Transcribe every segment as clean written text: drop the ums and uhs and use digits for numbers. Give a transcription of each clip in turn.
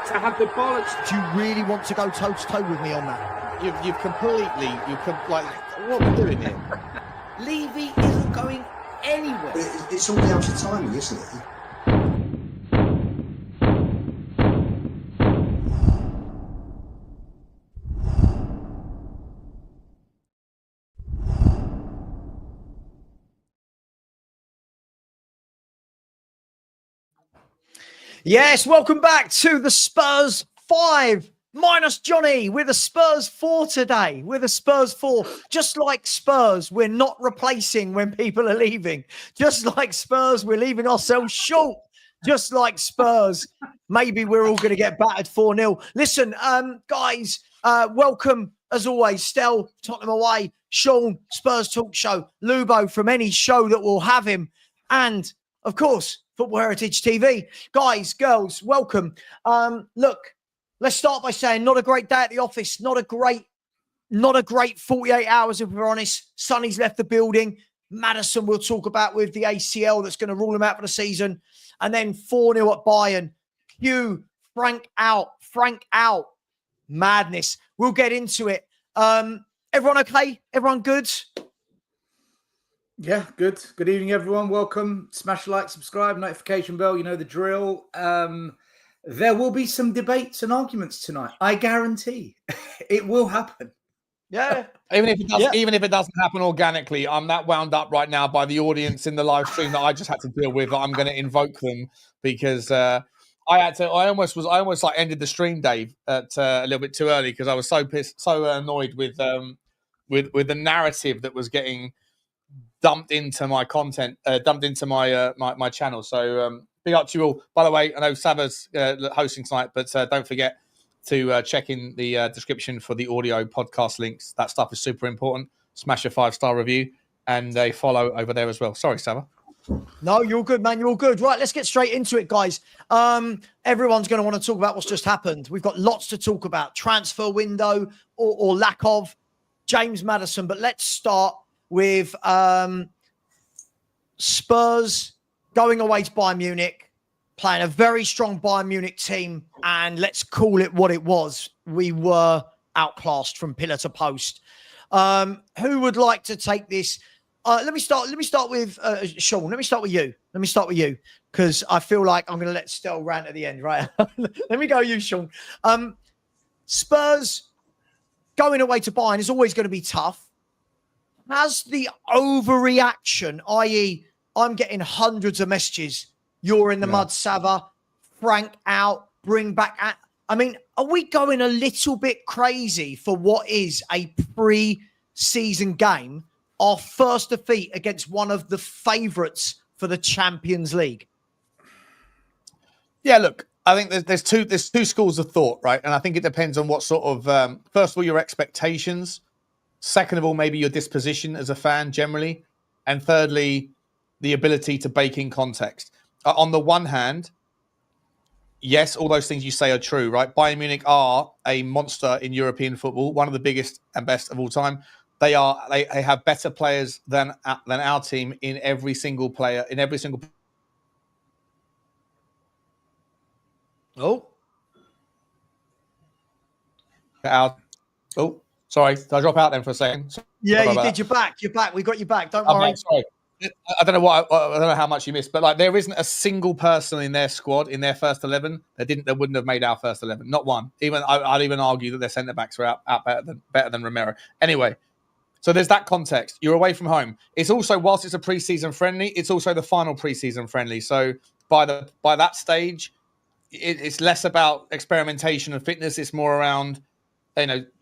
to have the bollocks. Do you really want to go toe-to-toe with me on that? You've completely, like, what are we doing here? Levy isn't going anywhere. It's all down to timing, isn't it? Yes, welcome back to the Spurs 5 minus Johnny. We're the Spurs 4 today. We're the Spurs 4. Just like Spurs, we're not replacing when people are leaving. Just like Spurs, we're leaving ourselves short. Just like Spurs, maybe we're all going to get battered 4-0. Listen, guys, welcome as always. Stel, Tottenham Away, Sean, Spurs Talk Show, Lubo from any show that will have him, and of course, Football Heritage TV. Guys, girls, welcome. Look, let's start by saying not a great day at the office. Not a great 48 hours, if we're honest. Sonny's left the building. Maddison we'll talk about with the ACL that's going to rule him out for the season. And then 4-0 at Bayern. Hugh, Frank out. Madness. We'll get into it. Everyone okay? Everyone good? Yeah, good. Good evening, everyone. Welcome. Smash like, subscribe, notification bell. You know the drill. There will be some debates and arguments tonight. I guarantee it will happen. Yeah. Even if it doesn't happen organically, I'm that wound up right now by the audience in the live stream that I just had to deal with. I'm going to invoke them because I almost like ended the stream, Dave, at a little bit too early because I was so pissed, so annoyed with the narrative that was getting dumped into my content, dumped into my my channel. So big up to you all. By the way, I know Savva's hosting tonight, but don't forget to check in the description for the audio podcast links. That stuff is super important. Smash a 5-star review and a follow over there as well. Sorry, Savva. No, you're good, man. You're all good. Right, let's get straight into it, guys. Everyone's going to want to talk about what's just happened. We've got lots to talk about. Transfer window or lack of. James Maddison. But let's start with Spurs going away to Bayern Munich, playing a very strong Bayern Munich team, and let's call it what it was. We were outclassed from pillar to post. Who would like to take this? Let me start with Sean. Let me start with you because I feel like I'm going to let Stel rant at the end, right? Let me go you, Sean. Spurs going away to Bayern is always going to be tough. Has the overreaction, i.e., I'm getting hundreds of messages. You're in the mud, Savva. Frank out. Bring back. I mean, are we going a little bit crazy for what is a pre-season game? Our first defeat against one of the favourites for the Champions League. Yeah, look, I think there's two schools of thought, right? And I think it depends on what sort of first of all your expectations. Second of all, maybe your disposition as a fan generally. And thirdly, the ability to bake in context. On the one hand, yes, all those things you say are true, right? Bayern Munich are a monster in European football, one of the biggest and best of all time. They have better players than our team in every single player, in every single. Oh. Sorry. Did I drop out then for a second? Yeah, you did. You're back. You're back. We got you back. Don't worry. Sorry. I don't know how much you missed, but like there isn't a single person in their squad in their first 11 that wouldn't have made our first 11. Not one. I'd even argue that their centre backs are out better than Romero. Anyway, so there's that context. You're away from home. It's also, whilst it's a pre-season friendly, it's also the final pre-season friendly. So by that stage, it's less about experimentation and fitness. It's more around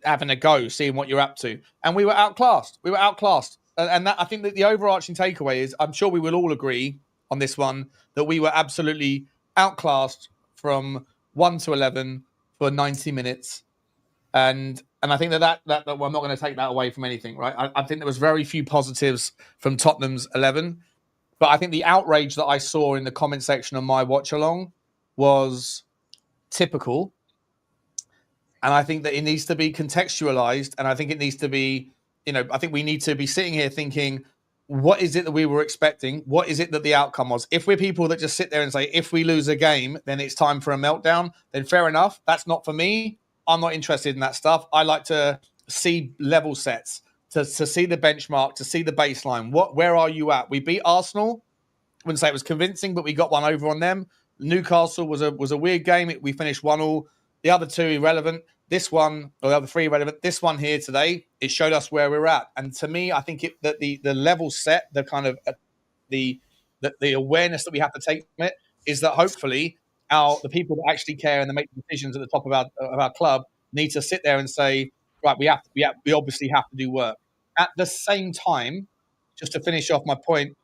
having a go, seeing what you're up to. And we were outclassed. And that, I think that the overarching takeaway is, I'm sure we will all agree on this one, that we were absolutely outclassed from 1 to 11 for 90 minutes. And I think that I'm not going to take that away from anything, right? I think there was very few positives from Tottenham's 11. But I think the outrage that I saw in the comment section on my watch along was typical. And I think that it needs to be contextualized. And I think it needs to be, I think we need to be sitting here thinking, what is it that we were expecting? What is it that the outcome was? If we're people that just sit there and say, if we lose a game, then it's time for a meltdown, then fair enough. That's not for me. I'm not interested in that stuff. I like to see level sets, to see the benchmark, to see the baseline. Where are you at? We beat Arsenal. I wouldn't say it was convincing, but we got one over on them. Newcastle was a weird game. We finished 1-1. The other two irrelevant. This one, or the other three irrelevant. This one here today, it showed us where we're at. And to me, I think that the level set, the kind of the awareness that we have to take from it is that hopefully the people that actually care and that make decisions at the top of our club need to sit there and say, right, we obviously have to do work. At the same time, just to finish off my point,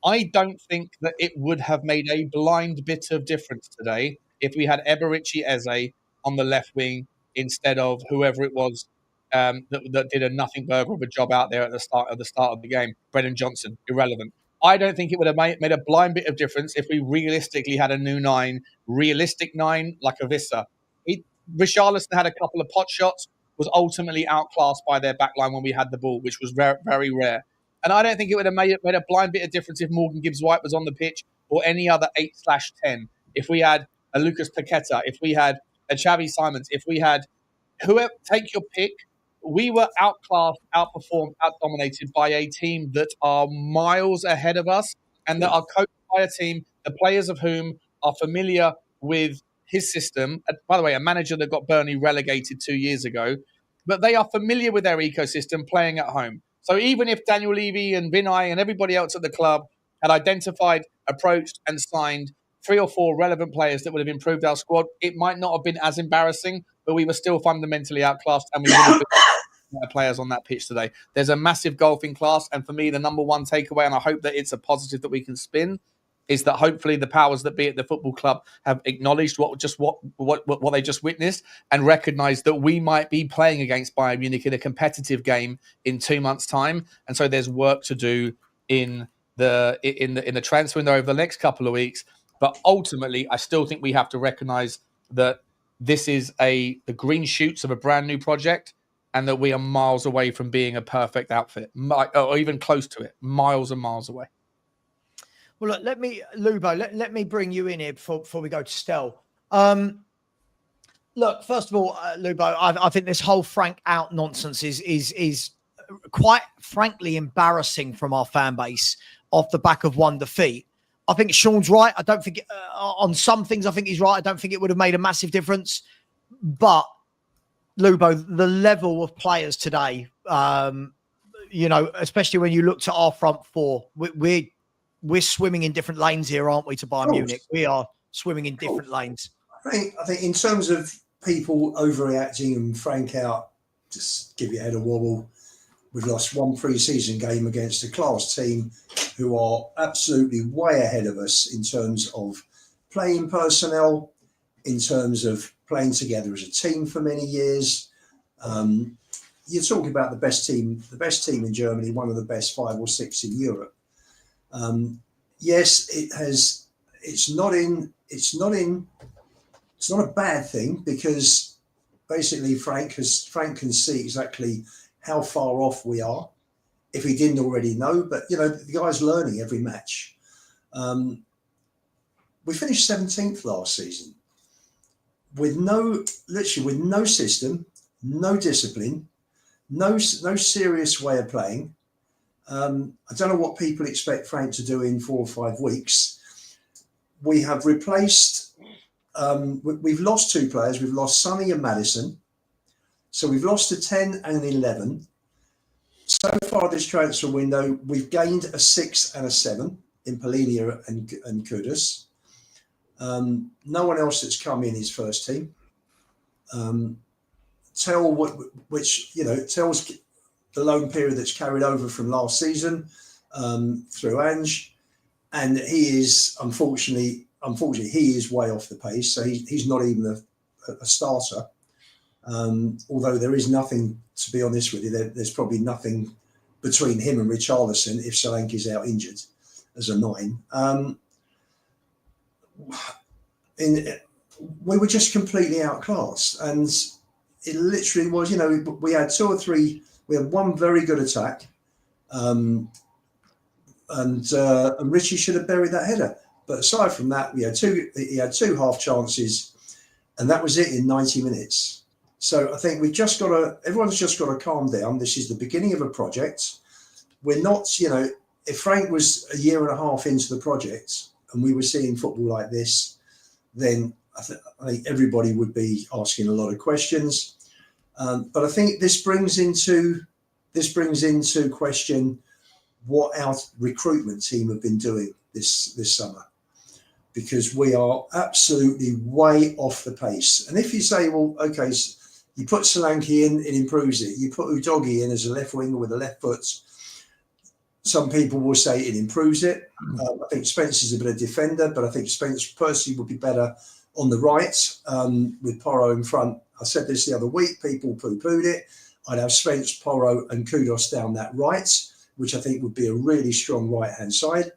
I don't think that it would have made a blind bit of difference today if we had Eberici Eze on the left wing instead of whoever it was that did a nothing burger of a job out there at the start of the game. Brennan Johnson, irrelevant. I don't think it would have made a blind bit of difference if we realistically had a new realistic nine like a Vissa. Richarlison had a couple of pot shots, was ultimately outclassed by their backline when we had the ball, which was very, very rare. And I don't think it would have made a blind bit of difference if Morgan Gibbs-White was on the pitch or any other 8/10. If we had a Lucas Paqueta, if we had a Xavi Simons, if we had whoever, take your pick, we were outclassed, outperformed, outdominated by a team that are miles ahead of us and that are coached by a team, the players of whom are familiar with his system. By the way, a manager that got Burnley relegated 2 years ago, but they are familiar with their ecosystem playing at home. So even if Daniel Levy and Vinay and everybody else at the club had identified, approached and signed 3 or 4 relevant players that would have improved our squad, it might not have been as embarrassing, but we were still fundamentally outclassed and we would have been players on that pitch today. There's a massive golfing class, and for me, the number one takeaway, and I hope that it's a positive that we can spin, is that hopefully the powers that be at the football club have acknowledged what they just witnessed and recognized that we might be playing against Bayern Munich in a competitive game in 2 months' time, and so there's work to do in the transfer window over the next couple of weeks. But ultimately, I still think we have to recognize that this is the green shoots of a brand new project, and that we are miles away from being a perfect outfit, or even close to it, miles and miles away. Well, look, let me bring you in here before we go to Stel. Look, first of all, Lubo, I think this whole Frank out nonsense is quite frankly embarrassing from our fan base off the back of one defeat. I think Sean's right. I don't think on some things, I think he's right. I don't think it would have made a massive difference. But Lubo, the level of players today, especially when you looked at our front four, we're swimming in different lanes here, aren't we, to Bayern Munich? We are swimming in different lanes. I think in terms of people overreacting and Frank out, just give your head a wobble. We've lost one pre-season game against a class team who are absolutely way ahead of us in terms of playing personnel, in terms of playing together as a team for many years. You're talking about the best team in Germany, one of the best 5 or 6 in Europe. Yes, it's not a bad thing, because basically Frank can see exactly how far off we are, if he didn't already know. But the guy's learning every match. We finished 17th last season with no system, no discipline, no serious way of playing. I don't know what people expect Frank to do in 4 or 5 weeks. We have replaced, we've lost 2 players. We've lost Sonny and Maddison. So we've lost a 10 and an 11. So far this transfer window, we've gained a 6 and a 7 in Polinia and Kudus. No one else that's come in his first team. Tells the loan period that's carried over from last season through Ange, and he is unfortunately he is way off the pace. So he's not even a starter. Although there is nothing, to be honest with you, there's probably nothing between him and Richarlison if Solanke's out injured as a 9. We were just completely outclassed, and it literally was. We had 2 or 3. We had one very good attack, and Richie should have buried that header. But aside from that, he had two half chances, and that was it in 90 minutes. So I think everyone's just got to calm down. This is the beginning of a project. We're not, if Frank was a year and a half into the project and we were seeing football like this, then I think everybody would be asking a lot of questions. But I think this brings into question what our recruitment team have been doing this summer, because we are absolutely way off the pace. And if you say, well, okay, so you put Solanke in, it improves it. You put Udogie in as a left winger with a left foot, some people will say it improves it. I think Spencer's a better defender, but I think Spence personally would be better on the right with Porro in front. I said this the other week, people poo-pooed it. I'd have Spence, Porro and Kudos down that right, which I think would be a really strong right-hand side.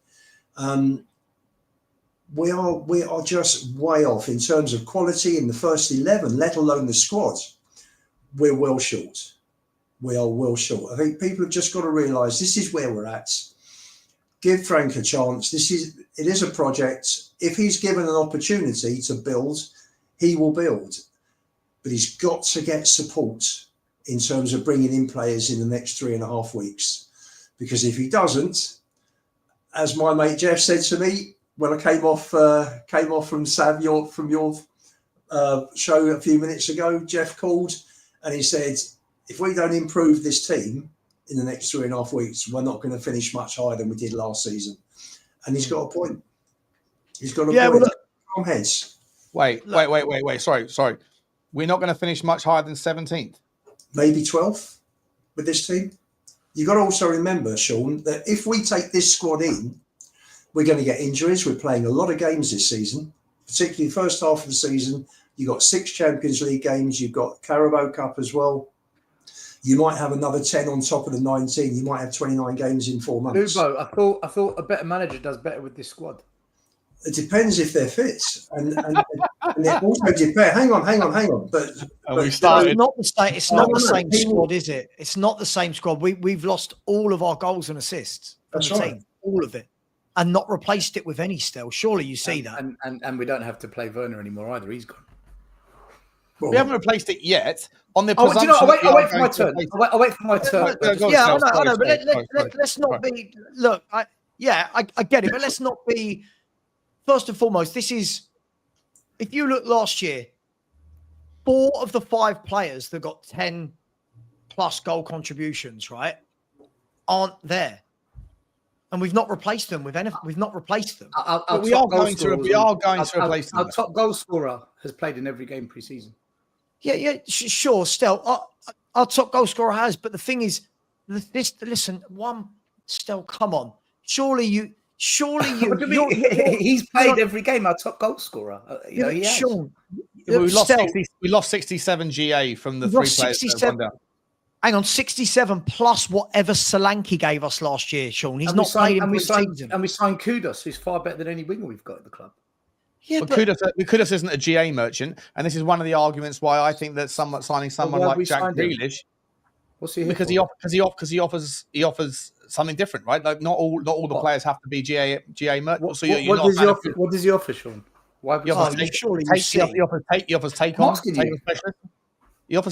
We are just way off in terms of quality in the first 11, let alone the squad. We're well short. We are well short. I think people have just got to realise this is where we're at. Give Frank a chance. It is a project. If he's given an opportunity to build, he will build. But he's got to get support in terms of bringing in players in the next 3.5 weeks. Because if he doesn't, as my mate Jeff said to me when I came off from Savva from your show a few minutes ago, Jeff called and he said, if we don't improve this team in the next 3.5 weeks, we're not going to finish much higher than we did last season. And he's got a point. He's got a point. Calm heads. Wait. Sorry. We're not going to finish much higher than 17th. Maybe 12th with this team. You've got to also remember, Sean, that if we take this squad in, we're going to get injuries. We're playing a lot of games this season, particularly first half of the season. You've got 6 Champions League games. You've got Carabao Cup as well. You might have another 10 on top of the 19. You might have 29 games in 4 months. Ubo, I thought a better manager does better with this squad. It depends if they're fit, and it also depends. Hang on. But we started. It's not the same squad, is it? It's not the same squad. We've lost all of our goals and assists from the team, all of it, and not replaced it with any Stel. Surely you see that. And we don't have to play Werner anymore either. He's gone. We haven't replaced it yet. On the I'll wait for my turn. I'll wait for my turn. Yeah, I know. But let's not be. Look, I get it, but let's not be. First and foremost, this is. If you look last year, 4 of the 5 players that got 10+ goal contributions, right, aren't there, and we've not replaced them with anything. We've not replaced them. We are going to replace them. Our top goal scorer has played in every game pre-season. Yeah, sure. Stel, our top goal scorer has, but the thing is, listen, Stel, come on. Surely you. He's played every game. Our top goal scorer. He has. Sean, we lost 67 GA from the 3 players. 67. Hang on, 67 plus whatever Solanke gave us last year, Sean. He's not played in pre-season. And we signed Kudos, who's far better than any winger we've got at the club. Yeah, but Kudos isn't a GA merchant, and this is one of the arguments why I think that signing someone like Jack Grealish, what's he? Because he offers something different, right? Like not all the players have to be GA merchants. What does he offer, Sean? Why? He offers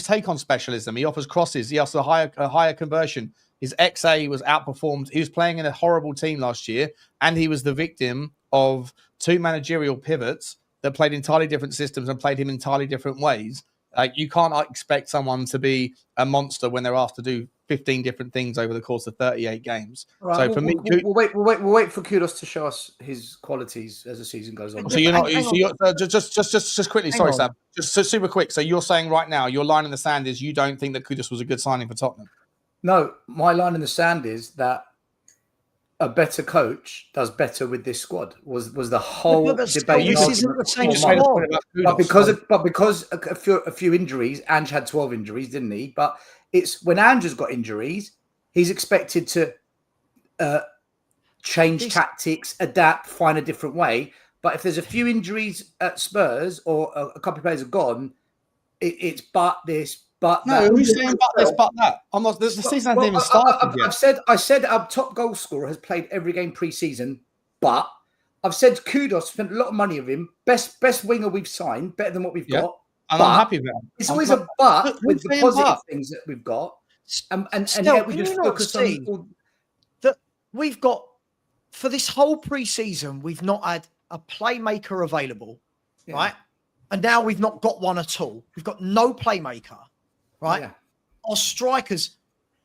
take on specialism. He offers crosses. He offers a higher conversion. His XA was outperformed. He was playing in a horrible team last year, and he was the victim of 2 managerial pivots that played entirely different systems and played him entirely different ways. Like, you can't expect someone to be a monster when they're asked to do 15 different things over the course of 38 games. Right, so we'll wait for Kudos to show us his qualities as the season goes on. So just quickly. Sorry, Sam. Just super quick. So you're saying right now, your line in the sand is you don't think that Kudos was a good signing for Tottenham? No, my line in the sand is that a better coach does better with this squad. Was the whole debate? This isn't the same squad. But because a few injuries, Ange had 12 injuries, didn't he? But it's when Ange has got injuries, he's expected to change tactics, adapt, find a different way. But if there's a few injuries at Spurs or a couple of players have gone, it's but this, But No, who's saying but this, but that? I'm not. The season hasn't even started yet. I said our top goal scorer has played every game pre-season, but I've said kudos, spent a lot of money of him. Best winger we've signed, better than what we've got. And I'm happy with that. It's always a but with the positive things that we've got. And yet we just focus on all... that we've got for this whole pre-season, we've not had a playmaker available, right? And now we've not got one at all. We've got no playmaker, right? Yeah. Our strikers,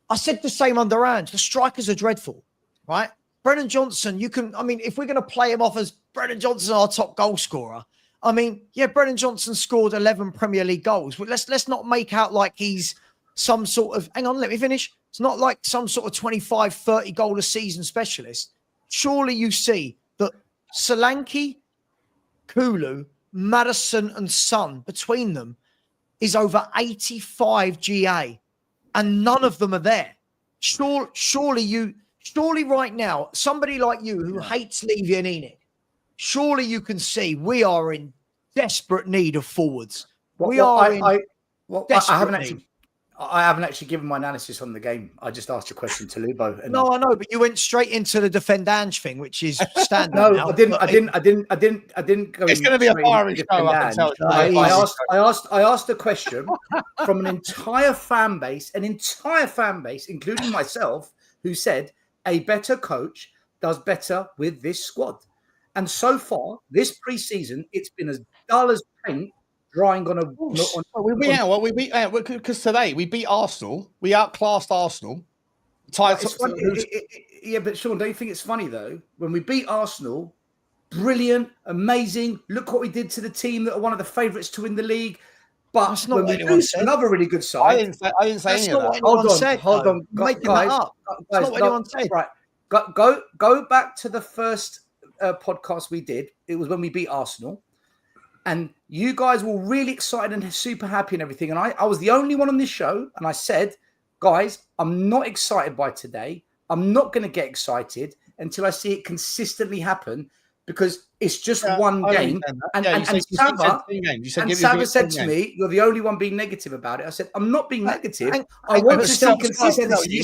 I said the same under Ange. The strikers are dreadful, right? Brennan Johnson, if we're going to play him off as Brennan Johnson, our top goal scorer, Brennan Johnson scored 11 Premier League goals. But let's not make out like he's some sort of, hang on, let me finish. It's not like some sort of 25, 30 goal a season specialist. Surely you see that Solanke, Kulu, Maddison and Son between them is over 85 GA and none of them are there. Surely right now, somebody like you who hates Levy and Enoch, surely you can see we are in desperate need of forwards. I haven't actually given my analysis on the game. I just asked a question to Lubo. No, I know, but you went straight into the defend Ange thing, which is standard. No, now, I didn't go. It's going to be a fiery show. I asked a question from an entire fan base, including myself, who said a better coach does better with this squad. And so far, this pre-season, it's been as dull as paint. Drawing on because today we beat Arsenal. We outclassed Arsenal. But Sean, don't you think it's funny though? When we beat Arsenal, brilliant, amazing. Look what we did to the team that are one of the favourites to win the league. But that's not what anyone said. Another really good side. I didn't say any of that. Hold on, making that up. That's not what anyone said. Right, go back to the first podcast we did. It was when we beat Arsenal. And you guys were really excited and super happy and everything. And I was the only one on this show. And I said, guys, I'm not excited by today. I'm not going to get excited until I see it consistently happen because it's just one game. And Savva said to me, you're the only one being negative about it. I said, I'm not being negative. I want to see consistency.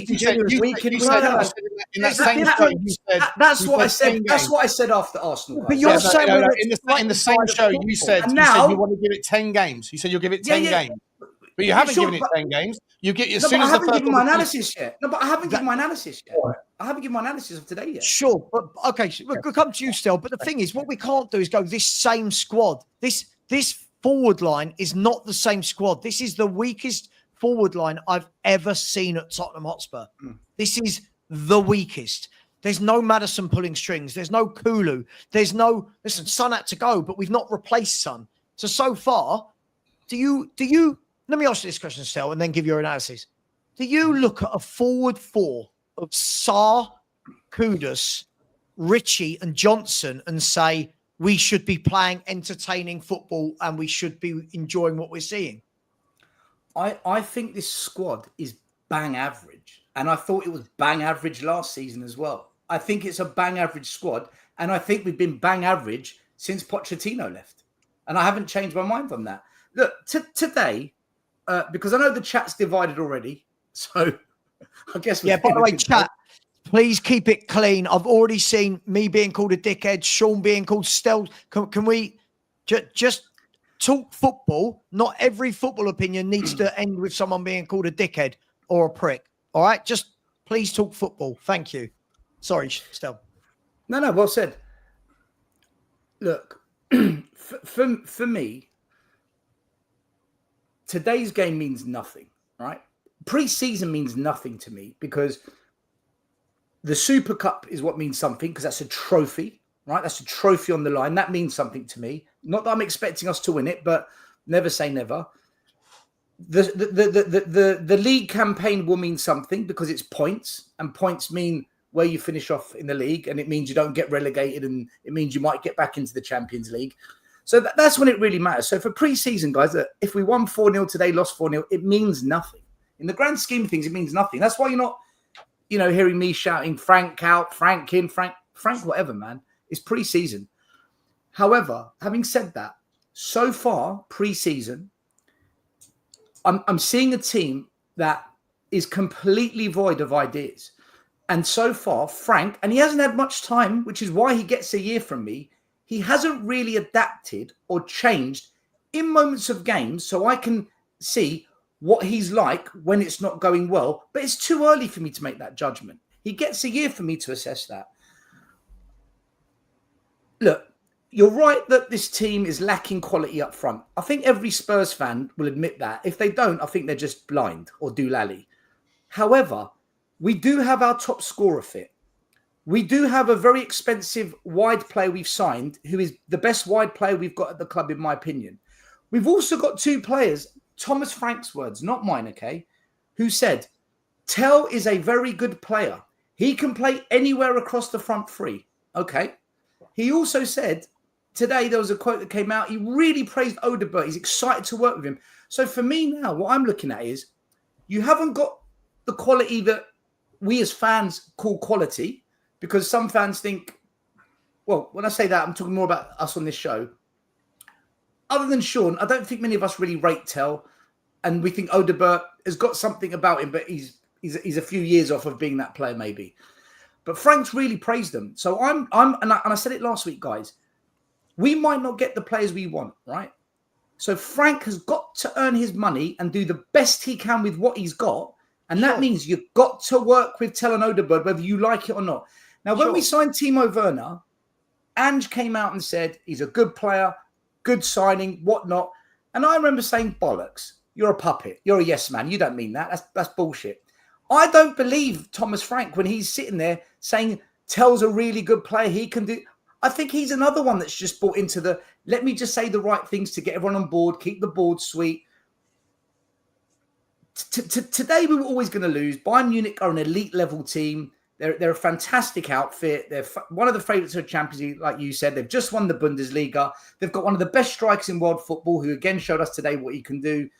That's what I said. That's what I said after Arsenal. But you're saying in the same show, you said you want to give it 10 games. You said you'll give it 10 games. But you haven't given it 10 games. You get as soon as I haven't given my analysis yet. No, but I haven't given my analysis yet. I haven't given my analysis of today yet. Sure, but okay, so we'll come to you still. But the thing is, what we can't do is go this same squad. This forward line is not the same squad. This is the weakest forward line I've ever seen at Tottenham Hotspur. This is the weakest. There's no Maddison pulling strings. There's no Kulu. There's no Son had to go, but we've not replaced Son. So far, do you? Let me ask you this question, Stel, and then give your analysis. Do you look at a forward four of Sarr, Kudus, Ritchie and Johnson and say we should be playing entertaining football and we should be enjoying what we're seeing? I think this squad is bang average. And I thought it was bang average last season as well. I think it's a bang average squad. And I think we've been bang average since Pochettino left. And I haven't changed my mind on that. Look, today... because I know the chat's divided already, so I guess... by the way, chat, please keep it clean. I've already seen me being called a dickhead, Sean being called Stel. Can we just talk football? Not every football opinion needs to end with someone being called a dickhead or a prick. All right? Just please talk football. Thank you. Sorry, Stel. No, well said. Look, for me... Today's game means nothing, right? Pre-season means nothing to me because the Super Cup is what means something because that's a trophy, right? That's a trophy on the line. That means something to me. Not that I'm expecting us to win it, but never say never. The league campaign will mean something because it's points, and points mean where you finish off in the league, and it means you don't get relegated, and it means you might get back into the Champions League. So that's when it really matters. So for pre-season, guys, if we won 4-0 today, lost 4-0, it means nothing. In the grand scheme of things, it means nothing. That's why you're not, hearing me shouting Frank out, Frank in, Frank whatever, man. It's pre-season. However, having said that, so far, pre-season, I'm seeing a team that is completely void of ideas. And so far, Frank, and he hasn't had much time, which is why he gets a year from me. He hasn't really adapted or changed in moments of games, so I can see what he's like when it's not going well. But it's too early for me to make that judgment. He gets a year for me to assess that. Look, you're right that this team is lacking quality up front. I think every Spurs fan will admit that. If they don't, I think they're just blind or doolally. However, we do have our top scorer fit. We do have a very expensive wide player we've signed, who is the best wide player we've got at the club, in my opinion. We've also got two players, Thomas Frank's words, not mine, okay, who said, Tel is a very good player. He can play anywhere across the front three. Okay. He also said, today there was a quote that came out, he really praised Odegaard. He's excited to work with him. So for me now, what I'm looking at is, you haven't got the quality that we as fans call quality, because some fans think, well, when I say that, I'm talking more about us on this show. Other than Sean, I don't think many of us really rate Tel, and we think Odegaard has got something about him, but he's a few years off of being that player maybe. But Frank's really praised them. So and I said it last week, guys, we might not get the players we want, right? So Frank has got to earn his money and do the best he can with what he's got. And that means you've got to work with Tel and Odegaard, whether you like it or not. Now, when we signed Timo Werner, Ange came out and said, he's a good player, good signing, whatnot. And I remember saying, bollocks, you're a puppet. You're a yes man. You don't mean that. That's bullshit. I don't believe Thomas Frank when he's sitting there saying Tel's a really good player. He can do. I think he's another one that's just bought into the, let me just say the right things to get everyone on board, keep the board sweet. Today, we were always going to lose. Bayern Munich are an elite level team. They're a fantastic outfit. They're one of the favourites of the Champions League, like you said. They've just won the Bundesliga. They've got one of the best strikers in world football, who again showed us today what he can do.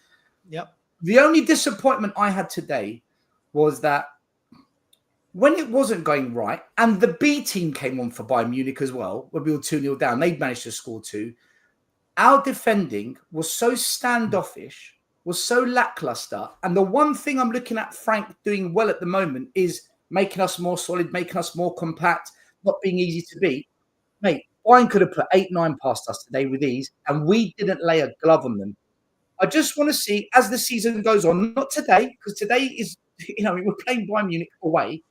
Yep. The only disappointment I had today was that when it wasn't going right, and the B team came on for Bayern Munich as well, when we were 2-0 down, they'd managed to score 2. Our defending was so standoffish, was so lackluster. And the one thing I'm looking at Frank doing well at the moment is making us more solid, making us more compact, not being easy to beat. Mate, Bayern could have put 8-9 past us today with ease, and we didn't lay a glove on them. I just want to see, as the season goes on, not today, because today is, we're playing Bayern Munich away.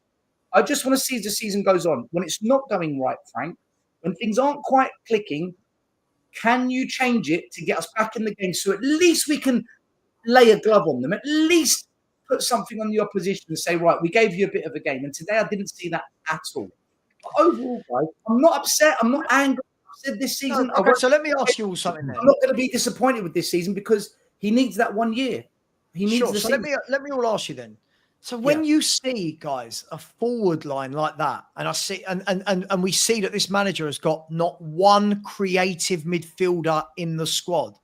I just want to see as the season goes on, when it's not going right, Frank, when things aren't quite clicking, can you change it to get us back in the game so at least we can lay a glove on them, at least put something on the opposition and say, right, we gave you a bit of a game. And today I didn't see that at all. But overall, guys, I'm not upset. I'm not angry. I've said this season. Okay, so let me ask you all something then. I'm not going to be disappointed with this season because he needs that 1 year. He needs the so season. let me all ask you then. So when you see, guys, a forward line like that, and I see and we see that this manager has got not one creative midfielder in the squad.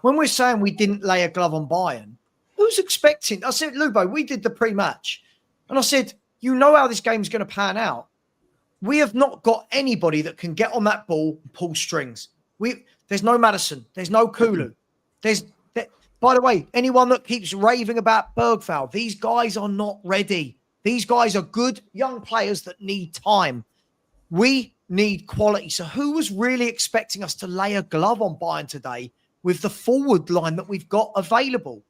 When we're saying we didn't lay a glove on Bayern, who's expecting? I said, Lubo, we did the pre-match. And I said, you know how this game's going to pan out. We have not got anybody that can get on that ball and pull strings. There's no Maddison. There's no Kulu. By the way, anyone that keeps raving about Bergvall, these guys are not ready. These guys are good young players that need time. We need quality. So who was really expecting us to lay a glove on Bayern today with the forward line that we've got available?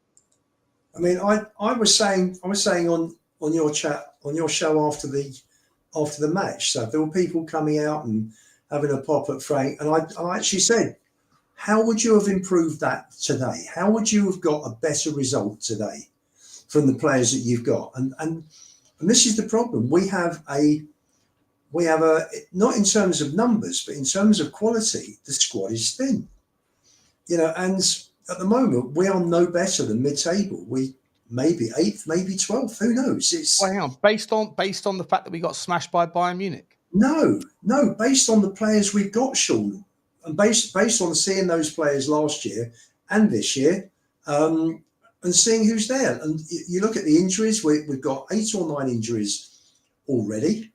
I mean, I was saying on your chat, on your show after the match. So there were people coming out and having a pop at Frank, and I actually said, how would you have improved that today? How would you have got a better result today from the players that you've got? And this is the problem. We have a not in terms of numbers, but in terms of quality, the squad is thin. And at the moment we are no better than mid-table. We maybe 8th, maybe 12th. Who knows? Hang on. Based on the fact that we got smashed by Bayern Munich. No. Based on the players we've got, Sean. And based on seeing those players last year and this year, and seeing who's there. And you look at the injuries, we've got 8 or 9 injuries already.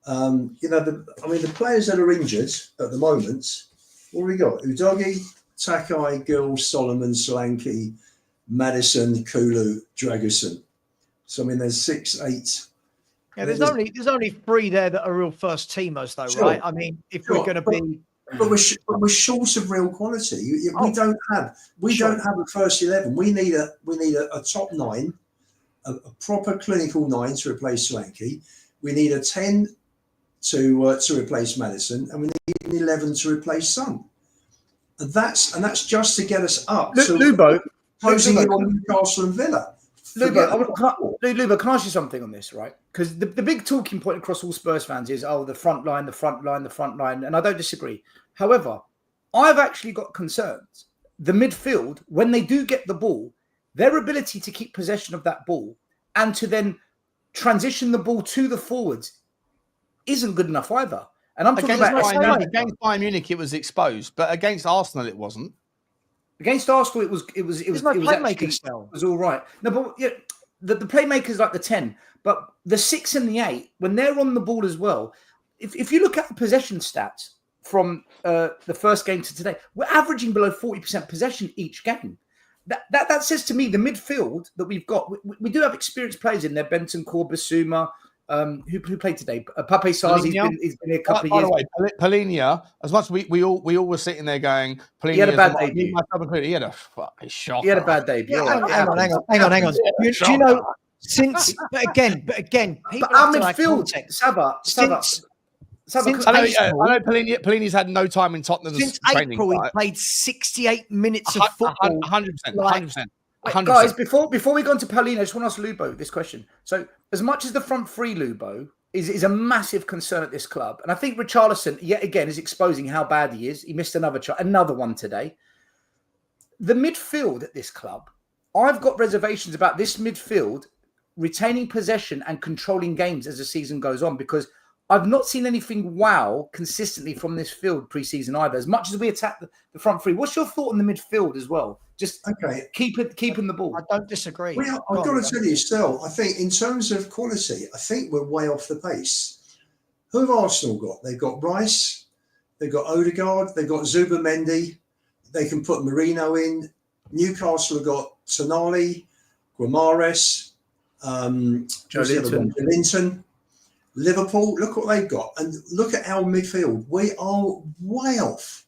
The players that are injured at the moment, what have we got? Udogi, Takai, Gill, Solomon, Solanke, Maddison, Kulu, Dragusin. So I mean, there's 6, 8. Yeah, there's only 3 there that are real first teamers, though, Sure. right? I mean, if we're going to be, but we're short of real quality. We don't have a first 11. We need a top 9, a proper clinical 9 to replace Swanky. We need a 10 to replace Maddison, and we need an 11 to replace Son. And that's just to get us up. Lubo, closing in on Newcastle and Villa. Lubo, can I ask you something on this, right? Because the big talking point across all Spurs fans is, the front line, and I don't disagree. However, I've actually got concerns. The midfield, when they do get the ball, their ability to keep possession of that ball and to then transition the ball to the forwards isn't good enough either. And I'm talking about against Bayern Munich, it was exposed, but against Arsenal, it wasn't. Against Arsenal, it was playmakers was all right. No, but yeah, the playmakers like the 10, but the 6 and the 8, when they're on the ball as well, if you look at the possession stats from the first game to today, we're averaging below 40% possession each game. That says to me the midfield that we've got, we do have experienced players in there, Benton, Bissouma, who played today. Pape Sarr, he's been here a couple of years. By the way, Polina, as much as we all were sitting there going, Polina, he had a bad debut. He had a fucking shocker. He had a bad debut. Yeah, hang on. Do you know, but again, but our midfield, Savva. I know Polini's had no time in Tottenham since training. April, he played 68 minutes of football. 100%. Guys, before we go on to Paulino, I just want to ask Lubo this question. So, as much as the front three, Lubo, is a massive concern at this club, and I think Richarlison, yet again, is exposing how bad he is. He missed another one today. The midfield at this club, I've got reservations about this midfield retaining possession and controlling games as the season goes on, because I've not seen anything consistently from this field pre-season either. As much as we attack the front three, what's your thought on the midfield as well? Just keeping the ball. I don't disagree. Well, I've got to tell you, Stel, I think in terms of quality, I think we're way off the pace. Who have Arsenal got? They've got Rice, they've got Odegaard, they've got Zubimendi, they can put Marino in. Newcastle have got Tonali, Guimaraes, Linton. Liverpool, look what they've got. And look at our midfield. We are way off,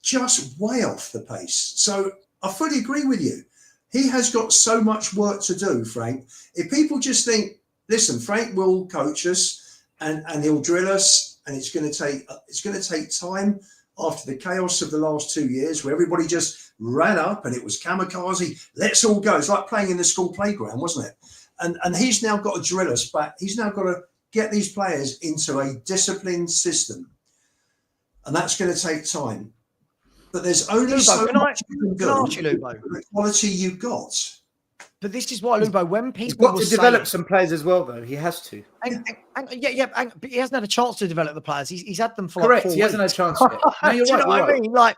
just way off the pace. So I fully agree with you. He has got so much work to do, Frank. If people just think, listen, Frank will coach us and he'll drill us, and it's going to take time after the chaos of the last 2 years where everybody just ran up and it was kamikaze. Let's all go. It's like playing in the school playground, wasn't it? And he's now got to drill us back. He's now got to get these players into a disciplined system, and that's going to take time. But there's only so much you can do with the quality you've got. But this is why, Lubo, when people he's got to develop some players as well, though. He has to. But he hasn't had a chance to develop the players. He's had them for correct. Like 4 he hasn't had a chance. No, you're right. What I mean? Like,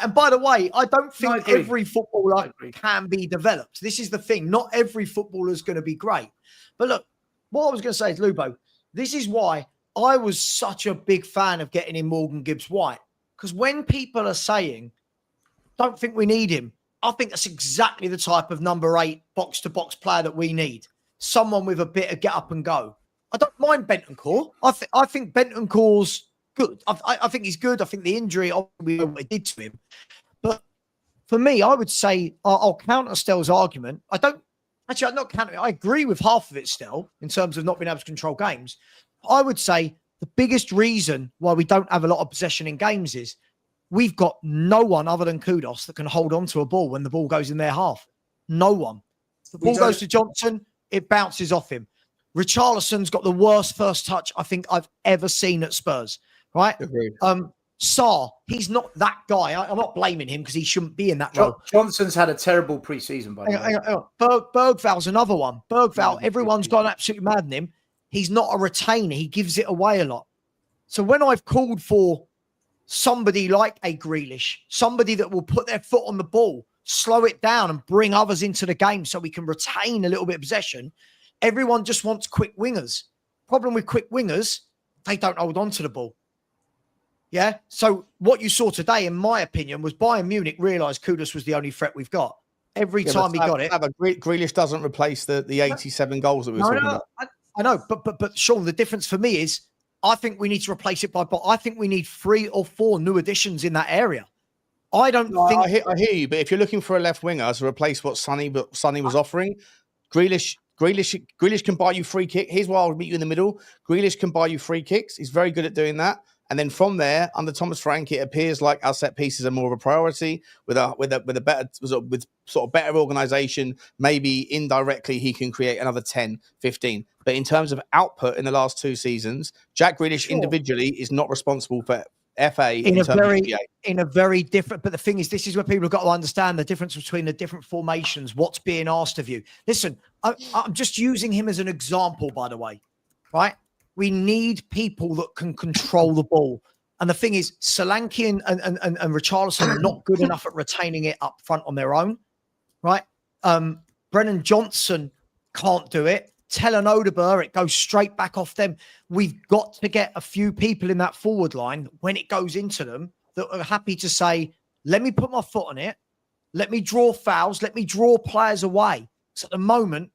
and by the way, I don't think every footballer can be developed. This is the thing. Not every footballer is going to be great. But look, what I was going to say is, Lubo, this is why I was such a big fan of getting in Morgan Gibbs-White. Because when people are saying, don't think we need him, I think that's exactly the type of number 8 box-to-box player that we need. Someone with a bit of get up and go. I don't mind Bentancur. I think Bentancur's good. I think he's good. I think the injury, obviously, what it did to him. But for me, I would say, I'll counter Stel's argument. I'm not counting it. I agree with half of it, Stel, in terms of not being able to control games. I would say the biggest reason why we don't have a lot of possession in games is we've got no one other than Kudos that can hold on to a ball when the ball goes in their half. No one. The ball goes to Johnson, it bounces off him. Richarlison's got the worst first touch I think I've ever seen at Spurs, right? Agreed. Sarr, he's not that guy. I'm not blaming him because he shouldn't be in that role. Johnson's had a terrible pre-season, by the way. Hang on. Bergval's another one. Bergval, everyone's gone absolutely mad on him. He's not a retainer. He gives it away a lot. So when I've called for somebody like a Grealish, somebody that will put their foot on the ball, slow it down and bring others into the game so we can retain a little bit of possession, everyone just wants quick wingers. Problem with quick wingers, they don't hold on to the ball. Yeah. So what you saw today, in my opinion, was Bayern Munich realised Kudus was the only threat we've got. every time he got it. Grealish doesn't replace the 87 goals that we were talking about. I know, but Sean, the difference for me is I think we need to replace it I think we need 3 or 4 new additions in that area. I hear you, but if you're looking for a left winger to replace what Sonny was offering, Grealish can buy you free kick. Here's why I'll meet you in the middle. Grealish can buy you free kicks. He's very good at doing that. And then from there, under Thomas Frank, it appears like our set pieces are more of a priority with better organisation. Maybe indirectly he can create another 10, 15. But in terms of output in the last 2 seasons, Jack Grealish individually is not responsible for FA in a very different. But the thing is, this is where people have got to understand the difference between the different formations. What's being asked of you? Listen, I'm just using him as an example, by the way, right? We need people that can control the ball. And the thing is, Solanke and Richarlison are not good enough at retaining it up front on their own, right? Brennan Johnson can't do it. Tell Odegaard, it goes straight back off them. We've got to get a few people in that forward line when it goes into them that are happy to say, let me put my foot on it. Let me draw fouls. Let me draw players away. So at the moment,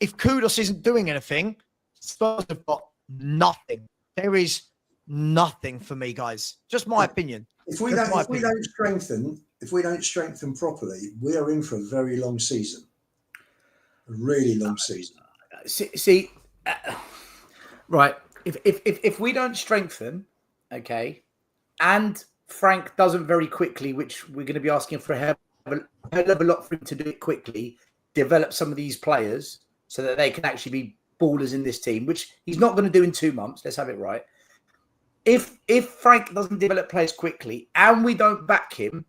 if Kudus isn't doing anything, Spurs have got nothing. There is nothing for me, guys. Just my opinion. If we don't strengthen properly, we are in for a very long season. A really long season. Right. If we don't strengthen, okay, and Frank doesn't very quickly, which we're going to be asking for a hell of a lot for him to do it quickly, develop some of these players so that they can actually be ballers in this team, which he's not going to do in 2 months. Let's have it right. If Frank doesn't develop players quickly and we don't back him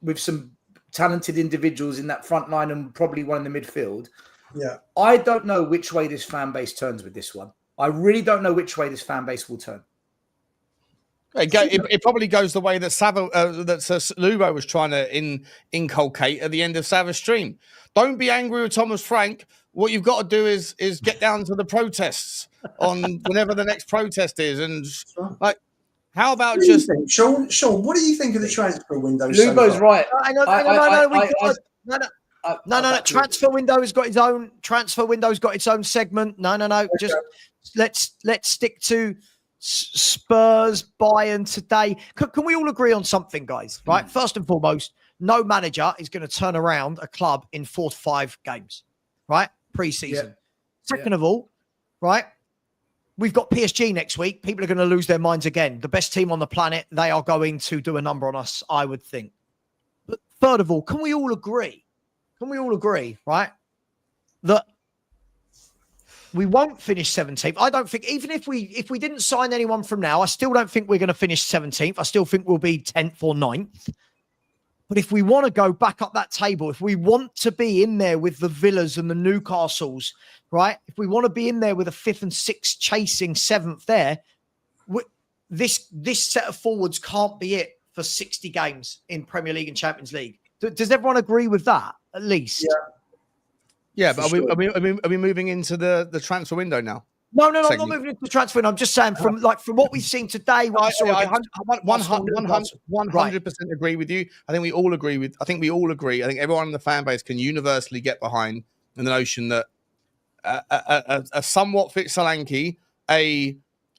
with some talented individuals in that front line and probably one in the midfield, I don't know which way this fan base turns with this one. I really don't know which way this fan base will turn. It probably goes the way that Savva, Lubo was trying to inculcate at the end of Savva's stream. Don't be angry with Thomas Frank. What you've got to do is get down to the protests on whenever the next protest is, and like, how about just Sean? What do you think of the transfer window? Lubo's right. No. Transfer window's got its own. Transfer window's got its own segment. No. Okay. Just let's stick to Spurs, Bayern today. Can we all agree on something, guys? Right. First and foremost, no manager is going to turn around a club in 4 to 5 games. Right. Preseason. Second of all, right. We've got PSG next week. People are going to lose their minds again. The best team on the planet. They are going to do a number on us, I would think. But third of all, can we all agree? Right, that we won't finish 17th. I don't think, even if we didn't sign anyone from now, I still don't think we're going to finish 17th. I still think we'll be 10th or 9th. But if we want to go back up that table, if we want to be in there with the Villas and the Newcastles, right? If we want to be in there with a 5th and 6th chasing 7th there, this set of forwards can't be it for 60 games in Premier League and Champions League. Does everyone agree with that, at least? Yeah, but are we moving into the transfer window now? No, I'm not moving into the transfer window. I'm just saying from what we've seen today. I 100% agree with you. I think we all agree. I think everyone in the fan base can universally get behind the notion that a somewhat fit Solanke, a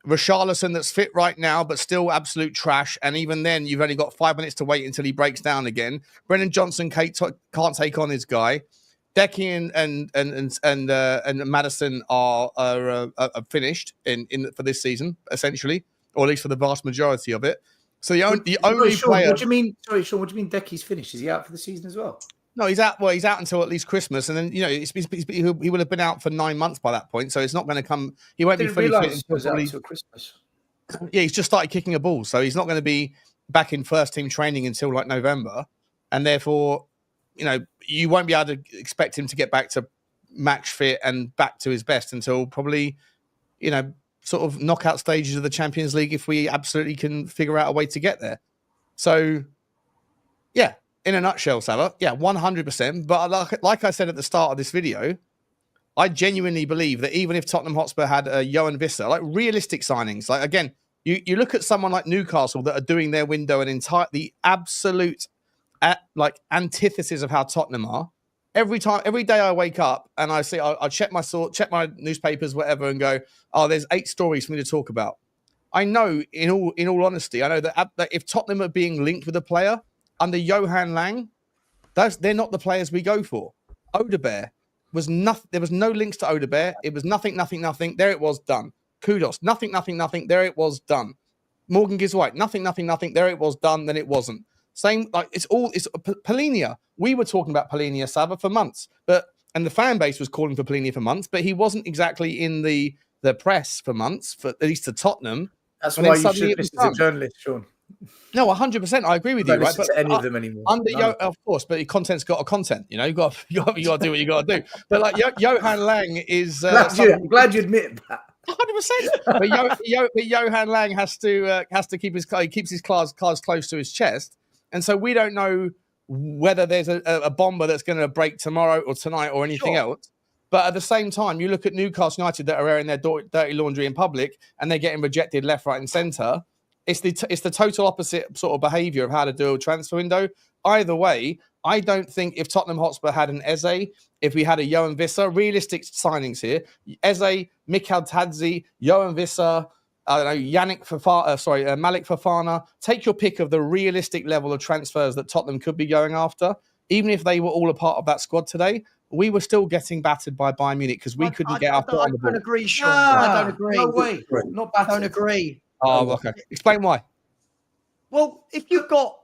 Richarlison that's fit right now, but still absolute trash. And even then, you've only got 5 minutes to wait until he breaks down again. Brennan Johnson can't take on his guy. Decky and Maddison are finished for this season, essentially, or at least for the vast majority of it. So the only player. What do you mean? Sorry, Sean. What do you mean? Decky's finished? Is he out for the season as well? No, he's out. Well, he's out until at least Christmas, and then he will have been out for 9 months by that point. So it's not going to come. He won't be fully fit until Christmas. Yeah, he's just started kicking a ball, so he's not going to be back in first team training until like November, and therefore, you won't be able to expect him to get back to match fit and back to his best until probably, sort of knockout stages of the Champions League if we absolutely can figure out a way to get there. So, yeah. In a nutshell, Savva, 100%. But like I said at the start of this video, I genuinely believe that even if Tottenham Hotspur had a Johan Visser, like realistic signings, like again, you look at someone like Newcastle that are doing their window the absolute like antithesis of how Tottenham are. Every day I wake up and I see, I check my newspapers, whatever, and go, oh, there's 8 stories for me to talk about. I know, in all honesty, I know that if Tottenham are being linked with a player under Johan Lang, they're not the players we go for. Odebear was nothing. There was no links to Odebear. It was nothing. There it was, done. Kudos, nothing. There it was, done. Morgan Gibbs White, nothing. There it was, done. Then it wasn't. Same, like it's Polinia. We were talking about Polinia Savva for months, and the fan base was calling for Polinia for months, but he wasn't exactly in the press for months, for at least to Tottenham. That's why you should listen to journalists, Sean. No, 100%. I agree with you. Right? But to any of them anymore. Of course, but content's got a content. You know, you got to do what you got to do. But like Johan Lang is. I'm glad you admit that. 100%. But Johan Lang has to keep his cards close to his chest, and so we don't know whether there's a bomber that's going to break tomorrow or tonight or anything else. But at the same time, you look at Newcastle United that are airing their dirty laundry in public, and they're getting rejected left, right, and centre. It's the total opposite sort of behaviour of how to do a transfer window. Either way, I don't think if Tottenham Hotspur had an Eze, if we had a Johan Visser, realistic signings here, Eze, Mikhail Tadzi, Johan Visser, I don't know, Malik Fofana, take your pick of the realistic level of transfers that Tottenham could be going after. Even if they were all a part of that squad today, we were still getting battered by Bayern Munich because we couldn't get our foot on the ball. I don't agree, Sean. I don't agree. No way. Not battered. I don't agree. Oh, okay. Explain why. Well, if you've got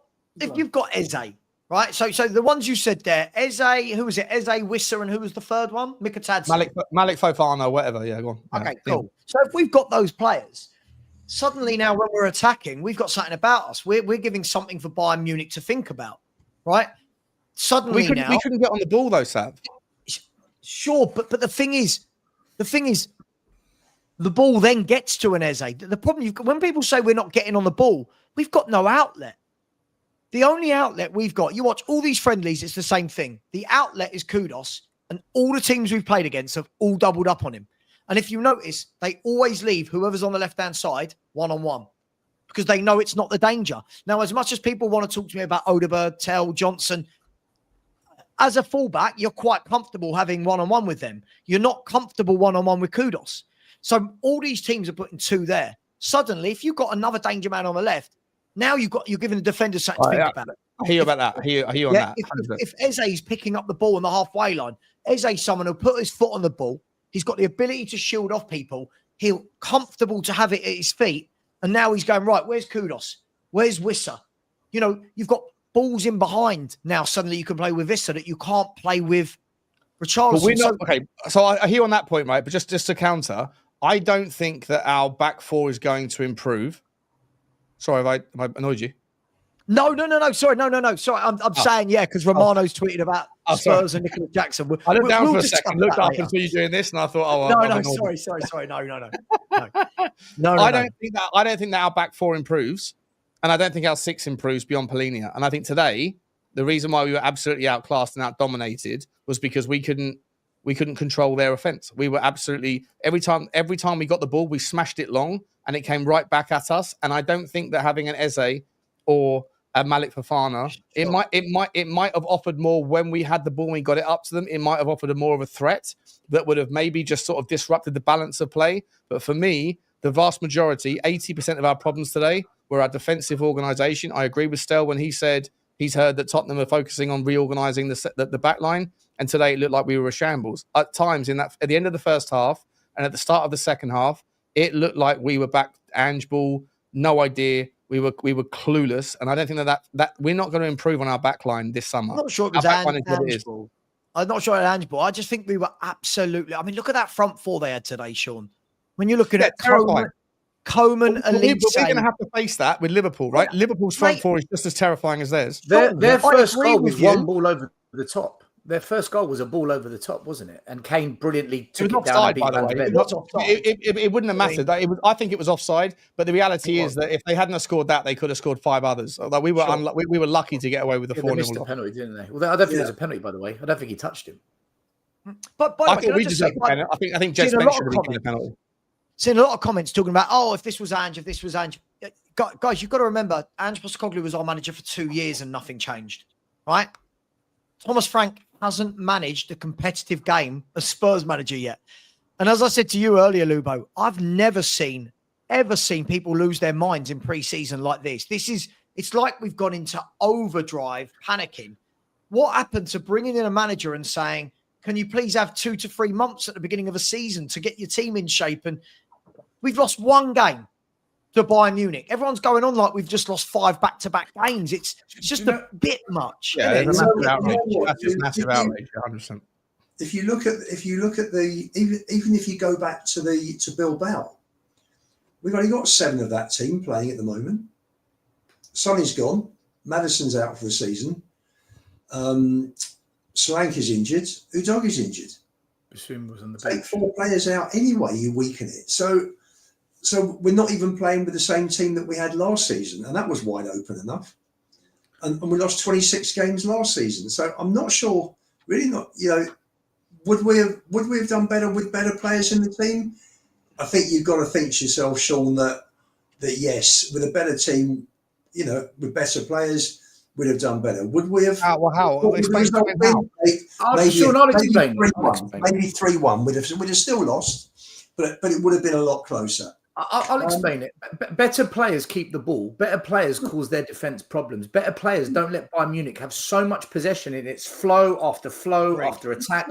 Eze, right? So the ones you said there, Eze, who was it? Eze, Wisser, and who was the third one? Mikatadze. Malik Fofana, whatever. Yeah, go on. Okay, cool. So if we've got those players, suddenly now when we're attacking, we've got something about us. We're giving something for Bayern Munich to think about, right? Suddenly we couldn't get on the ball though, Sav. Sure, but the thing is, the ball then gets to an Eze. The problem when people say we're not getting on the ball, we've got no outlet. The only outlet we've got, you watch all these friendlies, it's the same thing. The outlet is Kudos, and all the teams we've played against have all doubled up on him. And if you notice, they always leave whoever's on the left-hand side one-on-one because they know it's not the danger. Now, as much as people want to talk to me about Odegaard, Tell, Johnson, as a fullback, you're quite comfortable having one-on-one with them. You're not comfortable one-on-one with Kudos. So all these teams are putting 2 there. Suddenly, if you've got another danger man on the left, now you're giving the defender something to think about. I hear you about that. I hear you on that. If Eze's picking up the ball on the halfway line, Eze's someone who'll put his foot on the ball. He's got the ability to shield off people. He's comfortable to have it at his feet. And now he's going, right, where's Kudos? Where's Wisser? You know, you've got balls in behind. Now suddenly you can play with Visser that you can't play with Richarlison. So I hear on that point, right? But just to counter, I don't think that our back 4 is going to improve. Sorry, have I annoyed you? No. Sorry, no. Sorry, I'm saying, because Romano's tweeted about Spurs and Nicola Jackson. I looked down for a second, looked up and saw you doing this, and I thought, sorry, no. I don't think that our back 4 improves, and I don't think our 6 improves beyond Polinia. And I think today, the reason why we were absolutely outclassed and outdominated was because we couldn't control their offense. We were absolutely every time we got the ball, we smashed it long, and it came right back at us. And I don't think that having an Eze or a Malik Fofana, it might have offered more when we had the ball and we got it up to them. It might have offered more of a threat that would have maybe just sort of disrupted the balance of play. But for me, the vast majority, 80% of our problems today were our defensive organisation. I agree with Stel when he said he's heard that Tottenham are focusing on reorganising the back line. And today it looked like we were a shambles. At times, at the end of the first half and at the start of the second half, it looked like we were back Ange ball, no idea. We were clueless, and I don't think that we're not going to improve on our back line this summer. I'm not sure it was Ange ball. I'm not sure it was Ange ball. I just think we were absolutely. I mean, look at that front 4 they had today, Sean. When you're looking at Coman, Elise, we're going to have to face that with Liverpool, right? Liverpool's front 4 is just as terrifying as theirs. Their first goal was one ball over the top. Their first goal was a ball over the top, wasn't it? And Kane brilliantly took it down. By the way, it wouldn't have mattered. I think it was offside. But the reality is that if they hadn't have scored that, they could have scored 5 others. Like we were we were lucky to get away with the 4-0. They missed a penalty, didn't they? Well, I don't think it was a penalty, by the way. I don't think he touched him. But I think we deserve a penalty. I think Jess should have given a penalty. Seen a lot of comments talking about, if this was Ange, Guys, you've got to remember, Ange Postecoglou was our manager for 2 years and nothing changed. right? Thomas Frank hasn't managed a competitive game as Spurs manager yet. And as I said to you earlier, Lubo, I've never ever seen people lose their minds in pre-season like this. It's like we've gone into overdrive, panicking. What happened to bringing in a manager and saying, can you please have 2 to 3 months at the beginning of a season to get your team in shape? And we've lost one game to Bayern Munich. Everyone's going on like we've just lost 5 back-to-back games. It's just a bit much. Yeah, isn't it's it? a massive outrage. That's just massive outrage, 100%. If you look at the even if you go back to Bilbao, we've only got 7 of that team playing at the moment. Sonny's gone. Maddison's out for the season. Solanke's injured. Udogi's injured. Bassoon was on the Take bench. 4 players out anyway, you weaken it. So we're not even playing with the same team that we had last season, and that was wide open enough. And we lost 26 games last season. So I'm not sure, really not, would we have done better with better players in the team? I think you've got to think to yourself, Sean, that yes, with a better team, with better players, we'd have done better. Would we have? How? Explain how. Sean, I'll explain. Maybe 3-1. We'd have still lost, but it would have been a lot closer. I'll explain it. Better players keep the ball. Better players cause their defense problems. Better players don't let Bayern Munich have so much possession in its flow after attack.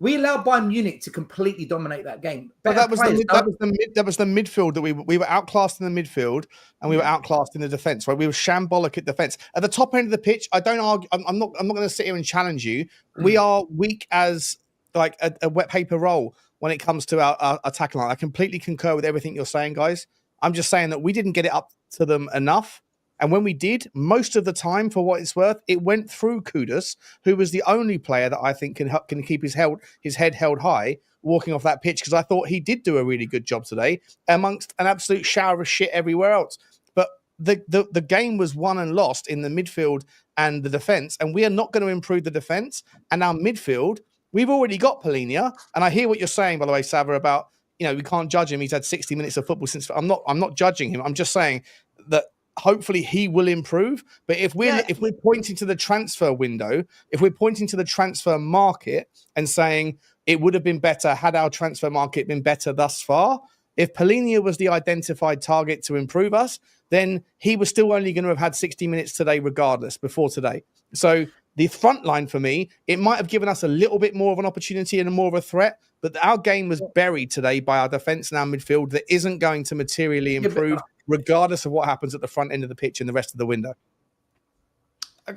We allowed Bayern Munich to completely dominate that game. But that was the midfield that we were outclassed in the midfield, and we were outclassed in the defense. Right, we were shambolic at defense. At the top end of the pitch, I don't argue. I'm not going to sit here and challenge you. We are weak as like a wet paper roll when it comes to our attack line. I completely concur with everything you're saying, guys. I'm just saying that we didn't get it up to them enough. And when we did, most of the time, for what it's worth, it went through Kudus, who was the only player that I think can keep his head held high walking off that pitch, because I thought he did do a really good job today amongst an absolute shower of shit everywhere else. But the game was won and lost in the midfield and the defence, and we are not going to improve the defence. And our midfield, we've already got Polinia, and I hear what you're saying, by the way, Savva, about, we can't judge him. He's had 60 minutes of football since. I'm not judging him. I'm just saying that hopefully he will improve. But if we're pointing to the transfer window, if we're pointing to the transfer market and saying it would have been better had our transfer market been better thus far, if Polinia was the identified target to improve us, then he was still only going to have had 60 minutes today regardless, before today. So the front line, for me, it might have given us a little bit more of an opportunity and more of a threat, but our game was buried today by our defence and our midfield that isn't going to materially improve regardless of what happens at the front end of the pitch and the rest of the window.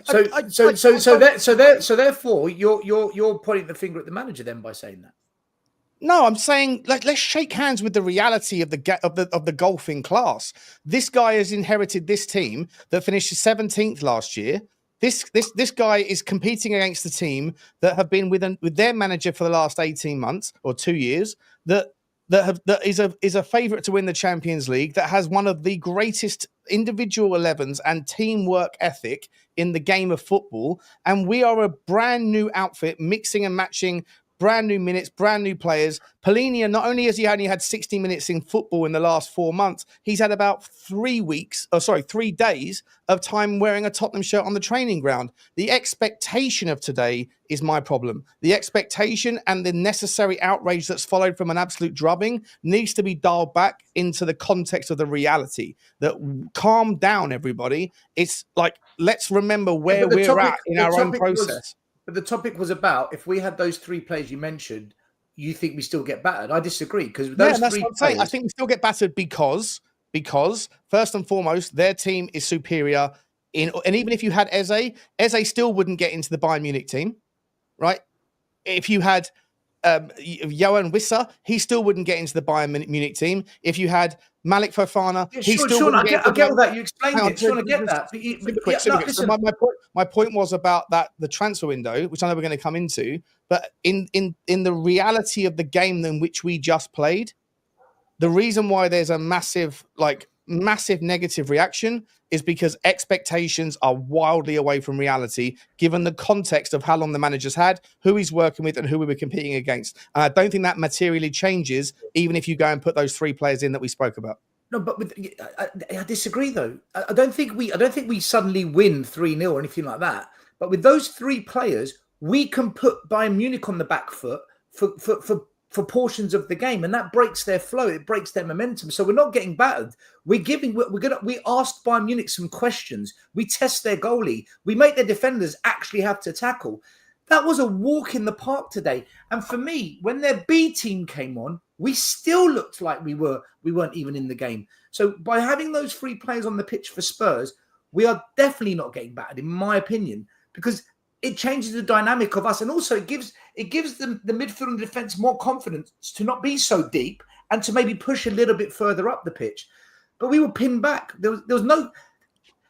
So therefore, you're pointing the finger at the manager then by saying that. No, I'm saying let's shake hands with the reality of the golfing class. This guy has inherited this team that finished 17th last year. This guy is competing against the team that have been with their manager for the last 18 months or 2 years that is a favourite to win the Champions League, that has one of the greatest individual 11s and teamwork ethic in the game of football. And we are a brand new outfit, mixing and matching brand new minutes, brand new players. Polinia, not only has he only had 60 minutes in football in the last 4 months, he's had about 3 days of time wearing a Tottenham shirt on the training ground. The expectation of today is my problem. The expectation and the necessary outrage that's followed from an absolute drubbing needs to be dialed back into the context of the reality. That calm down, everybody. It's like, let's remember where we're at in our own process. But the topic was about, if we had those 3 players you mentioned, you think we still get battered? I disagree, because those 3 players... I think we still get battered because first and foremost, their team is superior. And even if you had Eze still wouldn't get into the Bayern Munich team, right? If you had Johan Wissa, he still wouldn't get into the Bayern Munich team. If you had Malik Fofana, he still wouldn't get into I get all that. You explained it. Sean, I get that. So my point was about the transfer window, which I know we're going to come into, but in the reality of the game in which we just played, the reason why there's a massive negative reaction is because expectations are wildly away from reality, given the context of how long the manager's had, who he's working with, and who we were competing against. And I don't think that materially changes, even if you go and put those 3 players in that we spoke about. No, but I disagree though. I don't think we suddenly win 3-0 or anything like that. But with those 3 players, we can put Bayern Munich on the back foot for portions of the game, and that breaks their flow. It breaks their momentum. So we're not getting battered. We asked Bayern Munich some questions. We test their goalie. We make their defenders actually have to tackle. That was a walk in the park today. And for me, when their B team came on, we still looked like we weren't even in the game. So by having those 3 players on the pitch for Spurs, we are definitely not getting battered, in my opinion, because it changes the dynamic of us, and also it gives the midfield and defense more confidence to not be so deep and to maybe push a little bit further up the pitch. But we were pinned back. There was no.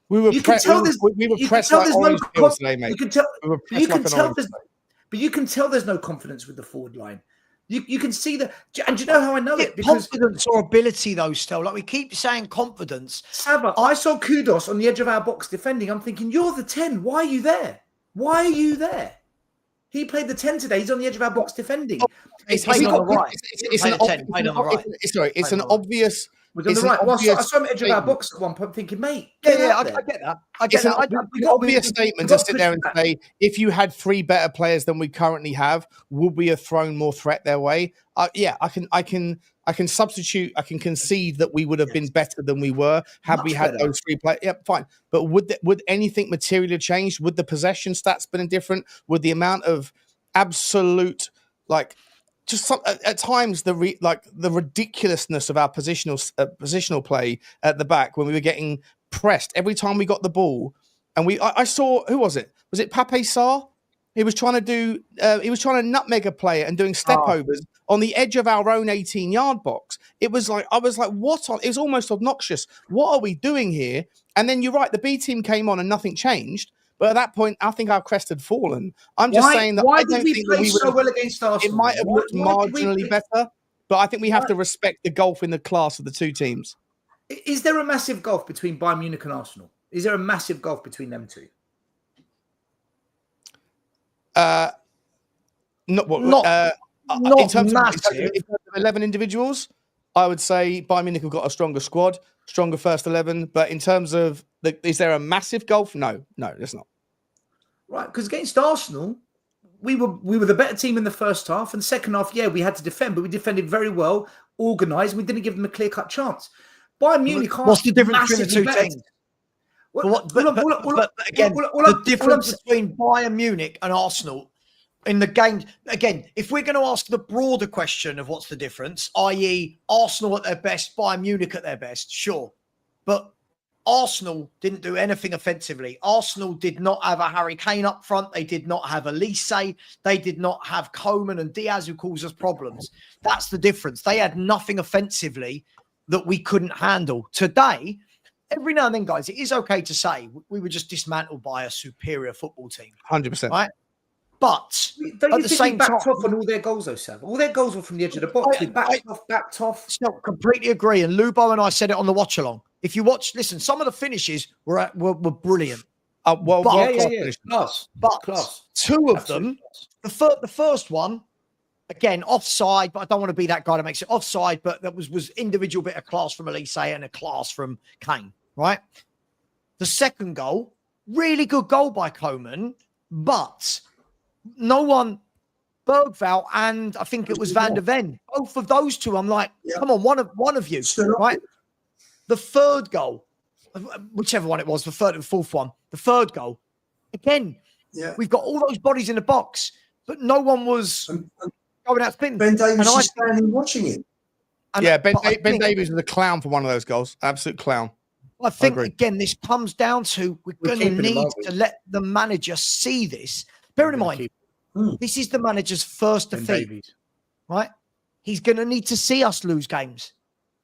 We were pressed like orange peels today, mate. You can tell there's no confidence with the forward line. You can see that, and do you know how I know it? Because confidence or ability, though, Stel. Like we keep saying, confidence. Savva, I saw Kudos on the edge of our box defending. I'm thinking, you're the 10. Why are you there? Why are you there? He played the 10 today. He's on the edge of our box defending. It's an obvious. Was on the right. Well, I saw him edge of our box at one point, thinking, mate, I get that. It's an obvious statement to sit there and say, if you had 3 better players than we currently have, would we have thrown more threat their way? I can substitute. I can concede that we would have been better than we were had we had those 3 players. Yeah, fine. But would anything materially have changed? Would the possession stats been different? Would the amount of absolute at times the ridiculousness of our positional play at the back when we were getting pressed every time we got the ball, and I saw, who was it? Was it Pape Sarr? He was trying to nutmeg a player and doing step overs on the edge of our own 18-yard box. It was like, I was like, it was almost obnoxious. What are we doing here? And then you're right, the B team came on and nothing changed. But at that point, I think our crest had fallen. I'm just saying that I don't think that we would have, well against Arsenal. It might have looked marginally better, but I think we have to respect the gulf in the class of the 2 teams. Is there a massive gulf between Bayern Munich and Arsenal? Is there a massive gulf between them 2? Not in terms massive. of 11 individuals, I would say Bayern Munich have got a stronger squad, stronger first 11. But in terms of, is there a massive gulf? No, there's not. Right, because against Arsenal, we were the better team in the first half, and second half, we had to defend, but we defended very well, organised, and we didn't give them a clear-cut chance. Bayern Munich. What's the difference between the 2 teams? But again, the difference between Bayern Munich and Arsenal in the game, again, if we're going to ask the broader question of what's the difference, i.e. Arsenal at their best, Bayern Munich at their best, sure. But Arsenal didn't do anything offensively. Arsenal did not have a Harry Kane up front. They did not have Elise. They did not have Coman and Diaz, who cause us problems. That's the difference. They had nothing offensively that we couldn't handle. Today, every now and then, guys, it is okay to say we were just dismantled by a superior football team. 100%. Right? But don't you think we backed off on all their goals, though, Sam? All their goals were from the edge of the box. We backed off. No, completely agree. And Lubo and I said it on the watch along. If you watch, listen, some of the finishes were brilliant. Class. 2 of them, the first one, again, offside, but I don't want to be that guy that makes it offside, but that was individual bit of class from Elise and a class from Kane, right? The second goal, really good goal by Coman, but no one, Bergvall and I think it was Van der Ven, both of those 2, I'm like, come on, one of you, right? The third goal, whichever one it was, the third and fourth one, the third goal, again, we've got all those bodies in the box, but no one was going out spinning. Ben Davies is standing watching it. Ben Davies was a clown for one of those goals. Absolute clown. I think, again, this comes down to we're going to need to let the manager see this. Bearing in mind, this is the manager's first defeat, right? He's going to need to see us lose games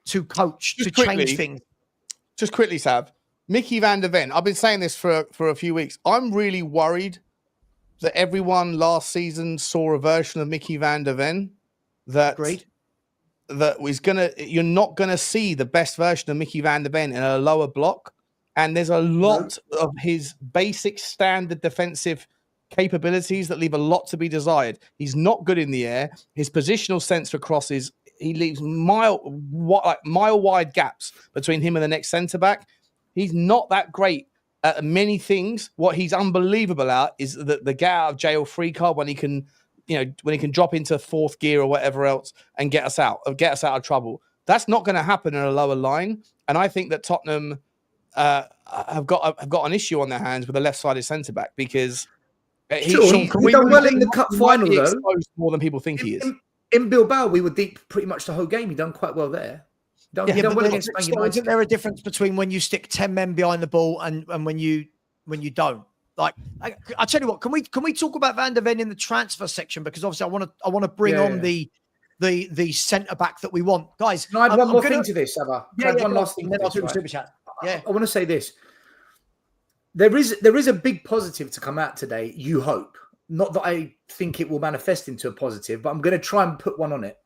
to coach, change things. Just quickly, Sav. Mickey van der Ven, I've been saying this for a few weeks. I'm really worried that everyone last season saw a version of Mickey van der Ven you're not going to see the best version of Mickey van der Ven in a lower block. And there's a lot of his basic standard defensive capabilities that leave a lot to be desired. He's not good in the air. His positional sense for crosses, he leaves mile wide gaps between him and the next centre back. He's not that great many things. What he's unbelievable at is the get out of jail free card when he can, when he can drop into fourth gear or whatever else and get us out of trouble. That's not going to happen in a lower line. And I think that Tottenham have got an issue on their hands with a left-sided centre back because he done well in the cup final though. Exposed more than people think he is. In Bilbao, we were deep pretty much the whole game. He done quite well there. He done well against Spain United. Isn't there a difference between when you stick 10 men behind the ball and when you don't? Like, I tell you what, can we talk about Van der Ven in the transfer section? Because obviously I want to bring on the centre back that we want, guys. Can I add one more thing to this, Savva? One last thing. Then I'll do the super chat. Yeah, I want to say this. There is a big positive to come out today. You hope, not that I think it will manifest into a positive, but I'm going to try and put one on it.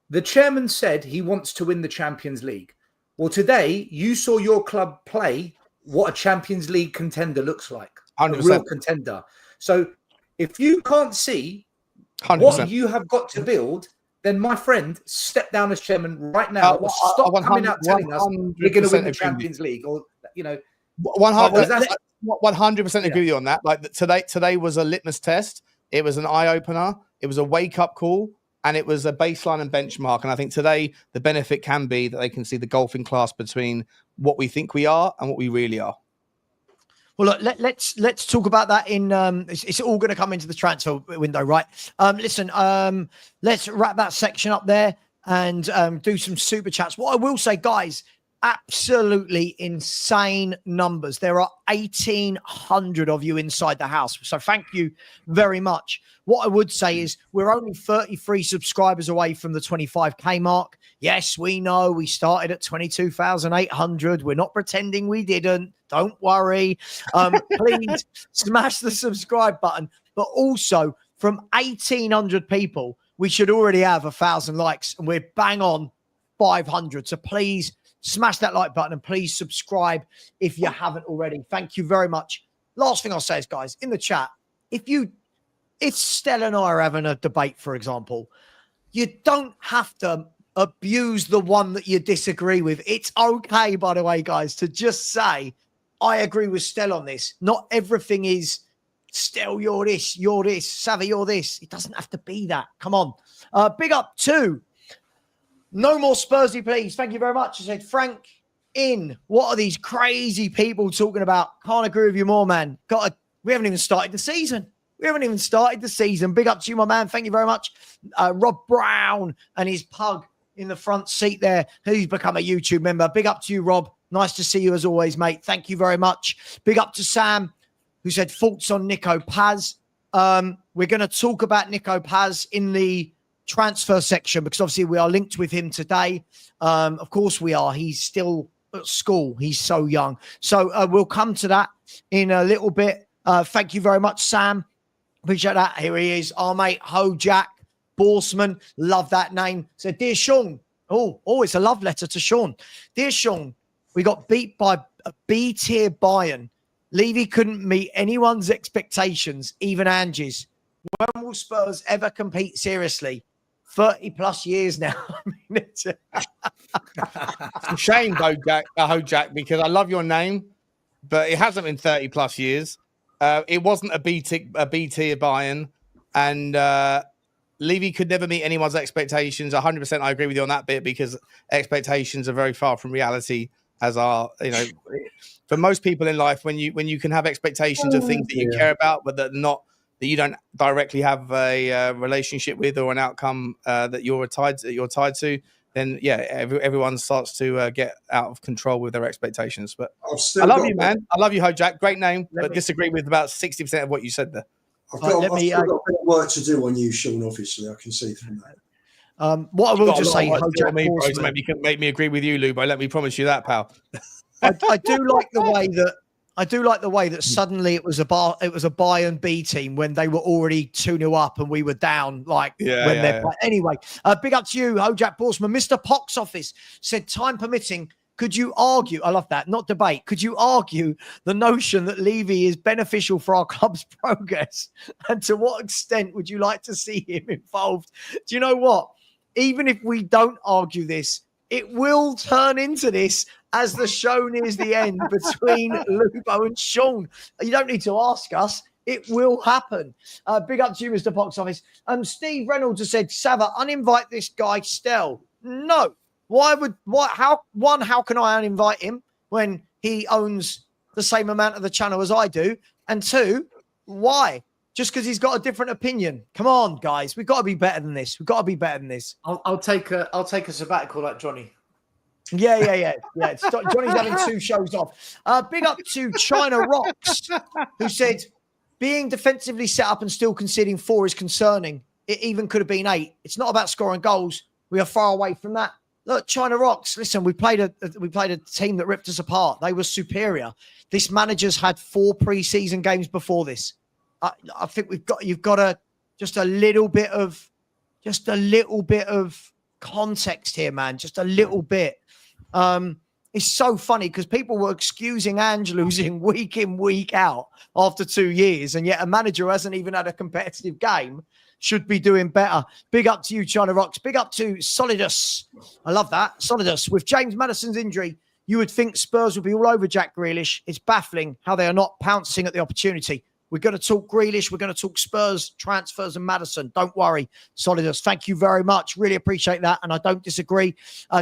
The chairman said he wants to win the Champions League. Well, today you saw your club play what a Champions League contender looks like. 100%. A real contender. So if you can't see 100%. what you have got to build, then my friend, step down as chairman right now. Stop coming out telling us you're going to win the Champions League, or 100% agree with you on that. Like today was a litmus test. It was an eye opener. It was a wake up call. And it was a baseline and benchmark. And I think today the benefit can be that they can see the golfing class between what we think we are and what we really are. Well, look, let's talk about that in it's all going to come into the transfer window, right? Listen, let's wrap that section up there and do some super chats. What I will say, guys, absolutely insane numbers. There are 1,800 of you inside the house. So thank you very much. What I would say is we're only 33 subscribers away from the 25K mark. Yes, we know we started at 22,800. We're not pretending we didn't. Don't worry. Please smash the subscribe button. But also from 1,800 people, we should already have 1,000 likes and we're bang on 500. So please smash that like button and please subscribe if you haven't already. Thank you very much. Last thing I'll say is, guys, in the chat, if Stel and I are having a debate, for example, you don't have to abuse the one that you disagree with. It's okay, by the way, guys, to just say, I agree with Stel on this. Not everything is Stel, you're this, Savva, you're this. It doesn't have to be that. Come on. Big up to No More Spursy, please. Thank you very much. I said, Frank, what are these crazy people talking about? Can't agree with you more, man. We haven't even started the season. Big up to you, my man. Thank you very much. Rob Brown and his pug in the front seat there, who's become a YouTube member. Big up to you, Rob. Nice to see you as always, mate. Thank you very much. Big up to Sam, who said thoughts on Nico Paz. We're going to talk about Nico Paz in the transfer section because obviously we are linked with him today. Of course we are. He's still at school. He's so young. So we'll come to that in a little bit. Thank you very much, Sam. Appreciate that. Here he is. Our mate, Jack Borsman. Love that name. So, dear Sean. Oh, it's a love letter to Sean. Dear Sean, we got beat by a B-tier Bayern. Levy couldn't meet anyone's expectations, even Angie's. When will Spurs ever compete seriously? 30 plus years now. It's a shame, Jack, because I love your name, but it hasn't been 30 plus years. It wasn't a B-tier Bayern, and Levy could never meet anyone's expectations. 100%, I agree with you on that bit because expectations are very far from reality. As are, for most people in life, when you can have expectations of things that you care about, but that you don't directly have a relationship with or an outcome that you're tied to, then everyone starts to get out of control with their expectations. But I love you, man. I love you, Jack. Great name, but disagree with about 60% of what you said there. I've got a bit of work to do on you, Sean. Obviously, I can see from that. What I will just say, make me agree with you, Lubo. Let me promise you that, pal. I do like the way that suddenly it was a Bayern B team when they were already 2-0 up and we were down. Anyway, big up to you, Jack Borsman. Mr. Pox Office said, time permitting, could you argue? I love that, not debate. Could you argue the notion that Levy is beneficial for our club's progress? And to what extent would you like to see him involved? Do you know what? Even if we don't argue this, It will turn into this as the show nears the end between Lubo and Sean. You don't need to ask us. It will happen. Big up to you, Mr. Box Office. Steve Reynolds has said, Savva, uninvite this guy, Stel. No. How can I uninvite him when he owns the same amount of the channel as I do? And two, why? Just because he's got a different opinion. Come on, guys. We've got to be better than this. I'll take a sabbatical like Johnny. Yeah. Johnny's having 2 shows off. Big up to China Rocks, who said, being defensively set up and still conceding 4 is concerning. It even could have been 8. It's not about scoring goals. We are far away from that. Look, China Rocks. Listen, we played a team that ripped us apart. They were superior. This manager's had 4 preseason games before this. I think you've got just a little bit of context here, man. Just a little bit. It's so funny because people were excusing Ange losing week in, week out after 2 years, and yet a manager who hasn't even had a competitive game should be doing better. Big up to you, China Rocks. Big up to Solidus. I love that. Solidus. With James Maddison's injury, you would think Spurs would be all over Jack Grealish. It's baffling how they are not pouncing at the opportunity. We're going to talk Grealish. We're going to talk Spurs, transfers, and Maddison. Don't worry, Solidus. Thank you very much. Really appreciate that, and I don't disagree.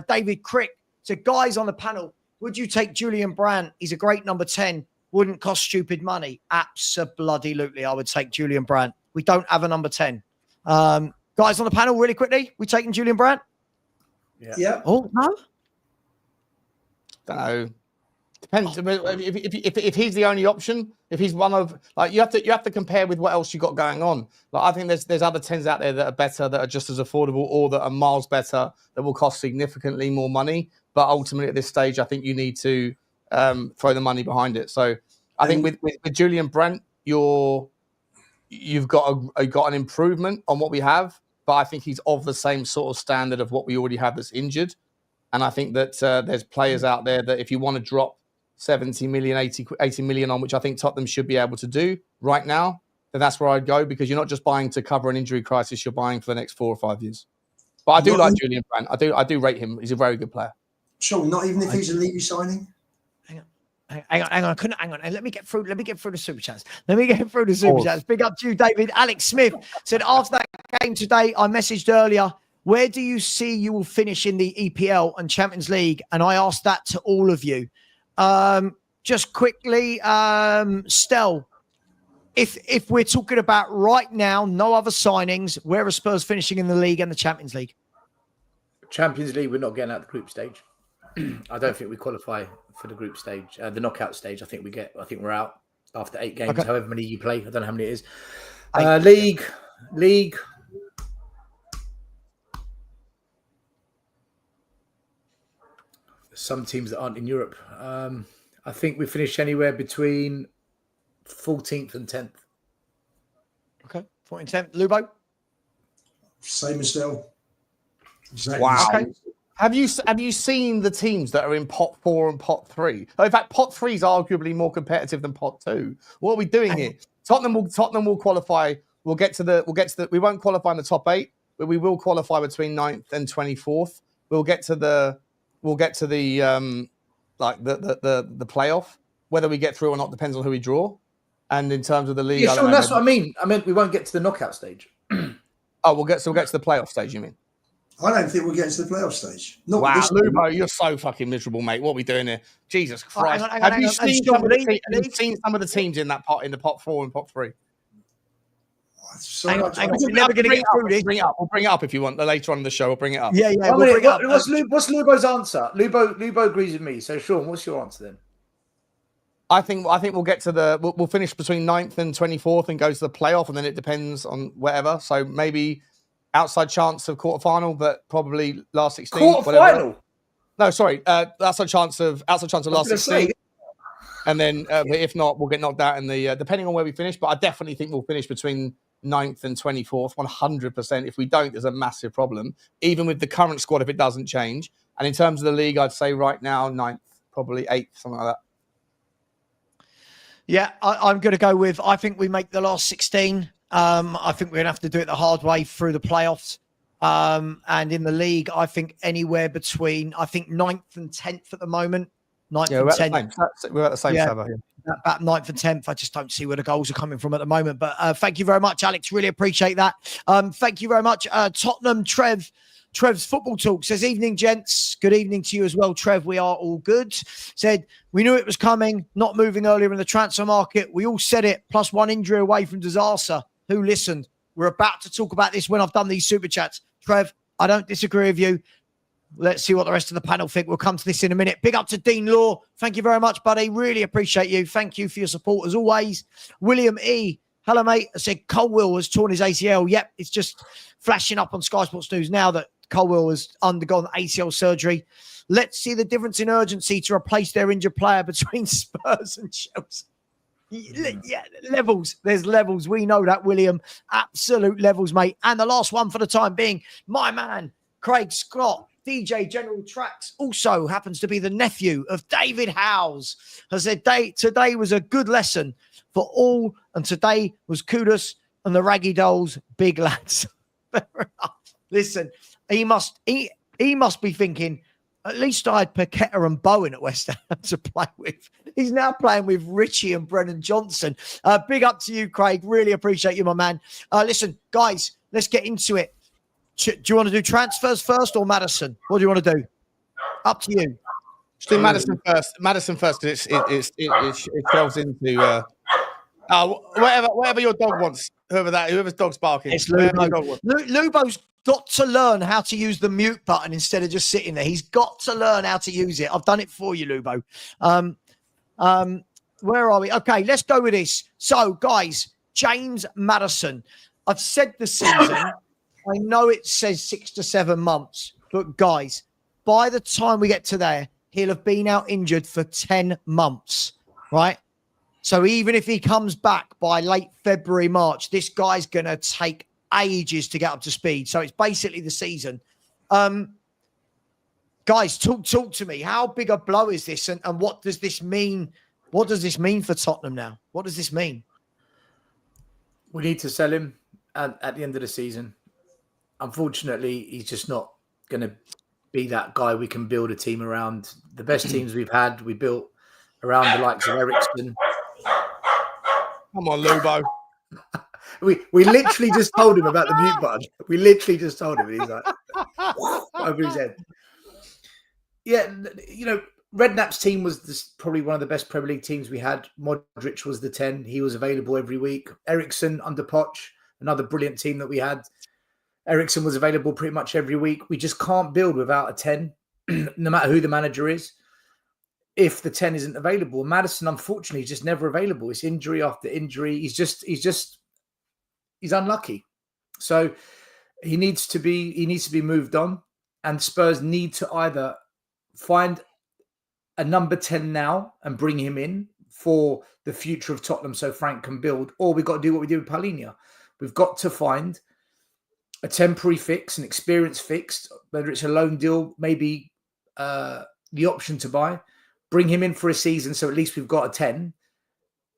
David Crick. So, guys on the panel, would you take Julian Brandt? He's a great number 10. Wouldn't cost stupid money. Absolutely, I would take Julian Brandt. We don't have a number 10. Guys on the panel, really quickly, we taking Julian Brandt? Yeah. Oh, no? Don't know. Depends. If he's the only option, if he's one of you have to compare with what else you got going on. Like I think there's other 10s out there that are better, that are just as affordable, or that are miles better, that will cost significantly more money. But ultimately, at this stage, I think you need to throw the money behind it. So I think with Julian Brandt, you've got an improvement on what we have, but I think he's of the same sort of standard of what we already have that's injured. And I think that there's players out there that if you want to drop 70 million, 80 million on, which I think Tottenham should be able to do right now, then that's where I'd go, because you're not just buying to cover an injury crisis, you're buying for the next 4 or 5 years. But I do like Julian Brandt. I do rate him. He's a very good player. Sure, not even if he's a Levy signing. Hang on. Let me get through the super chats. Big up to you, David. Alex Smith said, after that game today, I messaged earlier, where do you see you will finish in the EPL and Champions League? And I asked that to all of you. Just quickly, Stel, if we're talking about right now, no other signings, where are Spurs finishing in the league and the Champions League? Champions League, we're not getting out the group stage. I don't think we qualify for the group stage. The knockout stage, I think we're out after 8 games, okay. However many you play. I don't know how many it is. League. Some teams that aren't in Europe. I think we finish anywhere between 14th and 10th. Okay, 14th, 10th. Lubo? Same as Stel. Exactly. Wow. Okay. Have you seen the teams that are in pot 4 and pot 3? In fact, pot 3 is arguably more competitive than pot 2. What are we doing here? Tottenham will qualify. We won't qualify in the top 8, but we will qualify between 9th and 24th. We'll get to the playoff. Whether we get through or not depends on who we draw. And in terms of the league, that's what I mean. I meant we won't get to the knockout stage. We'll get to the playoff stage. You mean? I don't think we'll get to the playoff stage. Not wow, this Lubo, you're so fucking miserable, mate. What are we doing here? Jesus Christ! Have you seen some of the teams in that pot, in the pot 4 and pot 3? Hang on. We're never going to get through this. We'll bring it up if you want. Later on in the show, we'll bring it up. Yeah. What's Lubo's answer? Lubo agrees with me. So, Sean, what's your answer then? I think we'll get to we'll finish between 9th and 24th and go to the playoff, and then it depends on whatever. So maybe outside chance of quarterfinal, but probably last 16. Quarterfinal? No, sorry. Outside chance of last 16. And then if not, we'll get knocked out in the depending on where we finish. But I definitely think we'll finish between 9th and 24th, 100%. If we don't, there's a massive problem, even with the current squad, if it doesn't change. And in terms of the league, I'd say right now, 9th, probably 8th, something like that. Yeah, I'm going to go I think we make the last 16. I think we're going to have to do it the hard way through the playoffs. And in the league, I think anywhere between, I think 9th and 10th at the moment. 9th and 10th. We're at the same, Savva. About 9th and 10th. I just don't see where the goals are coming from at the moment. But thank you very much, Alex. Really appreciate that. Thank you very much. Tottenham Trev's Football Talk says, evening, gents. Good evening to you as well, Trev. We are all good. Said, we knew it was coming, not moving earlier in the transfer market. We all said it, plus one injury away from disaster. Who listened? We're about to talk about this when I've done these super chats. Trev, I don't disagree with you. Let's see what the rest of the panel think. We'll come to this in a minute. Big up to Dean Law. Thank you very much, buddy. Really appreciate you. Thank you for your support as always. William E. Hello, mate. I said Colwill has torn his ACL. Yep, it's just flashing up on Sky Sports News now that Colwill has undergone ACL surgery. Let's see the difference in urgency to replace their injured player between Spurs and Chelsea. Yeah, levels. There's levels. We know that, William. Absolute levels, mate. And the last one for the time being, my man, Craig Scott, DJ General Tracks, also happens to be the nephew of David Howes, has said, today was a good lesson for all, and today was kudos and the Raggy Dolls, big lads. Listen, he must be thinking, at least I had Paqueta and Bowen at West Ham to play with. He's now playing with Richie and Brennan Johnson. Big up to you, Craig. Really appreciate you, my man. Listen, guys, let's get into it. Do you want to do transfers first or Maddison? What do you want to do? Up to you. Let's do Maddison first. Maddison first, because it delves into whatever your dog wants. Whoever's dog's barking. It's Lubo. Lubo's got to learn how to use the mute button instead of just sitting there. He's got to learn how to use it. I've done it for you, Lubo. Where are we? Okay, let's go with this. So, guys, James Maddison. I've said the season. I know it says 6 to 7 months, but guys, by the time we get to there, he'll have been out injured for 10 months, right? So even if he comes back by late February, March, this guy's going to take ages to get up to speed. So it's basically the season. Guys, talk to me. How big a blow is this? And what does this mean? What does this mean for Tottenham now? What does this mean? We need to sell him at the end of the season. Unfortunately, he's just not going to be that guy we can build a team around. The best teams we've had, we built around the likes of Eriksen. Come on, Lubo. We literally just told him about the mute button. We literally just told him, and he's like, over his head. Yeah, you know, Redknapp's team was probably one of the best Premier League teams we had. Modric was the 10. He was available every week. Eriksen under Poch, another brilliant team that we had. Eriksen was available pretty much every week. We just can't build without a 10, no matter who the manager is, if the 10 isn't available. Maddison, unfortunately, is just never available. It's injury after injury. He's unlucky. So he needs to be moved on, and Spurs need to either find a number 10 now and bring him in for the future of Tottenham so Frank can build, or we've got to do what we did with Palhinha. We've got to find a temporary fix, an experience fixed, whether it's a loan deal, maybe the option to buy, bring him in for a season so at least we've got a 10,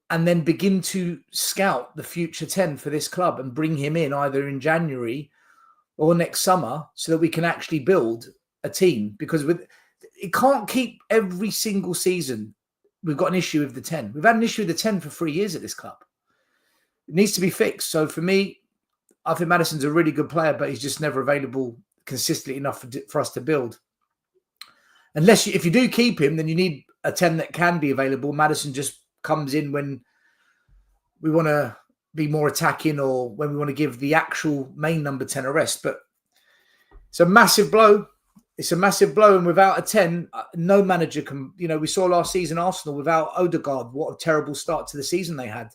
and then begin to scout the future 10 for this club and bring him in either in January or next summer so that we can actually build a team. Because it can't keep every single season we've got an issue with the 10. We've had an issue with the 10 for 3 years at this club. It needs to be fixed. So for me, I think Maddison's a really good player, but he's just never available consistently enough for us to build. If you do keep him, then you need a 10 that can be available. Maddison just comes in when we want to be more attacking or when we want to give the actual main number 10 a rest. But it's a massive blow. It's a massive blow. And without a 10, no manager can, we saw last season Arsenal without Odegaard, what a terrible start to the season they had.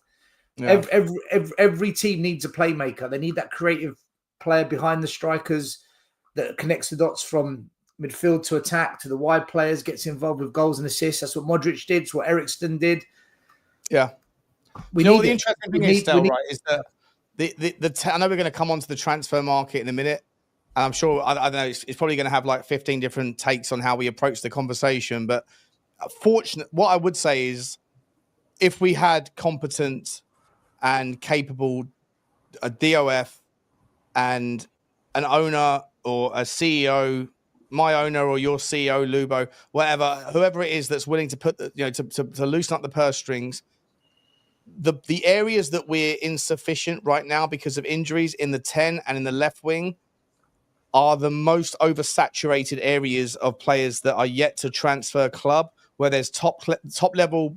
Yeah. Every team needs a playmaker. They need that creative player behind the strikers that connects the dots from midfield to attack to the wide players, gets involved with goals and assists. That's what Modric did. It's what Eriksen did. Yeah. The interesting thing is, Stel, right, is that I know we're going to come onto the transfer market in a minute. And I'm sure, I don't know, it's probably going to have like 15 different takes on how we approach the conversation. But what I would say is if we had competent and capable DOF and an owner or a CEO, my owner or your CEO, Lubo, whatever, whoever it is that's willing to put to loosen up the purse strings, the areas that we're insufficient right now because of injuries in the 10 and in the left wing are the most oversaturated areas of players that are yet to transfer club, where there's top level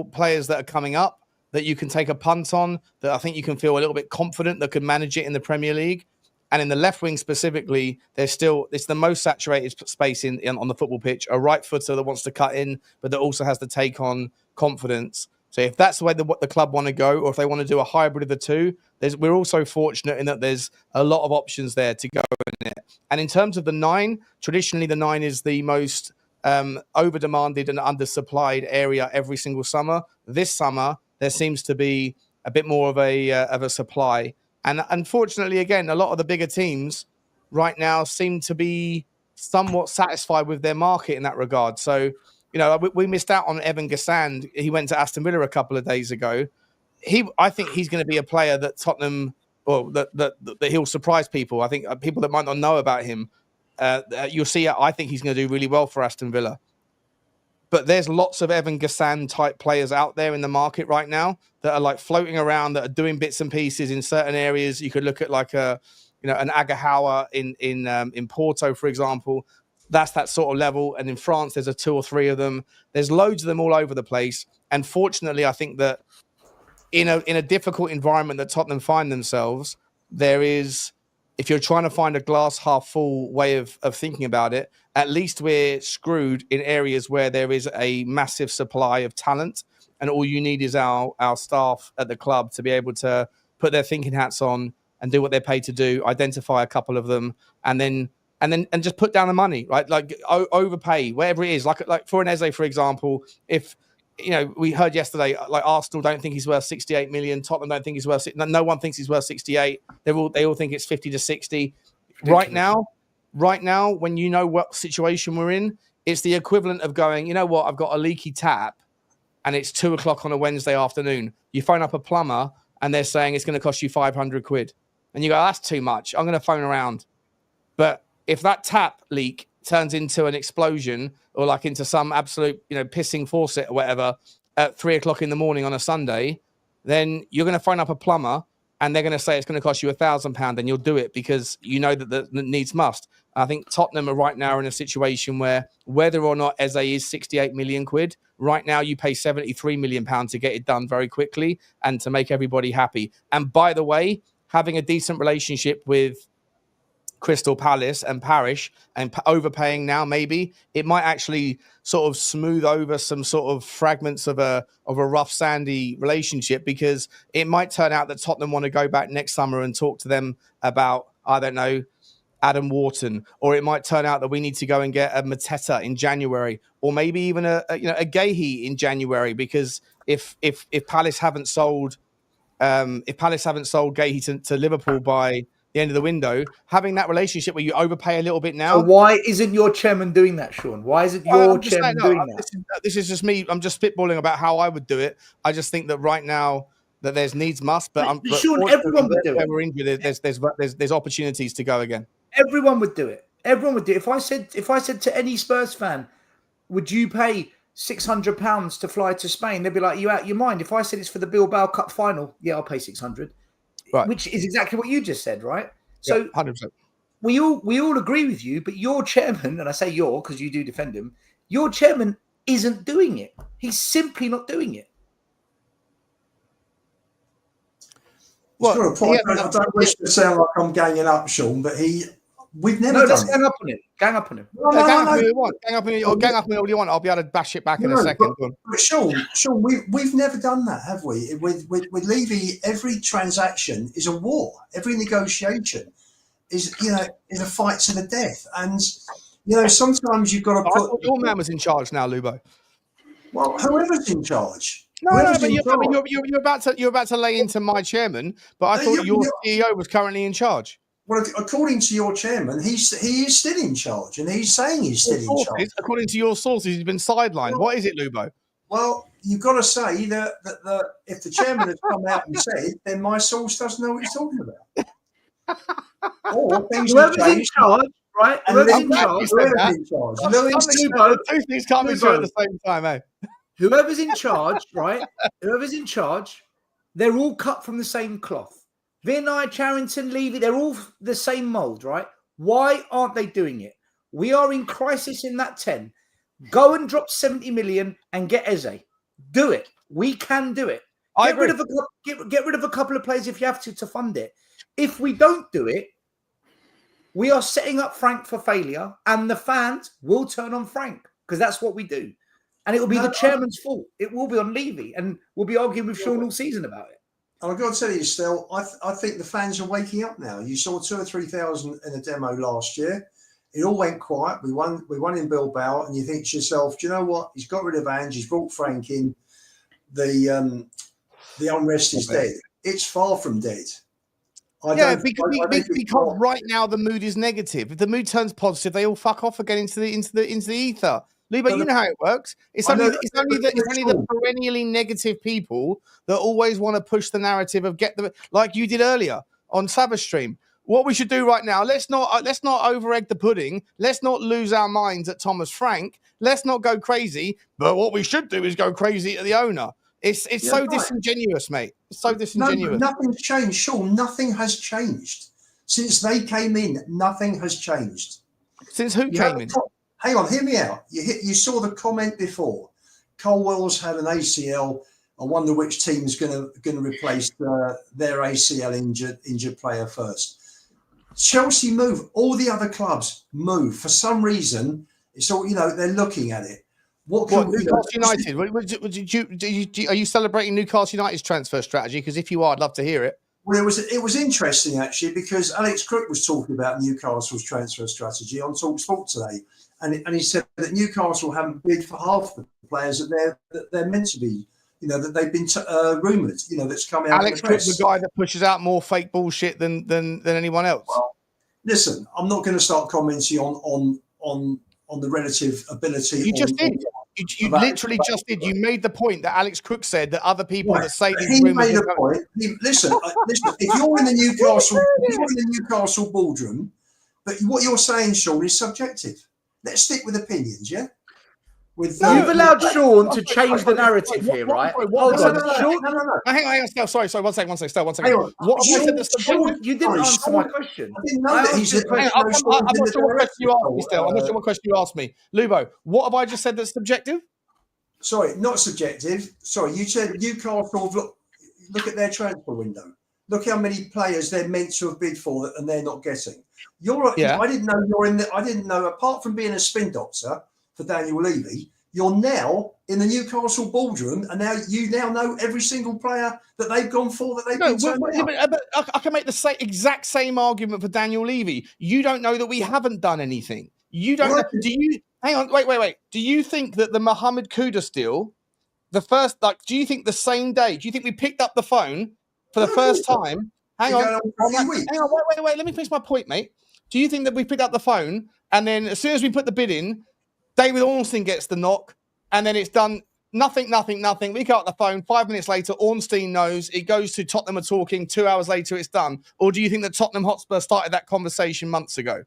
players that are coming up that you can take a punt on, that I think you can feel a little bit confident that could manage it in the Premier League. And in the left wing specifically, it's the most saturated space on the football pitch. A right footer that wants to cut in, but that also has to take on confidence. So if that's the way the club want to go, or if they want to do a hybrid of the two, we're also fortunate in that there's a lot of options there to go in it. And in terms of the 9, traditionally the 9 is the most over-demanded and undersupplied area every single summer. This summer, there seems to be a bit more of a supply. And unfortunately, again, a lot of the bigger teams right now seem to be somewhat satisfied with their market in that regard. So, we missed out on Evan Gassand. He went to Aston Villa a couple of days ago. I think he's going to be a player that Tottenham, or that he'll surprise people. I think people that might not know about him, you'll see. I think he's going to do really well for Aston Villa. But there's lots of Evan Gassand type players out there in the market right now that are like floating around, that are doing bits and pieces in certain areas. You could look at like an Agahawa in Porto, for example. That's that sort of level. And in France, there's 2 or 3 of them. There's loads of them all over the place. And fortunately, I think that in a difficult environment that Tottenham find themselves, there is, if you're trying to find a glass half full way of thinking about it, at least we're screwed in areas where there is a massive supply of talent. And all you need is our staff at the club to be able to put their thinking hats on and do what they're paid to do, identify a couple of them, and just put down the money, right? Like overpay, whatever it is. Like for an Eze, for example, if we heard yesterday, like Arsenal don't think he's worth 68 million, Tottenham don't think he's worth. No one thinks he's worth 68. They all think it's 50 to 60. Ridiculous. Right now, when you know what situation we're in, it's the equivalent of going, you know what, I've got a leaky tap, and it's 2:00 on a Wednesday afternoon. You phone up a plumber, and they're saying it's going to cost you 500 quid, and you go, that's too much. I'm going to phone around, but if that tap leak turns into an explosion or like into some absolute, pissing faucet or whatever at 3:00 in the morning on a Sunday, then you're going to phone up a plumber and they're going to say it's going to cost you £1,000, and you'll do it because you know that the needs must. I think Tottenham are right now in a situation where whether or not Eze is 68 million quid, right now you pay £73 million to get it done very quickly and to make everybody happy. And by the way, having a decent relationship with Crystal Palace and Parish and overpaying now, maybe it might actually sort of smooth over some sort of fragments of a rough, sandy relationship, because it might turn out that Tottenham want to go back next summer and talk to them about, I don't know, Adam Wharton, or it might turn out that we need to go and get a Mateta in January, or maybe even a Guehi in January, because if Palace haven't sold Guehi to Liverpool by the end of the window, having that relationship where you overpay a little bit now. So why isn't your chairman doing that, Sean? Why isn't your chairman doing that? This is just me. I'm just spitballing about how I would do it. I just think that right now that there's needs must, but Sean, everyone would do it. We're injured, there's opportunities to go again. Everyone would do it. Everyone would do it. If I said to any Spurs fan, would you pay £600 to fly to Spain? They'd be like, you out your mind. If I said it's for the Bilbao Cup final, yeah, I'll pay 600. Right. Which is exactly what you just said, right? So 100%. We all agree with you, but your chairman, and I say your because you do defend him, your chairman isn't doing it. He's simply not doing it. Well, got a point. I don't wish to sound like I'm ganging up, Sean, but we've never done let's gang up on him. Gang up on him. No. Gang up on me all you want. I'll be able to bash it back in a second. But Sean, we've never done that, have we? With Levy, every transaction is a war. Every negotiation is a fight to the death. And sometimes you've got to put. Your man was in charge now, Lubo. Well, whoever's in charge. But you're about to lay into my chairman, but I thought your CEO was currently in charge. Well, according to your chairman, he is still in charge, and he's saying he's still in charge. According to your sources, he's been sidelined. Well, what is it, Lubo? Well, you've got to say that if the chairman has come out and said, then my source doesn't know what he's talking about. Or things have Whoever's in changed. charge, right? And Whoever's I'm in glad charge, you said Whoever's that. in charge. Two things can't be true at the same time, eh? whoever's in charge, right? Whoever's in charge, they're all cut from the same cloth. Vinay, Charrington, Levy, they're all the same mold, right? Why aren't they doing it? We are in crisis in that 10. Go and drop 70 million and get Eze. Do it. We can do it. Get rid of a couple of players if you have to fund it. If we don't do it, we are setting up Frank for failure, and the fans will turn on Frank because that's what we do. And it will be the chairman's fault. It will be on Levy, and we'll be arguing with Sean all season about it. I've got to tell you, Stel, I think the fans are waking up now. You saw 2,000 or 3,000 in a demo last year. It all went quiet. We won in Bilbao, and you think to yourself, do you know what? He's got rid of Ange. He's brought Frank in. The unrest is dead. It's far from dead. Because right now the mood is negative. If the mood turns positive, they all fuck off again into the ether. Luba, you know how it works. It's only the perennially negative people that always want to push the narrative of like you did earlier on Savva's stream. What we should do right now, let's not over-egg the pudding. Let's not lose our minds at Thomas Frank. Let's not go crazy. But what we should do is go crazy at the owner. It's so disingenuous, mate. It's so disingenuous. No, nothing's changed, Sean. Nothing has changed. Since they came in, nothing has changed. Since who came in? Hang on, hear me out. You saw the comment before. Colwell's had an ACL. I wonder which team's going to replace their ACL injured player first. Chelsea move. All the other clubs move. For some reason, it's all, they're looking at it. Newcastle United? Are you celebrating Newcastle United's transfer strategy? Because if you are, I'd love to hear it. Well, it was interesting actually because Alex Crook was talking about Newcastle's transfer strategy on TalkSport today, and he said that Newcastle haven't bid for half the players that they're meant to be. That they've been rumoured. That's come out. Alex Crook, the guy that pushes out more fake bullshit than anyone else. Well, listen, I'm not going to start commenting on the relative ability. You just did. You literally just did. You made the point that Alex Crook said that other people that say he made a point. Listen. If you're in the Newcastle boardroom, but what you're saying, Sean, is subjective. Let's stick with opinions, yeah. You've allowed Sean to change the narrative here, right? Hold on, Sean. No. Hang on, Stel. Sorry. 1 second. Stel, 1 second. Hang on. What have I said that's subjective? You didn't answer my question. I didn't know that he's a I'm not sure what question you asked me, Stel. I'm not sure what question you asked me. Lubo, what have I just said that's subjective? Sorry, not subjective. Sorry, you said Newcastle. Look at their transfer window. Look how many players they're meant to have bid for and they're not getting. I didn't know you're in. I didn't know. Apart from being a spin doctor for Daniel Levy, you're now in the Newcastle boardroom, and you know every single player that they've gone for that they've been turned out. But I can make the exact same argument for Daniel Levy. You don't know that we haven't done anything. You don't. Do you? Hang on. Wait. Do you think that the Mohamed Kudus deal, the first, do you think the same day? Do you think we picked up the phone for the first time? Hang on. Wait. Let me finish my point, mate. Do you think that we picked up the phone and then as soon as we put the bid in, David Ornstein gets the knock, and then it's done nothing. We cut up the phone. 5 minutes later, Ornstein knows. It goes to Tottenham are talking. 2 hours later, it's done. Or do you think that Tottenham Hotspur started that conversation months ago?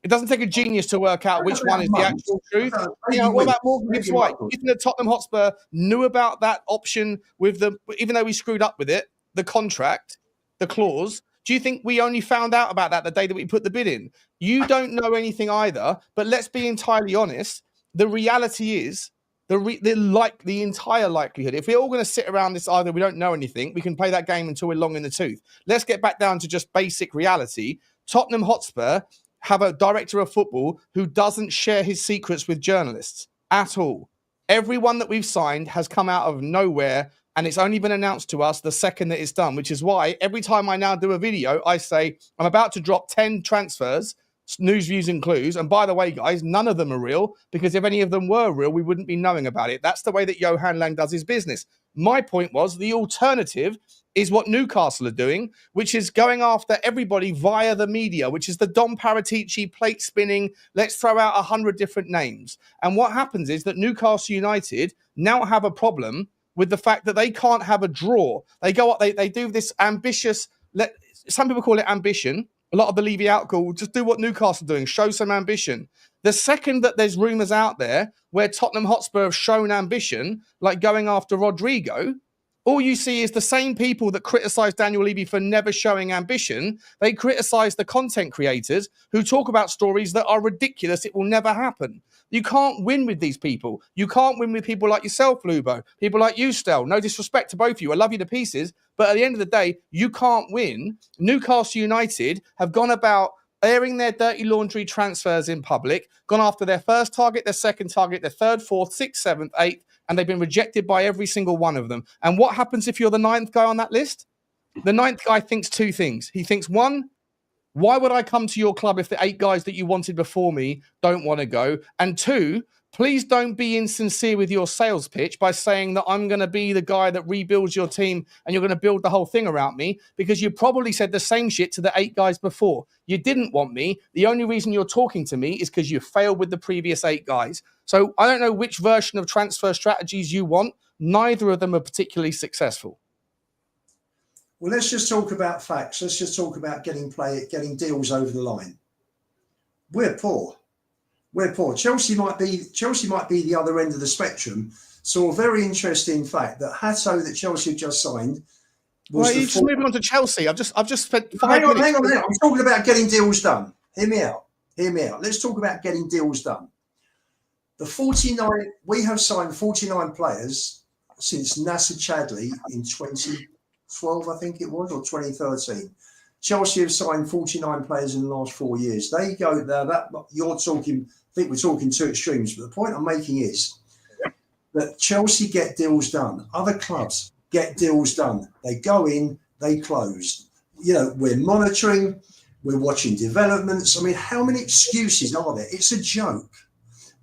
It doesn't take a genius to work out which one is the actual truth. What about Morgan Gibbs White? Do you think that Tottenham Hotspur knew about that option even though we screwed up with it, the contract, the clause? Do you think we only found out about that the day that we put the bid in? You don't know anything either, but let's be entirely honest. The reality is the entire likelihood. If we're all going to sit around this, either we don't know anything, we can play that game until we're long in the tooth. Let's get back down to just basic reality. Tottenham Hotspur have a director of football who doesn't share his secrets with journalists at all. Everyone that we've signed has come out of nowhere, and it's only been announced to us the second that it's done, which is why every time I now do a video, I say, I'm about to drop 10 transfers, news, views, and clues. And by the way, guys, none of them are real, because if any of them were real, we wouldn't be knowing about it. That's the way that Johan Lang does his business. My point was the alternative is what Newcastle are doing, which is going after everybody via the media, which is the Dom Paratici plate spinning. Let's throw out 100 different names. And what happens is that Newcastle United now have a problem with the fact that they can't have a draw. They go up, they do this ambitious, some people call it ambition, A lot of the Levy outcall will just do what Newcastle are doing, show some ambition. The second that there's rumours out there where Tottenham Hotspur have shown ambition, like going after Rodrigo, all you see is the same people that criticise Daniel Levy for never showing ambition. They criticise the content creators who talk about stories that are ridiculous. It will never happen. You can't win with these people. You can't win with people like yourself, Lubo, people like you, Stel. No disrespect to both of you. I love you to pieces. But at the end of the day, you can't win. Newcastle United have gone about airing their dirty laundry transfers in public, gone after their first target, their second target, their third, fourth, sixth, seventh, eighth, and they've been rejected by every single one of them. And what happens if you're the ninth guy on that list? The ninth guy thinks two things. He thinks, one, why would I come to your club if the 8 guys that you wanted before me don't want to go? And two, please don't be insincere with your sales pitch by saying that I'm going to be the guy that rebuilds your team and you're going to build the whole thing around me, because you probably said the same shit to the 8 guys before. You didn't want me. The only reason you're talking to me is because you failed with the previous 8 guys. So I don't know which version of transfer strategies you want. Neither of them are particularly successful. Well, let's just talk about facts. Let's just talk about getting deals over the line. We're poor. We're poor. Chelsea might be the other end of the spectrum. So a very interesting fact that Hato that Chelsea have just signed. Well, you're just moving on to Chelsea. I've just spent 5 minutes. Hang on. I'm talking about getting deals done. Hear me out. Let's talk about getting deals done. We have signed 49 players since Nasser Chadli in 2012, I think it was, or 2013. Chelsea have signed 49 players in the last 4 years. They go there. You're talking. I think we're talking two extremes. But the point I'm making is that Chelsea get deals done. Other clubs get deals done. They go in, they close. We're monitoring. We're watching developments. I mean, how many excuses are there? It's a joke.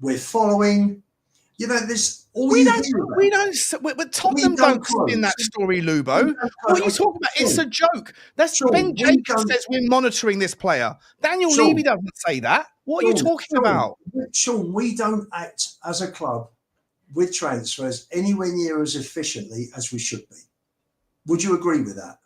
We're following. There's all but Tottenham don't spin that story, Lubo. What are you talking about? It's a joke. Ben Jacobs says we're monitoring this player. Daniel Levy doesn't say that. What are you talking about? Sean, we don't act as a club with transfers anywhere near as efficiently as we should be. Would you agree with that?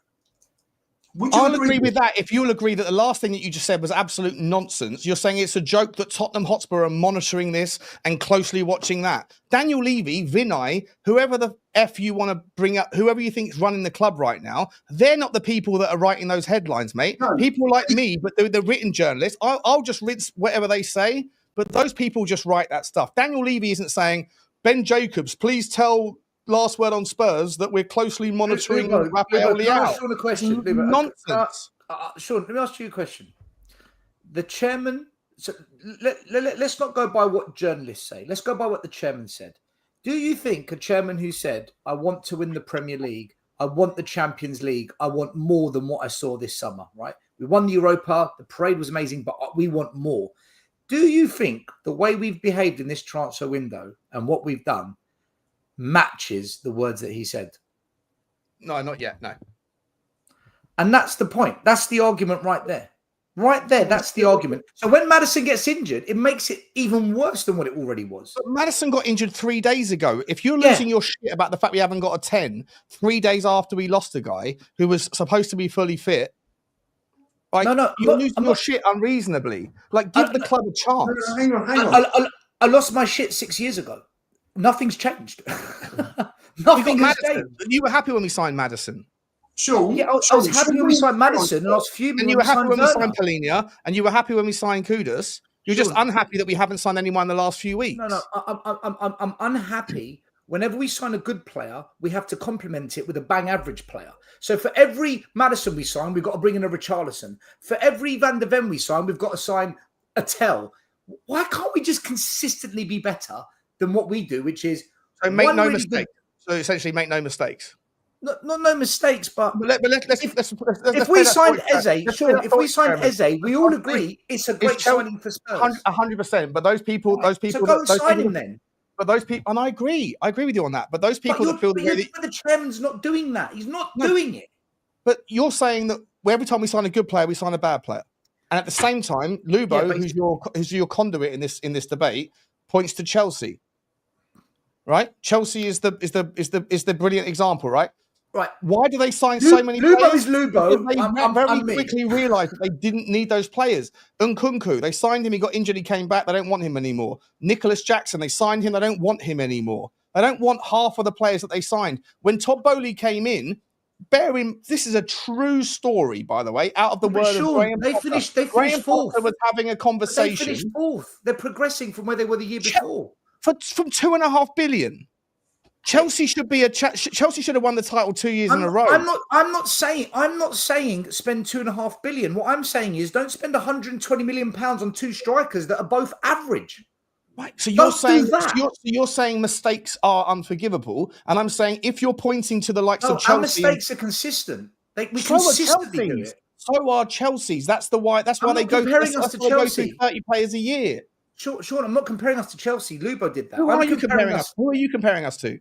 I'll agree with that if you'll agree that the last thing that you just said was absolute nonsense. You're saying it's a joke that Tottenham Hotspur are monitoring this and closely watching that. Daniel Levy, Vinay, whoever the F you want to bring up, whoever you think is running the club right now, they're not the people that are writing those headlines, mate. No. People like me, but they're the written journalists. I'll just read whatever they say, but those people just write that stuff. Daniel Levy isn't saying, Ben Jacobs, please tell Last Word on Spurs that we're clearly monitoring Rafael Leao. Sean, a question. Nonsense. Sean, let me ask you a question. The chairman, so let's not go by what journalists say. Let's go by what the chairman said. Do you think a chairman who said, I want to win the Premier League, I want the Champions League, I want more than what I saw this summer, right? We won the Europa, the parade was amazing, but we want more. Do you think the way we've behaved in this transfer window and what we've done matches the words that he said? No, not yet, no. And that's the point. That's the argument right there. Right there, that's the argument. So when Maddison gets injured, it makes it even worse than what it already was. But Maddison got injured 3 days ago. If you're losing your shit about the fact we haven't got a 10 3 days after we lost a guy who was supposed to be fully fit, like, you're losing your shit unreasonably. Like, give the club a chance. Hang on. I lost my shit 6 years ago. Nothing's changed. Nothing has changed. You were happy when we signed Maddison. Sure. Yeah, I was happy when we signed Maddison, and I was fuming. And you were happy when we signed Polina, and you were happy when we signed Kudus. You're just unhappy that we haven't signed anyone in the last few weeks. No, I'm unhappy. Whenever we sign a good player, we have to complement it with a bang average player. So for every Maddison we sign, we've got to bring in a Richarlison. For every Van de Ven we sign, we've got to sign a Tell. Why can't we just consistently be better than what we do, which is... So make no mistakes. So essentially make no mistakes. No mistakes, but if we signed Eze, sure. If we signed Eze, we all agree it's a great signing for Spurs. 100%. But those people, so go and sign him then. But those people, and I agree with you on that. But those people that feel the chairman's not doing that. He's not doing it. But you're saying that every time we sign a good player, we sign a bad player, and at the same time, Lubo, who's your conduit in this debate, points to Chelsea. Right? Chelsea is the brilliant example, right? Right. Why do they sign so many Lubo players? is Lubo. Because they very quickly realised that they didn't need those players. Nkunku, they signed him. He got injured. He came back. They don't want him anymore. Nicholas Jackson, they signed him. They don't want him anymore. They don't want half of the players that they signed. When Todd Bowley came in, this is a true story, by the way, out of the word of Graham Potter. They finished fourth. Potter was having a conversation. They finished fourth. They're progressing from where they were the year before. From $2.5 billion. Chelsea should have won the title 2 years in a row. I'm not saying spend $2.5 billion. What I'm saying is don't spend £120 million on two strikers that are both average. Right. So you're saying mistakes are unforgivable, and I'm saying if you're pointing to the likes of Chelsea, our mistakes are consistent. We so consistently do it. So are Chelsea's. That's why they go comparing us to Chelsea. 30 players a year. Sean, I'm not comparing us to Chelsea. Lubo did that. Who are you comparing us to?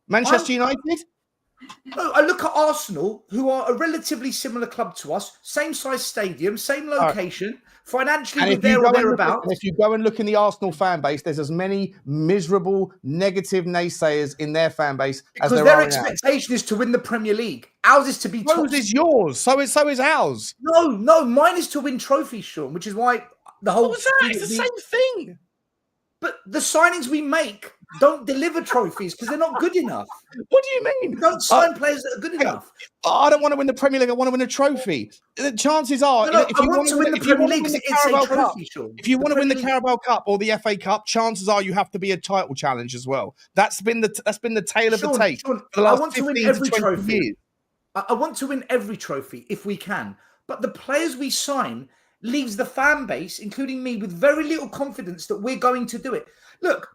Manchester United? No, I look at Arsenal, who are a relatively similar club to us, same size stadium, same location, financially we're there or thereabouts. If you go and look in the Arsenal fan base, there's as many miserable, negative naysayers in their fan base as there are in ours. Their expectation is to win the Premier League. Ours is to be top. So is yours. So is ours. No, mine is to win trophies, Sean, which is why the whole... What was that? It's the same thing. But the signings we make don't deliver trophies because they're not good enough. What do you mean? We don't sign players that are good enough. I don't want to win the Premier League. I want to win a trophy. The chances are, if you want to win the Premier League, it's a trophy, Sean. If you want to win the Carabao Cup or the FA Cup, chances are you have to be a title challenge as well. That's been the tale of the tape for the last 15 to 20 years. I want to win every trophy if we can, but the players we sign leaves the fan base, including me, with very little confidence that we're going to do it. Look,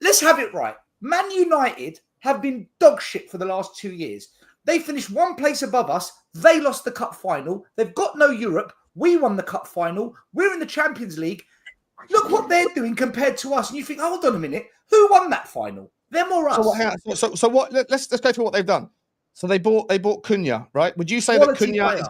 let's have it right. Man United have been dog shit for the last 2 years. They finished one place above us. They lost the cup final. They've got no Europe. We won the cup final. We're in the Champions League. Look what they're doing compared to us. And you think, hold on a minute, who won that final? Them or us? So what? Let's go through what they've done. So they bought Cunha, right? Would you say that Cunha?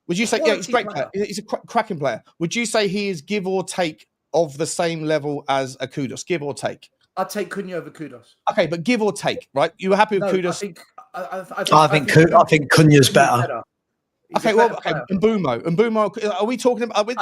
Would you say he's a great player? He's a cracking player. Would you say he is give or take of the same level as a Kudus? Give or take? I'd take Cunha over Kudus. Okay, but give or take, right? You were happy with Kudus? I think Cunha's better. Okay, Mbumo. Are we talking about? I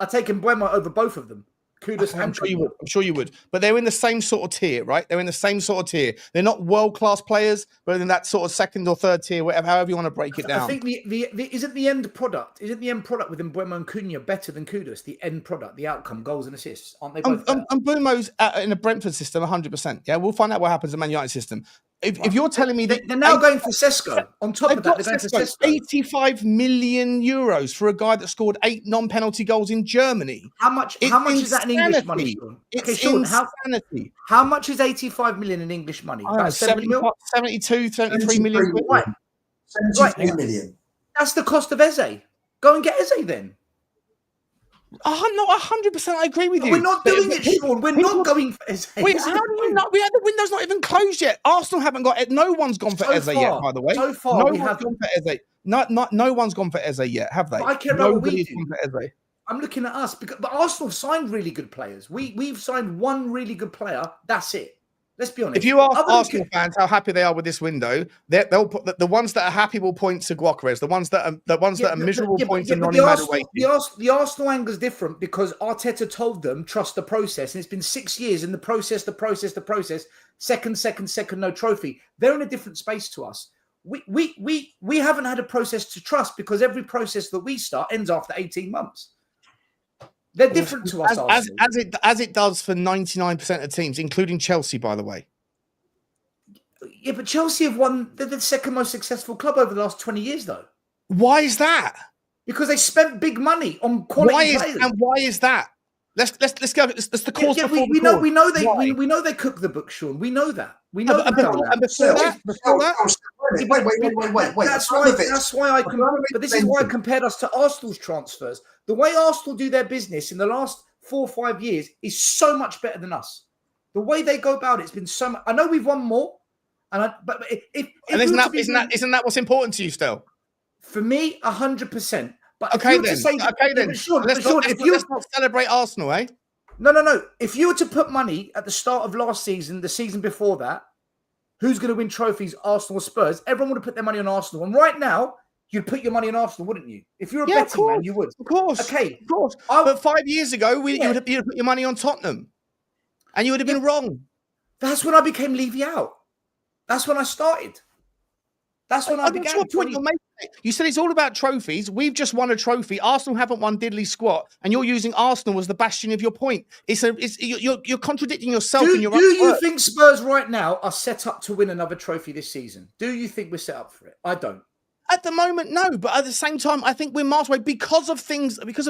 take Mbumo over both of them. Kudus and I'm sure you would. But they're in the same sort of tier, right? They're in the same sort of tier. They're not world-class players, but in that sort of second or third tier, however you want to break it down. I think isn't the end product with Mbumo and Cunha better than Kudus? The end product, the outcome, goals and assists, aren't they both? Mbumo's in a Brentford system, 100%. Yeah, we'll find out what happens in Man United system. If you're telling me that they're now going for Sesko, on top of that, they're going for Sesko. 85 million euros for a guy that scored 8 non-penalty goals in Germany. How much is that in English money, Sean? It's insanity. How much is 85 million in English money? About 72, 73 million. Right. 73 million. That's the cost of Eze. Go and get Eze then. I'm not 100%. I agree with you. We're not doing it, Sean. We're not going for Eze. Wait, how do you not? The window's not even closed yet. Arsenal haven't got it. No one's gone for Eze yet, by the way. So far, no one's gone for Eze. No one's gone for Eze yet, have they? But I care about what we do. Gone for Eze. I'm looking at us, but Arsenal signed really good players. We've signed one really good player. That's it. Let's be honest. If you ask Arsenal fans how happy they are with this window, they'll put the ones that are happy will point to Gyökeres. The ones that are miserable point to Noni Madueke. The Arsenal angle is different because Arteta told them trust the process, and it's been 6 years in the process. Second, no trophy. They're in a different space to us. We haven't had a process to trust because every process that we start ends after 18 months. They're different to us, as it does for 99% of teams, including Chelsea, by the way. Yeah, but Chelsea have won. They're the second most successful club over the last 20 years, though. Why is that? Because they spent big money on quality players. And why is that? Let's go. That's the cause. We know they cook the book, Sean. We know that. We know that. Wait. That's why I. But this is why I compared us to Arsenal's transfers. The way Arsenal do their business in the last 4 or 5 years is so much better than us. The way they go about it's been so much. I know we've won more, but isn't that what's important to you still? For me, 100%. But okay then. Sean, let's not celebrate Arsenal, eh? No. If you were to put money at the start of last season, the season before that, who's going to win trophies, Arsenal or Spurs, everyone would have put their money on Arsenal. And right now, you'd put your money on Arsenal, wouldn't you? If you're a betting man, you would. Of course. Okay. Of course. But 5 years ago, you would have put your money on Tottenham. And you would have been wrong. That's when I became Levy out. That's when I started. That's when I began. You said it's all about trophies. We've just won a trophy. Arsenal haven't won diddly squat, and you're using Arsenal as the bastion of your point. You're contradicting yourself. Do you think Spurs right now are set up to win another trophy this season? Do you think we're set up for it? I don't. At the moment, no. But at the same time, I think we're miles away because of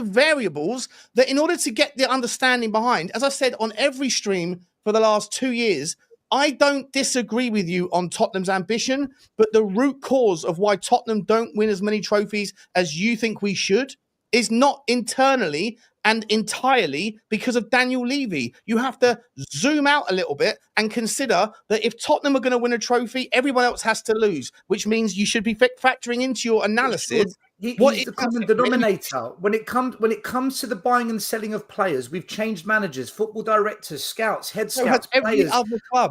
variables that in order to get the understanding behind, as I said on every stream for the last 2 years, I don't disagree with you on Tottenham's ambition, but the root cause of why Tottenham don't win as many trophies as you think we should is not internally and entirely because of Daniel Levy. You have to zoom out a little bit and consider that if Tottenham are going to win a trophy, everyone else has to lose, which means you should be factoring into your analysis. He's the common denominator. When it comes to the buying and selling of players, we've changed managers, football directors, scouts, head scouts, players,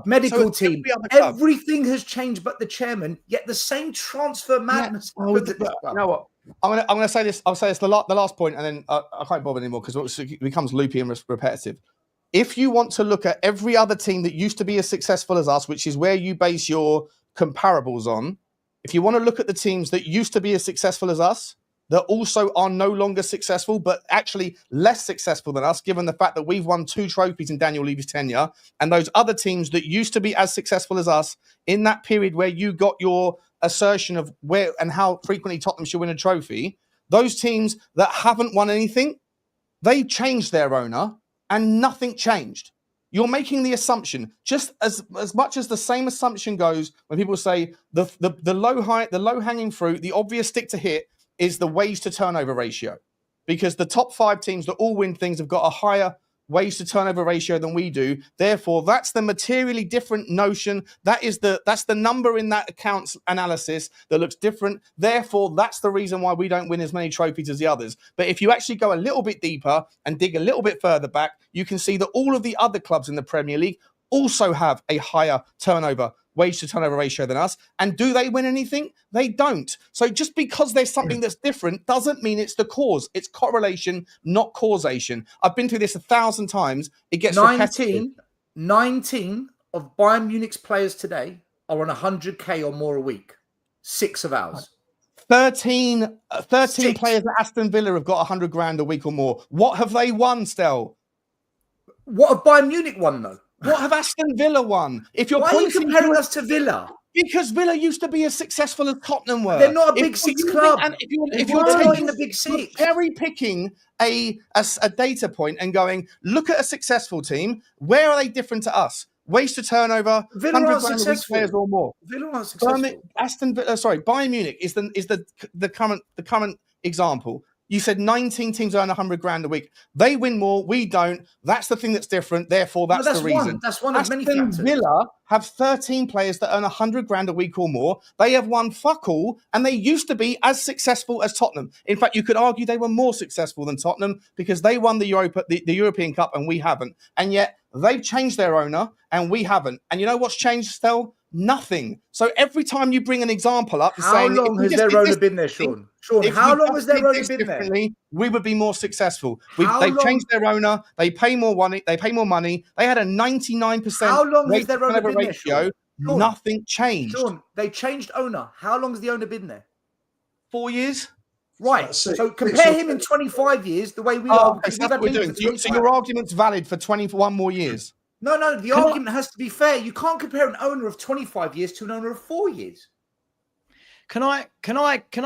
medical team. Everything has changed but the chairman, yet the same transfer madness. You know what? I'm gonna say this. I'll say this the last point, and then I can't bother anymore because it becomes loopy and repetitive. If you want to look at every other team that used to be as successful as us, which is where you base your comparables on, if you want to look at the teams that used to be as successful as us, that also are no longer successful, but actually less successful than us, given the fact that we've won 2 trophies in Daniel Levy's tenure, and those other teams that used to be as successful as us in that period where you got your assertion of where and how frequently Tottenham should win a trophy, those teams that haven't won anything, they changed their owner and nothing changed. You're making the assumption, just as much as the same assumption goes when people say the low hanging fruit, the obvious stick to hit is the wage to turnover ratio, because the top 5 teams that all win things have got a higher wage to turnover ratio than we do. Therefore, that's the materially different notion. That's the number in that accounts analysis that looks different. Therefore, that's the reason why we don't win as many trophies as the others. But if you actually go a little bit deeper and dig a little bit further back, you can see that all of the other clubs in the Premier League also have a higher wage to turnover ratio than us. And do they win anything? They don't. So just because there's something that's different doesn't mean it's the cause. It's correlation, not causation. I've been through this 1,000 times. It gets 19 of Bayern Munich's players today are on 100k or more a week. 6 of ours. 13 players at Aston Villa have got 100 grand a week or more. What have they won, Stel? What have Bayern Munich won, though? What have Aston Villa won? Why are you comparing us to Villa? Because Villa used to be as successful as Tottenham were. They're not a Big Six club. And if you're taking the Big Six, cherry picking a data point and going, look at a successful team. Where are they different to us? Wage to turnover, Villa aren't successful. Players or more. Villa aren't successful. Bayern Munich is the current example. You said 19 teams earn 100 grand a week. They win more. We don't. That's the thing that's different. Therefore, that's the reason. That's one of many factors. Villa have 13 players that earn 100 grand a week or more. They have won fuck all, and they used to be as successful as Tottenham. In fact, you could argue they were more successful than Tottenham because they won the European Cup and we haven't. And yet they've changed their owner and we haven't. And you know what's changed, Stel? Nothing. So every time you bring an example up, how long has their owner been there, Sean? How long has their owner been there? We would be more successful. They've changed their owner. They pay more money. They had a 99%. How long has their owner been ratio. There, Sean? Nothing changed. Sean, they changed owner. How long has the owner been there? 4 years. Right. So compare him in 25 years the way we are. Okay, so that's what we're doing. So your argument's valid for 21 more years. No, the argument has to be fair. You can't compare an owner of 25 years to an owner of 4 years. Can I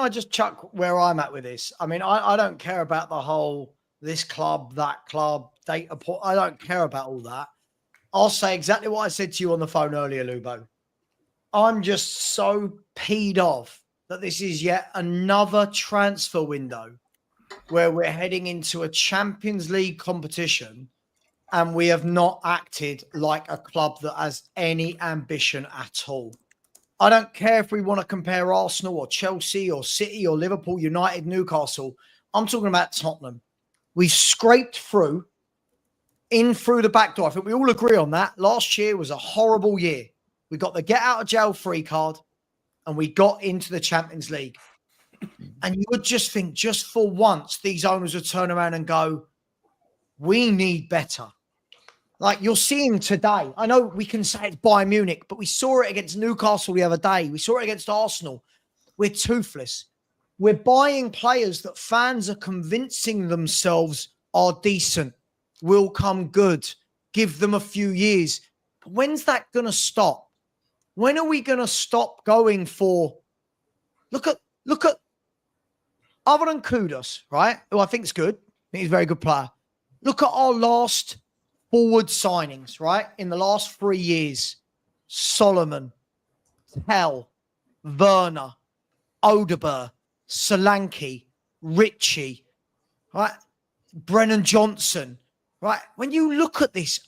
just chuck where I'm at with this? I mean, I don't care about the whole this club, that club, data point. I don't care about all that. I'll say exactly what I said to you on the phone earlier, Lubo. I'm just so peed off that this is yet another transfer window where we're heading into a Champions League competition and we have not acted like a club that has any ambition at all. I don't care if we want to compare Arsenal or Chelsea or City or Liverpool, United, Newcastle. I'm talking about Tottenham. We've scraped through the back door. I think we all agree on that. Last year was a horrible year. we got the get out of jail free card, and we got into the Champions League. And you would just think, just for once, these owners would turn around and go, we need better. Like you're seeing today. I know we can say it's Bayern Munich, but we saw it against Newcastle the other day. We saw it against Arsenal. We're toothless. We're buying players that fans are convincing themselves are decent, will come good, give them a few years. But when's that going to stop? When are we going to stop going for, look at, other than Kudus, right? Who I think is good. I think he's a very good player. Look at our last forward signings, right? In the last 3 years, Solomon, Stel, Werner, Odegaard, Solanke, Ritchie, right? Brennan Johnson, right? When you look at this,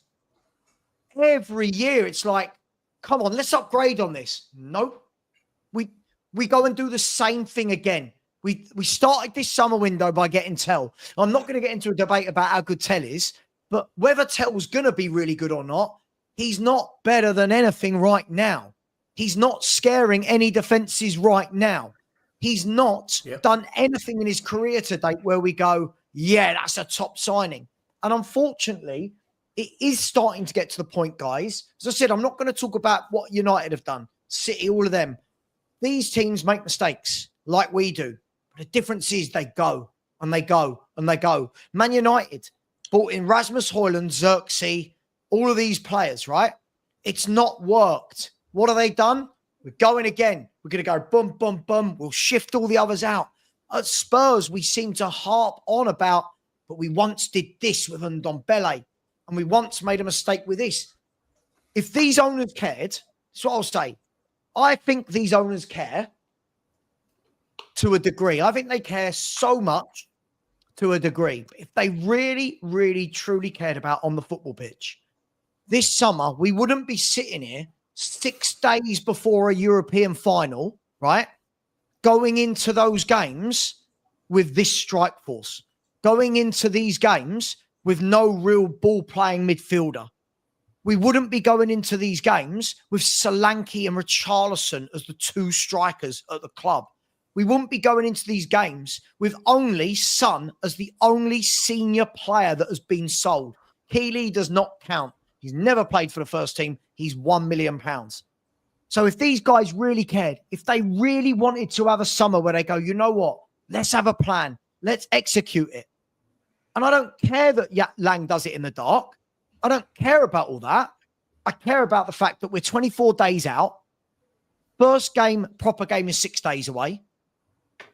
every year it's like, come on, let's upgrade on this. Nope. We go and do the same thing again. We started this summer window by getting Tell. I'm not going to get into a debate about how good Tell is, but whether Tell's going to be really good or not, he's not better than anything right now. He's not scaring any defenses right now. He's not done anything in his career to date where we go, yeah, that's a top signing. And unfortunately, it is starting to get to the point, guys. As I said, I'm not going to talk about what United have done, City, all of them. These teams make mistakes like we do. The difference is they go and they go and they go. Man United brought in Rasmus Højlund, Xerxes, all of these players, right? It's not worked. What have they done? We're going again. We're going to go boom, boom, boom. We'll shift all the others out. At Spurs, we seem to harp on about, but we once did this with Ndombele, and we once made a mistake with this. If these owners cared, that's what I'll say. I think these owners care to a degree. I think they care so much to a degree. But if they really, really, truly cared about on the football pitch, this summer, we wouldn't be sitting here 6 days before a European final, right? Going into those games with this strike force, going into these games with no real ball playing midfielder. We wouldn't be going into these games with Solanke and Richarlison as the two strikers at the club. We wouldn't be going into these games with only Son as the only senior player that has been sold. Keeley does not count. He's never played for the first team. He's £1 million. So if these guys really cared, if they really wanted to have a summer where they go, you know what? Let's have a plan. Let's execute it. And I don't care that Lang does it in the dark. I don't care about all that. I care about the fact that we're 24 days out. First game, proper game is 6 days away.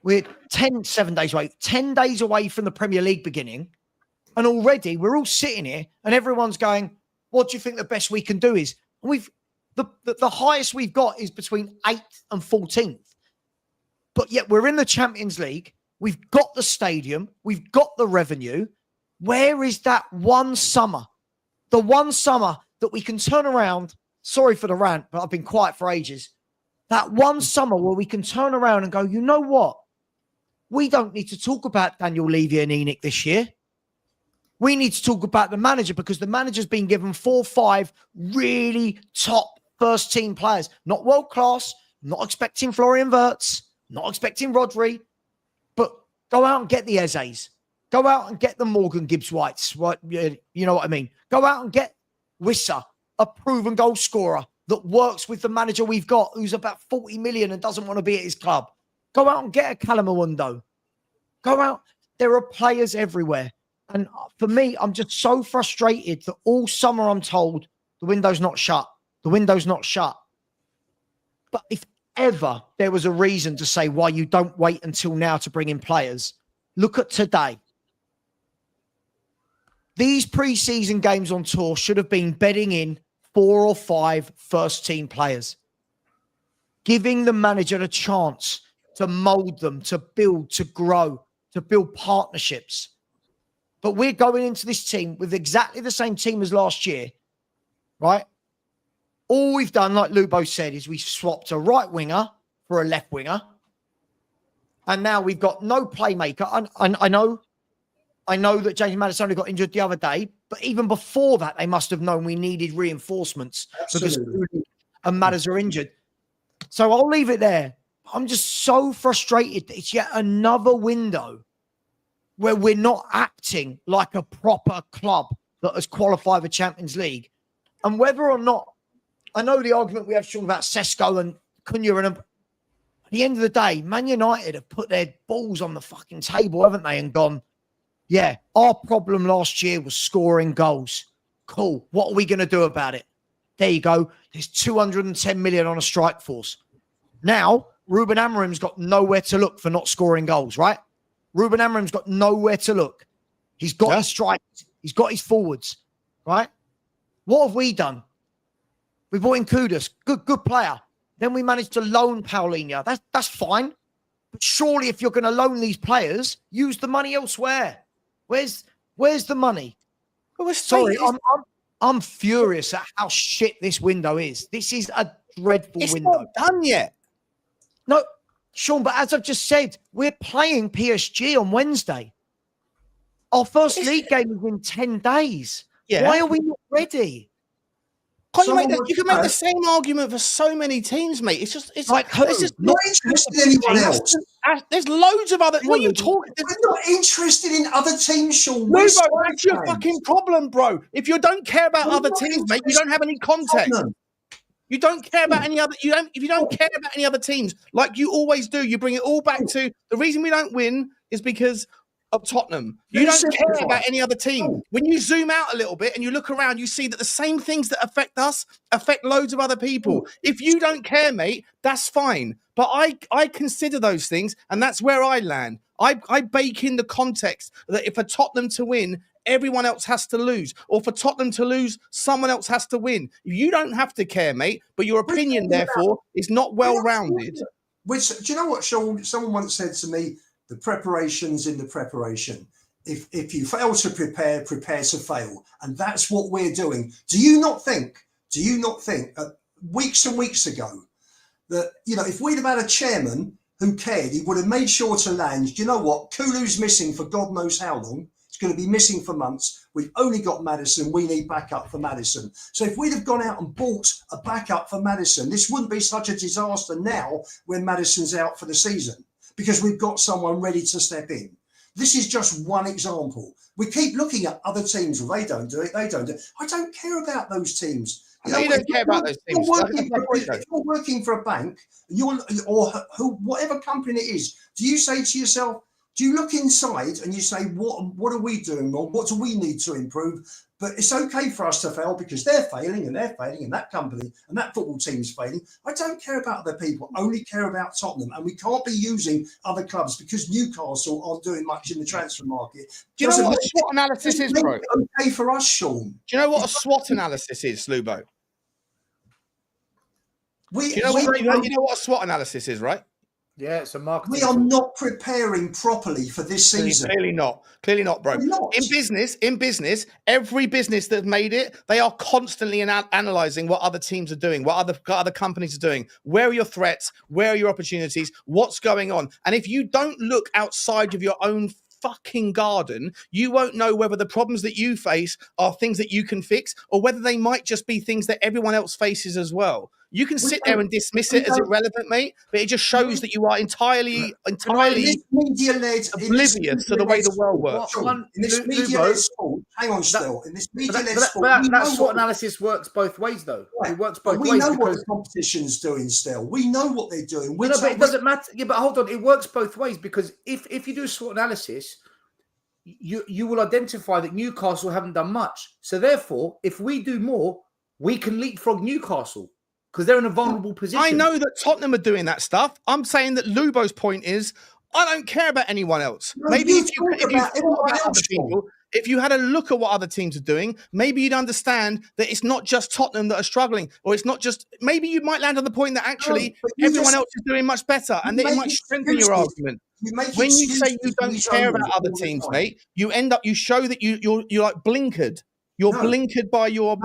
We're 7 days away, 10 days away from the Premier League beginning. And already we're all sitting here and everyone's going, what do you think the best we can do is? And the highest we've got is between 8th and 14th. But yet we're in the Champions League. We've got the stadium. We've got the revenue. Where is that one summer? The one summer that we can turn around. Sorry for the rant, but I've been quiet for ages. That one summer where we can turn around and go, you know what? We don't need to talk about Daniel Levy and Enoch this year. We need to talk about the manager because the manager's been given 4 or 5 really top first team players. Not world class, not expecting Florian Wirtz, not expecting Rodri, but go out and get the Ezes. Go out and get the Morgan Gibbs-Whites. What, you know what I mean? Go out and get Wissa, a proven goal scorer that works with the manager we've got, who's about 40 million and doesn't want to be at his club. Go out and get a Calamawundo. Go out. There are players everywhere. And for me, I'm just so frustrated that all summer I'm told the window's not shut. The window's not shut. But if ever there was a reason to say why you don't wait until now to bring in players, look at today. These pre-season games on tour should have been bedding in 4 or 5 first-team players, giving the manager a chance to mould them, to build, to grow, to build partnerships. But we're going into this team with exactly the same team as last year, right? All we've done, like Lubo said, is we swapped a right winger for a left winger. And now we've got no playmaker. I know that James Maddison only got injured the other day, but even before that, they must have known we needed reinforcements. Absolutely. Because and Maddison are injured. So I'll leave it there. I'm just so frustrated that it's yet another window where we're not acting like a proper club that has qualified for Champions League. And whether or not, I know the argument we have talking about Sesko and Cunha, and at the end of the day, Man United have put their balls on the fucking table, haven't they? And gone, yeah, our problem last year was scoring goals. Cool. What are we going to do about it? There you go. There's 210 million on a strike force. Now, Ruben Amorim's got nowhere to look for not scoring goals, right? Ruben Amorim's got nowhere to look. He's got his strikes. He's got his forwards, right? What have we done? We brought in Kudus, good player. Then we managed to loan Paulinho. That's fine. But surely if you're going to loan these players, use the money elsewhere. Where's the money? Well, sorry, I'm furious at how shit this window is. This is a dreadful window. It's not done yet. No, Sean, but as I've just said, we're playing PSG on Wednesday. Our first league game is in 10 days. Yeah. Why are we not ready? You can make the same argument for so many teams, mate. It's like it's just not interested in anyone else. There's loads of other. What are you talking? We're not interested in other teams, Sean. No, bro, that's your fucking problem, bro. If you don't care about other teams, mate, you don't have any context. You don't care about any other. If you don't care about any other teams, like you always do, you bring it all back to the reason we don't win is because of Tottenham. You don't care about any other team. When you zoom out a little bit and you look around, you see that the same things that affect us affect loads of other people. If you don't care, mate, that's fine. But I consider those things, and that's where I land. I bake in the context that if for Tottenham to win, everyone else has to lose. Or for Tottenham to lose, someone else has to win. You don't have to care, mate, but your opinion, therefore, is not well-rounded. Which, do you know what, Sean? Someone once said to me, the preparation's in the preparation. If you fail to prepare to fail. And that's what we're doing. Do you not think weeks and weeks ago that, if we'd have had a chairman who cared, he would have made sure to land, do you know what? Kulu's missing for God knows how long. It's going to be missing for months. We've only got Maddison. We need backup for Maddison. So if we'd have gone out and bought a backup for Maddison, this wouldn't be such a disaster now when Maddison's out for the season, because we've got someone ready to step in. This is just one example. We keep looking at other teams. Well, they don't do it. They don't do it. I don't care about those teams. You don't care about those teams. If you're working for a bank, or whatever company it is, do you say to yourself, do you look inside and you say, what are we doing wrong? What do we need to improve? But it's okay for us to fail because they're failing and that company and that football team's failing. I don't care about other people, I only care about Tottenham. And we can't be using other clubs because Newcastle aren't doing much in the transfer market. Do you know what a SWOT analysis is, bro? Okay for us, Sean. Do you know what a SWOT analysis is, Slubo? You know what a SWOT analysis is, right? Yeah, it's a marketing. We are not preparing properly for this season. Clearly not, bro. In business, every business that's made it, they are constantly analyzing what other teams are doing, what other companies are doing. Where are your threats? Where are your opportunities? What's going on? And if you don't look outside of your own fucking garden, you won't know whether the problems that you face are things that you can fix or whether they might just be things that everyone else faces as well. You can sit there and dismiss it as irrelevant, mate, but it just shows that you are entirely oblivious to the way the world works. In this media-led sport, hang on, Stel. In this media-led sport, that SWOT analysis works both ways, though. Right. It works both ways. We know what the competition's doing, Stel. We know what they're doing. But it doesn't matter. Yeah, but hold on. It works both ways because if you do a SWOT analysis, you will identify that Newcastle haven't done much. So therefore, if we do more, we can leapfrog Newcastle. Because they're in a vulnerable position. I know that Tottenham are doing that stuff. I'm saying that Lubo's point is, I don't care about anyone else. No, maybe if you had a look at what other teams are doing, maybe you'd understand that it's not just Tottenham that are struggling, or it's not just. Maybe you might land on the point that actually everyone else is doing much better, and that it might strengthen your argument. When you say you don't care about other teams, mate, you show that you're like blinkered. You're blinkered by your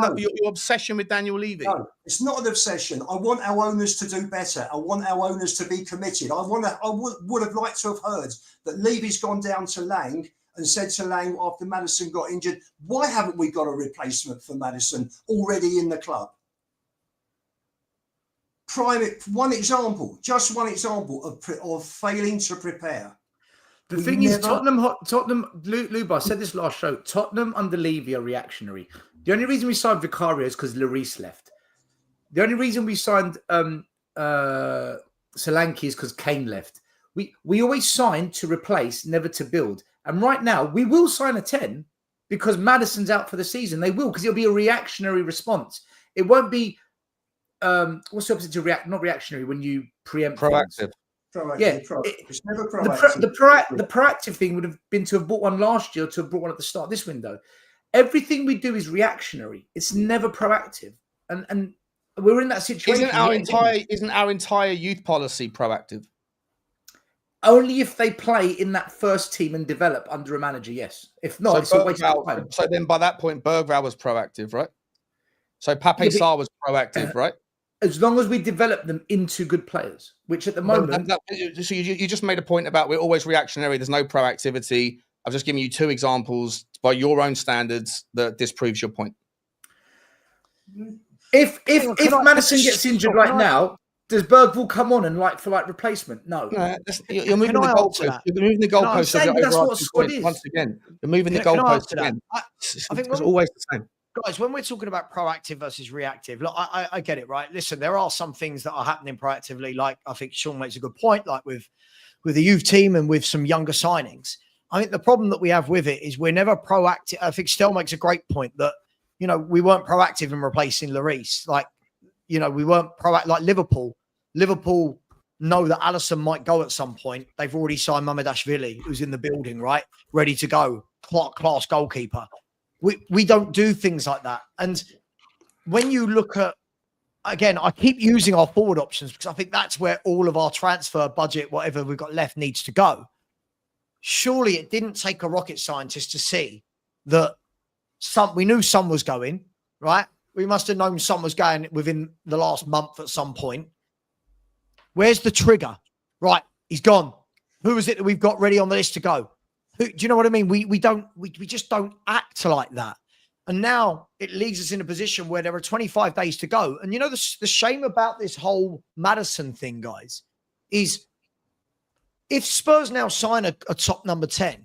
obsession with Daniel Levy. No, it's not an obsession. I want our owners to do better. I want our owners to be committed. I would have liked to have heard that Levy's gone down to Lang and said to Lang after Maddison got injured, why haven't we got a replacement for Maddison already in the club? one example of failing to prepare. The thing is, Tottenham, Luba, I said this last show, Tottenham under Levy are reactionary. The only reason we signed Vicario is because Lloris left. The only reason we signed Solanke is because Kane left. We always sign to replace, never to build. And right now, we will sign a 10 because Maddison's out for the season. They will, because it'll be a reactionary response. It won't be, what's the opposite to react? Not reactionary, when you preempt. Proactive. Yeah, it's never proactive. The proactive thing would have been to have bought one last year, to have bought one at the start of this window. Everything we do is reactionary. It's never proactive, and we're in that situation. Isn't our entire youth policy proactive? Only if they play in that first team and develop under a manager. Yes. If not, it's a waste of time. So then, by that point, Bergvall was proactive, right? So Pape Sarr was proactive, right? As long as we develop them into good players, which at the moment... So you just made a point about we're always reactionary. There's no proactivity. I've just given you 2 examples by your own standards that disproves your point. If Maddison gets injured right now, does Bergvall come on and for replacement? No. You're moving the goalpost. You're moving the goalpost. That's what squad is. Once again, you're moving the goalpost again. I think it's always the same. Guys, when we're talking about proactive versus reactive, look, I get it, right? Listen, there are some things that are happening proactively, like I think Sean makes a good point, like with the youth team and with some younger signings. I think the problem that we have with it is we're never proactive. I think Stel makes a great point that, we weren't proactive in replacing Lloris. We weren't proactive, like Liverpool. Liverpool know that Alisson might go at some point. They've already signed Mamardashvili, who's in the building, right? Ready to go. Class goalkeeper. We don't do things like that. And when you look at, again, I keep using our forward options because I think that's where all of our transfer budget, whatever we've got left, needs to go. Surely it didn't take a rocket scientist to see that we knew some was going, right? We must have known some was going within the last month at some point. Where's the trigger? Right, he's gone. Who is it that we've got ready on the list to go? Do you know what I mean? We just don't act like that. And now it leaves us in a position where there are 25 days to go. And the shame about this whole Maddison thing, guys, is if Spurs now sign a top number 10,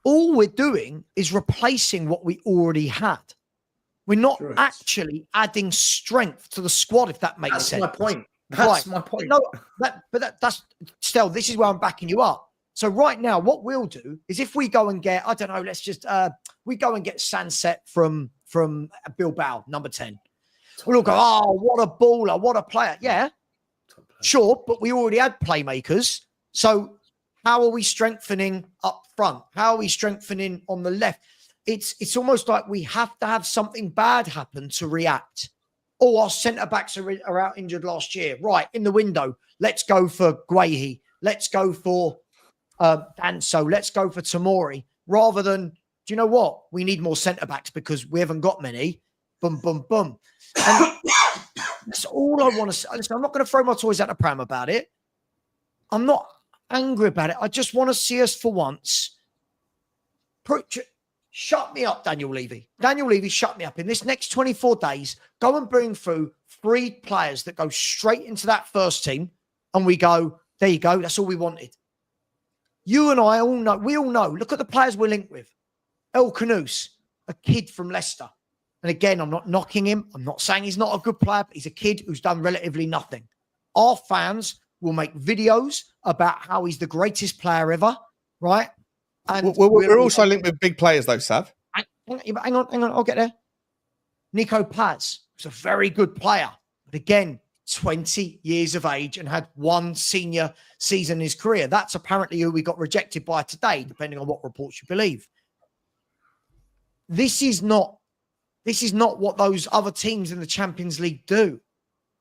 all we're doing is replacing what we already had. We're not actually adding strength to the squad, if that makes sense. That's my point. That's my point. No, that's Stel, this is where I'm backing you up. So right now, what we'll do is if we go and get, I don't know, let's just, we go and get Sunset from Bilbao, number 10. We'll all go, oh, what a baller, what a player. Yeah, sure, but we already had playmakers. So how are we strengthening up front? How are we strengthening on the left? It's almost like we have to have something bad happen to react. Oh, our centre-backs are out injured last year. Right, in the window, let's go for Guehi. Let's go for Danso. Let's go for Tomori. Rather than, do you know what? We need more centre-backs because we haven't got many. Boom, boom, boom. And that's all I want to say. Listen, I'm not going to throw my toys at the pram about it. I'm not angry about it. I just want to see us for once. Shut me up, Daniel Levy. Daniel Levy, shut me up. In this next 24 days, go and bring through 3 players that go straight into that first team. And we go, there you go. That's all we wanted. You and I all know, we all know. Look at the players we're linked with. El Khanous, a kid from Leicester. And again, I'm not knocking him. I'm not saying he's not a good player, but he's a kid who's done relatively nothing. Our fans will make videos about how he's the greatest player ever, right? And we're also linked with big players, though, Sav. Hang on. I'll get there. Nico Paz was a very good player. But again, 20 years of age and had 1 senior season in his career. That's apparently who we got rejected by today, depending on what reports you believe. This is not what those other teams in the Champions League do.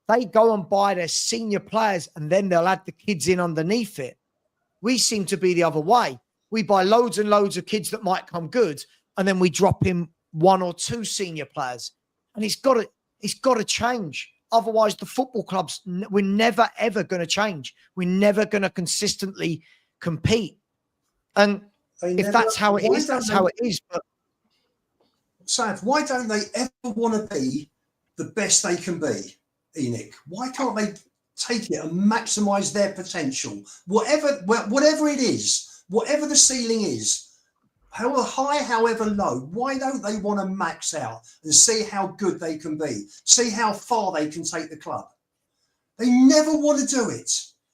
They go and buy their senior players and then they'll add the kids in underneath it. We seem to be the other way. We buy loads and loads of kids that might come good, and then we drop in 1 or 2 senior players. And it's got to change. Otherwise, the football clubs, we're never, ever going to change. We're never going to consistently compete. And if that's how it is, that's how it is. But Sav, why don't they ever want to be the best they can be? Enoch? Why can't they take it and maximise their potential? Whatever it is, whatever the ceiling is, however high, however low, why don't they want to max out and see how good they can be? See how far they can take the club? They never want to do it.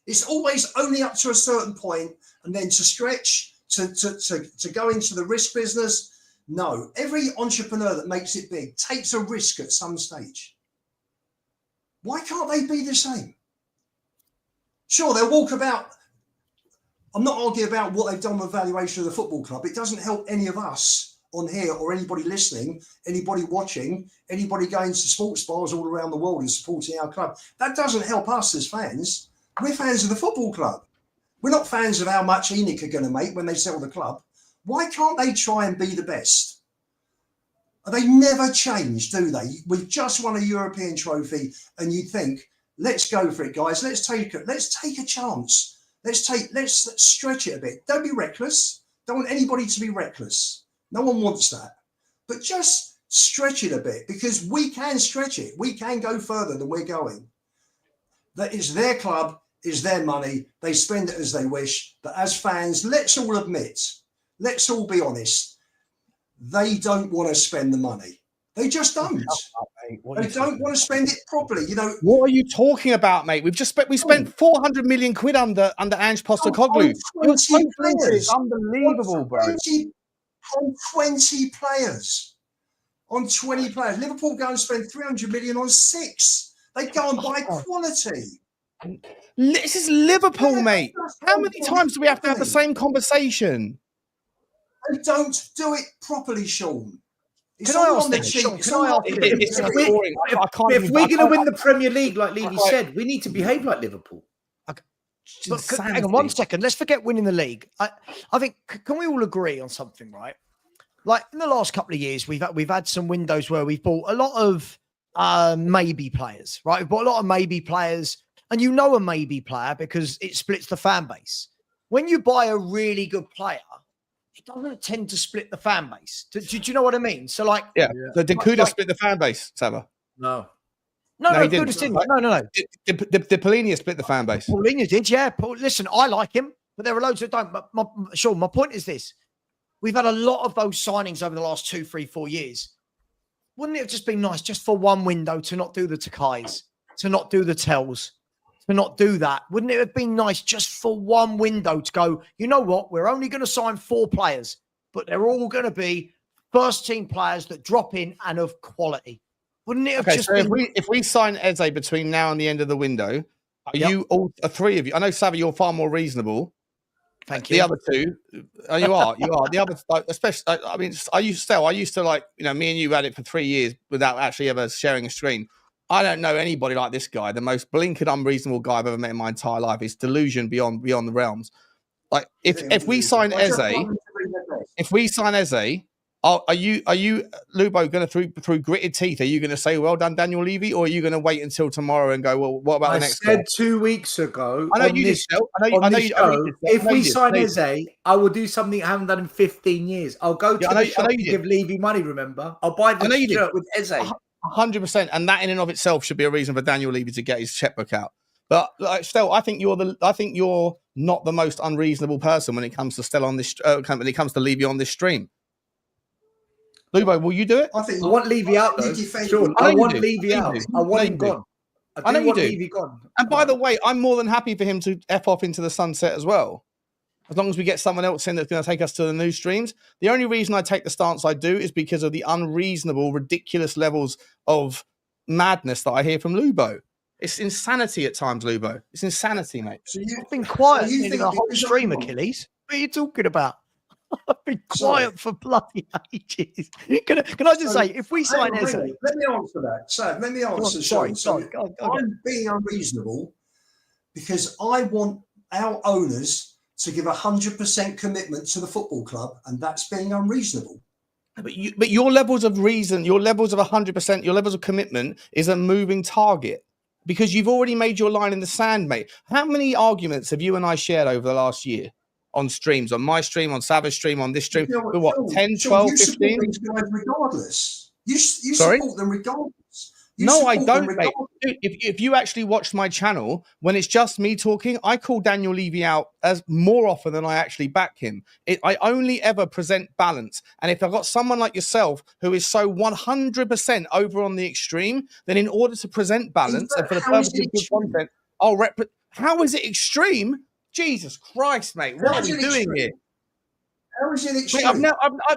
It's always only up to a certain point, and then to stretch, to go into the risk business. No, every entrepreneur that makes it big takes a risk at some stage. Why can't they be the same? Sure, they'll walk about. I'm not arguing about what they've done with valuation of the football club. It doesn't help any of us on here or anybody listening, anybody watching, anybody going to sports bars all around the world and supporting our club. That doesn't help us as fans. We're fans of the football club. We're not fans of how much Enoch are going to make when they sell the club. Why can't they try and be the best? They never change, do they? We've just won a European trophy, and you think, let's go for it, guys. Let's take a chance. Let's stretch it a bit. Don't be reckless. Don't want anybody to be reckless. No one wants that. But just stretch it a bit, because we can stretch it. We can go further than we're going. That is their club, is their money. They spend it as they wish. But as fans, let's all admit, let's all be honest. They don't want to spend the money. They just don't. They don't want to spend it properly. You know. What are you talking about, mate? We spent 400 million quid under Ange Postecoglou. It's unbelievable, bro. On 20 players. On 20 players. Liverpool go and spend 300 million on 6. They go and buy quality. This is Liverpool, mate. How many times do we have to have the same conversation? They don't do it properly, Sean. Can I ask this? If we're going to win the Premier League, like Levy said, we need to behave like Liverpool. But hang on 1 second. Let's forget winning the league. I think, can we all agree on something, right? Like in the last couple of years, we've had some windows where we've bought a lot of maybe players, right? We've bought a lot of maybe players, and you know a maybe player because it splits the fan base. When you buy a really good player, it doesn't tend to split the fan base. Do you know what I mean? So, like, did Kuda split the fan base, Savva? No, he didn't. No. Did Polini split the fan base? Polini did, yeah. Listen, I like him, but there are loads that don't. But my point is this: we've had a lot of those signings over the last 2, 3, 4 years. Wouldn't it have just been nice just for one window to not do the Takais, to not do the Tells, to not do that? Wouldn't it have been nice just for one window to go, you know what, we're only going to sign 4 players, but they're all going to be first team players that drop in and of quality? Wouldn't it have just been... if we sign Eze between now and the end of the window, are you all 3 of you? I know, Savva, you're far more reasonable. Thank you. The other 2, you are. The other, especially, I mean, I used to like, you know, me and you had it for 3 years without actually ever sharing a screen. I don't know anybody like this guy, the most blinkered, unreasonable guy I've ever met in my entire life. It's delusion beyond the realms. Like, if we sign Eze, are you Lubo going to through gritted teeth? Are you going to say, well done, Daniel Levy, or are you going to wait until tomorrow and go, well, what about the next? I said 2 weeks ago. I know you did. If we sign Eze, I will do something I haven't done in 15 years. I'll go to the shop and give Levy money. Remember, I'll buy the shirt with Eze. 100%, and that in and of itself should be a reason for Daniel Levy to get his checkbook out. But like, Stel, I think you're not the most unreasonable person when it comes to Stel on this. When it comes to Levy on this stream. Lubo, will you do it? I want Levy out though. Sure, I want Levy out. I want him gone. I know you do. Levy gone. And by the way, I'm more than happy for him to F off into the sunset as well. As long as we get someone else in that's going to take us to the new streams. The only reason I take the stance I do is because of the unreasonable, ridiculous levels of madness that I hear from Lubo. It's insanity at times, Lubo. It's insanity, mate. So you've been quiet in the whole stream, Achilles. What are you talking about? I've been quiet for bloody ages. Can I just say, if we sign Eze... Let me answer that. So let me answer. Sorry. I'm being unreasonable because I want our owners to give 100% commitment to the football club, and that's being unreasonable. But your levels of reason, your levels of 100%, your levels of commitment is a moving target because you've already made your line in the sand, mate. How many arguments have you and I shared over the last year on streams, on my stream, on Savva's stream, on this stream? What, 10, 12, 15? Regardless. You Sorry? support them regardless. No, I support them don't, mate. regardless. Dude, if you actually watched my channel, when it's just me talking, I call Daniel Levy out as more often than I actually back him. I only ever present balance. And if I've got someone like yourself who is so 100% over on the extreme, then in order to present balance and for the How is purpose it of good extreme? content, how is it extreme? Jesus Christ, mate. What are we doing here? How is it Mate, extreme?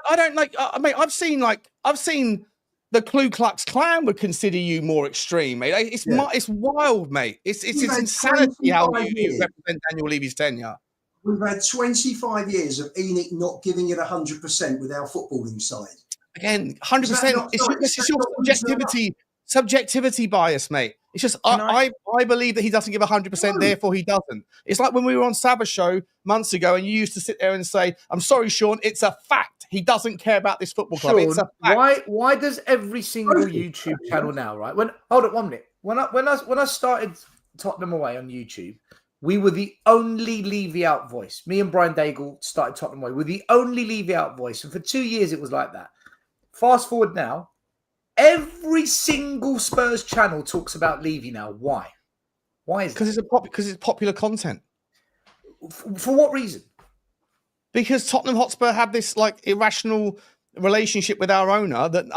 I don't like, mate, I've seen the Ku Klux Klan would consider you more extreme, mate. It's wild, mate. It's We've had insanity how 25 you years. represent Daniel Levy's tenure. We've had 25 years of Enoch not giving it 100% with our footballing side. Again, 100%. It's your subjectivity bias, mate. It's just I believe that he doesn't give 100%, therefore he doesn't. It's like when we were on Savva's show months ago, and you used to sit there and say, "I'm sorry, Sean, it's a fact. He doesn't care about this football club. Sean, it's a fact." why does every single YouTube channel now, right? Hold on 1 minute. When I started Tottenham Away on YouTube, we were the only Levy out voice. Me and Brian Daigle started Tottenham Away. We're the only Levy out voice, and for 2 years it was like that. Fast forward now. Every single Spurs channel talks about Levy now. Why? Why is that? Because it's popular content. For what reason? Because Tottenham Hotspur have this like irrational relationship with our owner that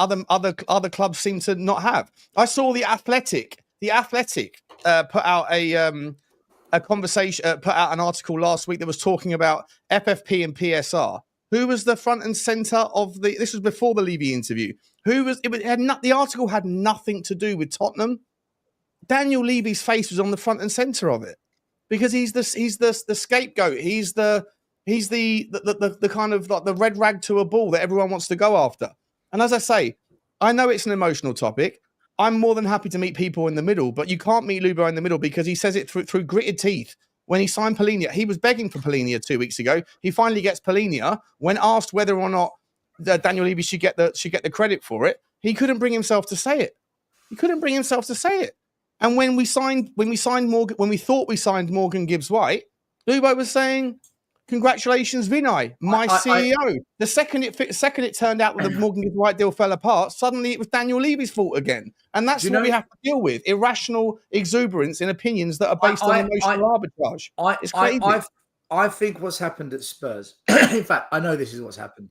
other clubs seem to not have. I saw the Athletic put out a conversation, put out an article last week that was talking about FFP and PSR. Who was the front and center of this was before the Levy interview. The article had nothing to do with Tottenham. Daniel Levy's face was on the front and center of it because he's the scapegoat. He's the kind of like the red rag to a bull that everyone wants to go after. And as I say, I know it's an emotional topic. I'm more than happy to meet people in the middle, but you can't meet Lubo in the middle because he says it through gritted teeth. When he signed Polinia, he was begging for Polinia 2 weeks ago. He finally gets Polinia. When asked whether or not Daniel Levy should get the credit for it, he couldn't bring himself to say it. And when we thought we signed Morgan Gibbs-White, Lubo was saying, "Congratulations, Vinay, my CEO." The second it turned out that the Morgan Gibbs-White deal fell apart, suddenly it was Daniel Levy's fault again. And that's what we have to deal with: irrational exuberance in opinions that are based on emotional arbitrage. It's crazy. I think what's happened at Spurs, in fact, I know this is what's happened.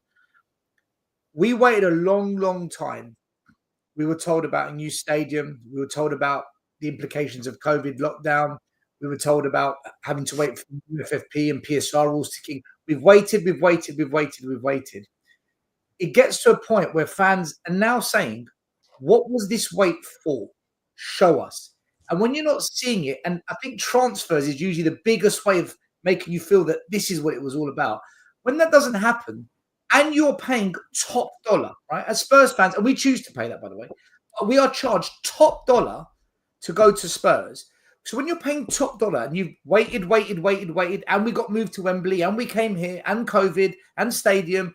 We waited a long, long time. We were told about a new stadium. We were told about the implications of COVID lockdown. We were told about having to wait for FFP and PSR rules to kick. We've waited. It gets to a point where fans are now saying, what was this wait for? Show us. And when you're not seeing it, and I think transfers is usually the biggest way of making you feel that this is what it was all about. When that doesn't happen, and you're paying top dollar, right? As Spurs fans, and we choose to pay that, by the way, we are charged top dollar to go to Spurs. So when you're paying top dollar and you've waited, and we got moved to Wembley, and we came here, and COVID, and stadium,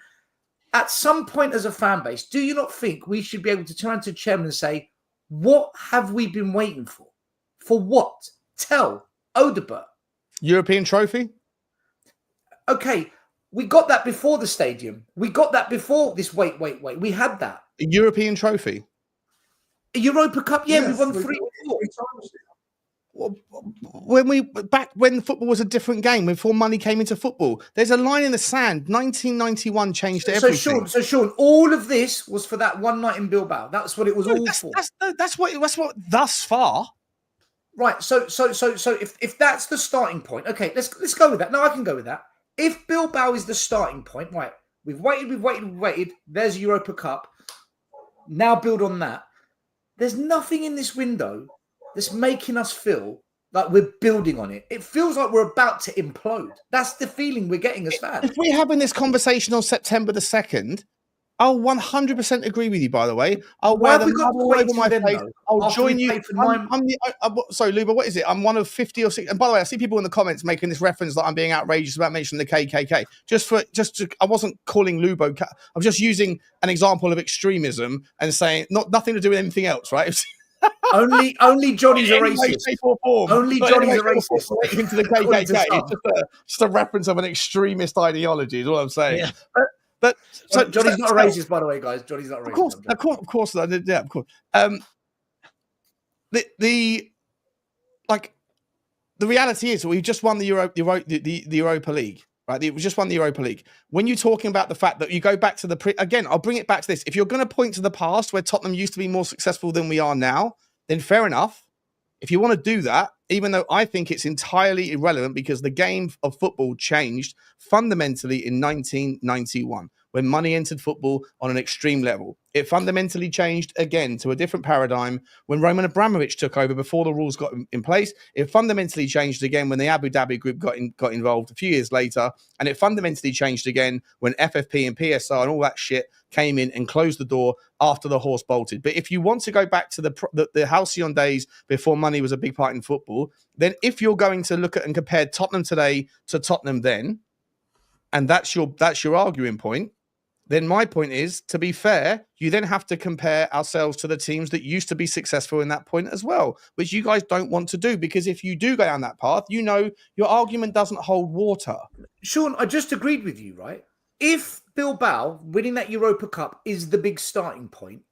at some point as a fan base, do you not think we should be able to turn to the chairman and say, what have we been waiting for? For what? Tell Odebert. European trophy? Okay, we got that before the stadium. We got that before this wait. We had that. A European trophy? A Europa Cup, yeah, we won 3 times. When football was a different game, before money came into football, there's a line in the sand. 1991 changed everything. So Sean, all of this was for that one night in Bilbao. That's what it was for. That's what thus far. Right. So if that's the starting point, okay, let's go with that. No, I can go with that. If Bilbao is the starting point, right? We've waited. There's Europa Cup. Now build on that. There's nothing in this window that's making us feel like we're building on it. It feels like we're about to implode. That's the feeling we're getting as fans. If we're having this conversation on September the 2nd, I'll 100% agree with you, by the way. I'll wear the medal over my face. I'll join you. Sorry, Luba, what is it? I'm one of 50 or 60. And by the way, I see people in the comments making this reference that I'm being outrageous about mentioning the KKK. I wasn't calling Lubo. I was just using an example of extremism and saying nothing to do with anything else, right? Only Johnny's a racist. Only Johnny's a racist. Into the KKK. It's just a reference of an extremist ideology, is all I'm saying. Yeah. But Johnny's not a racist, by the way, guys. Johnny's not a racist. Of course. Yeah, of course. the reality is we've just won the Europa League, right? We just won the Europa League. When you're talking about the fact that you go back to again, I'll bring it back to this. If you're going to point to the past where Tottenham used to be more successful than we are now, then fair enough. If you want to do that, even though I think it's entirely irrelevant because the game of football changed fundamentally in 1991 when money entered football on an extreme level. It fundamentally changed again to a different paradigm when Roman Abramovich took over before the rules got in place. It fundamentally changed again when the Abu Dhabi group got involved a few years later. And it fundamentally changed again when FFP and PSR and all that shit came in and closed the door after the horse bolted. But if you want to go back to the halcyon days before money was a big part in football, then if you're going to look at and compare Tottenham today to Tottenham then, and that's your arguing point, then my point is, to be fair, you then have to compare ourselves to the teams that used to be successful in that point as well, which you guys don't want to do, because if you do go down that path, you know your argument doesn't hold water. Sean, I just agreed with you, right? If Bilbao winning that Europa Cup is the big starting point,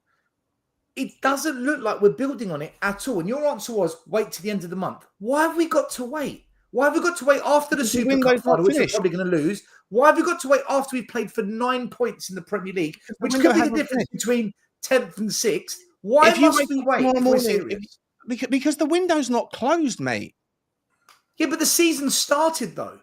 it doesn't look like we're building on it at all. And your answer was, wait to the end of the month. Why have we got to wait? Why have we got to wait after the Super Cup final, which we're probably going to lose? Why have we got to wait after we've played for 9 points in the Premier League, which could be the difference between 10th and 6th? Why must we wait? Because the window's not closed, mate. Yeah, but the season started, though.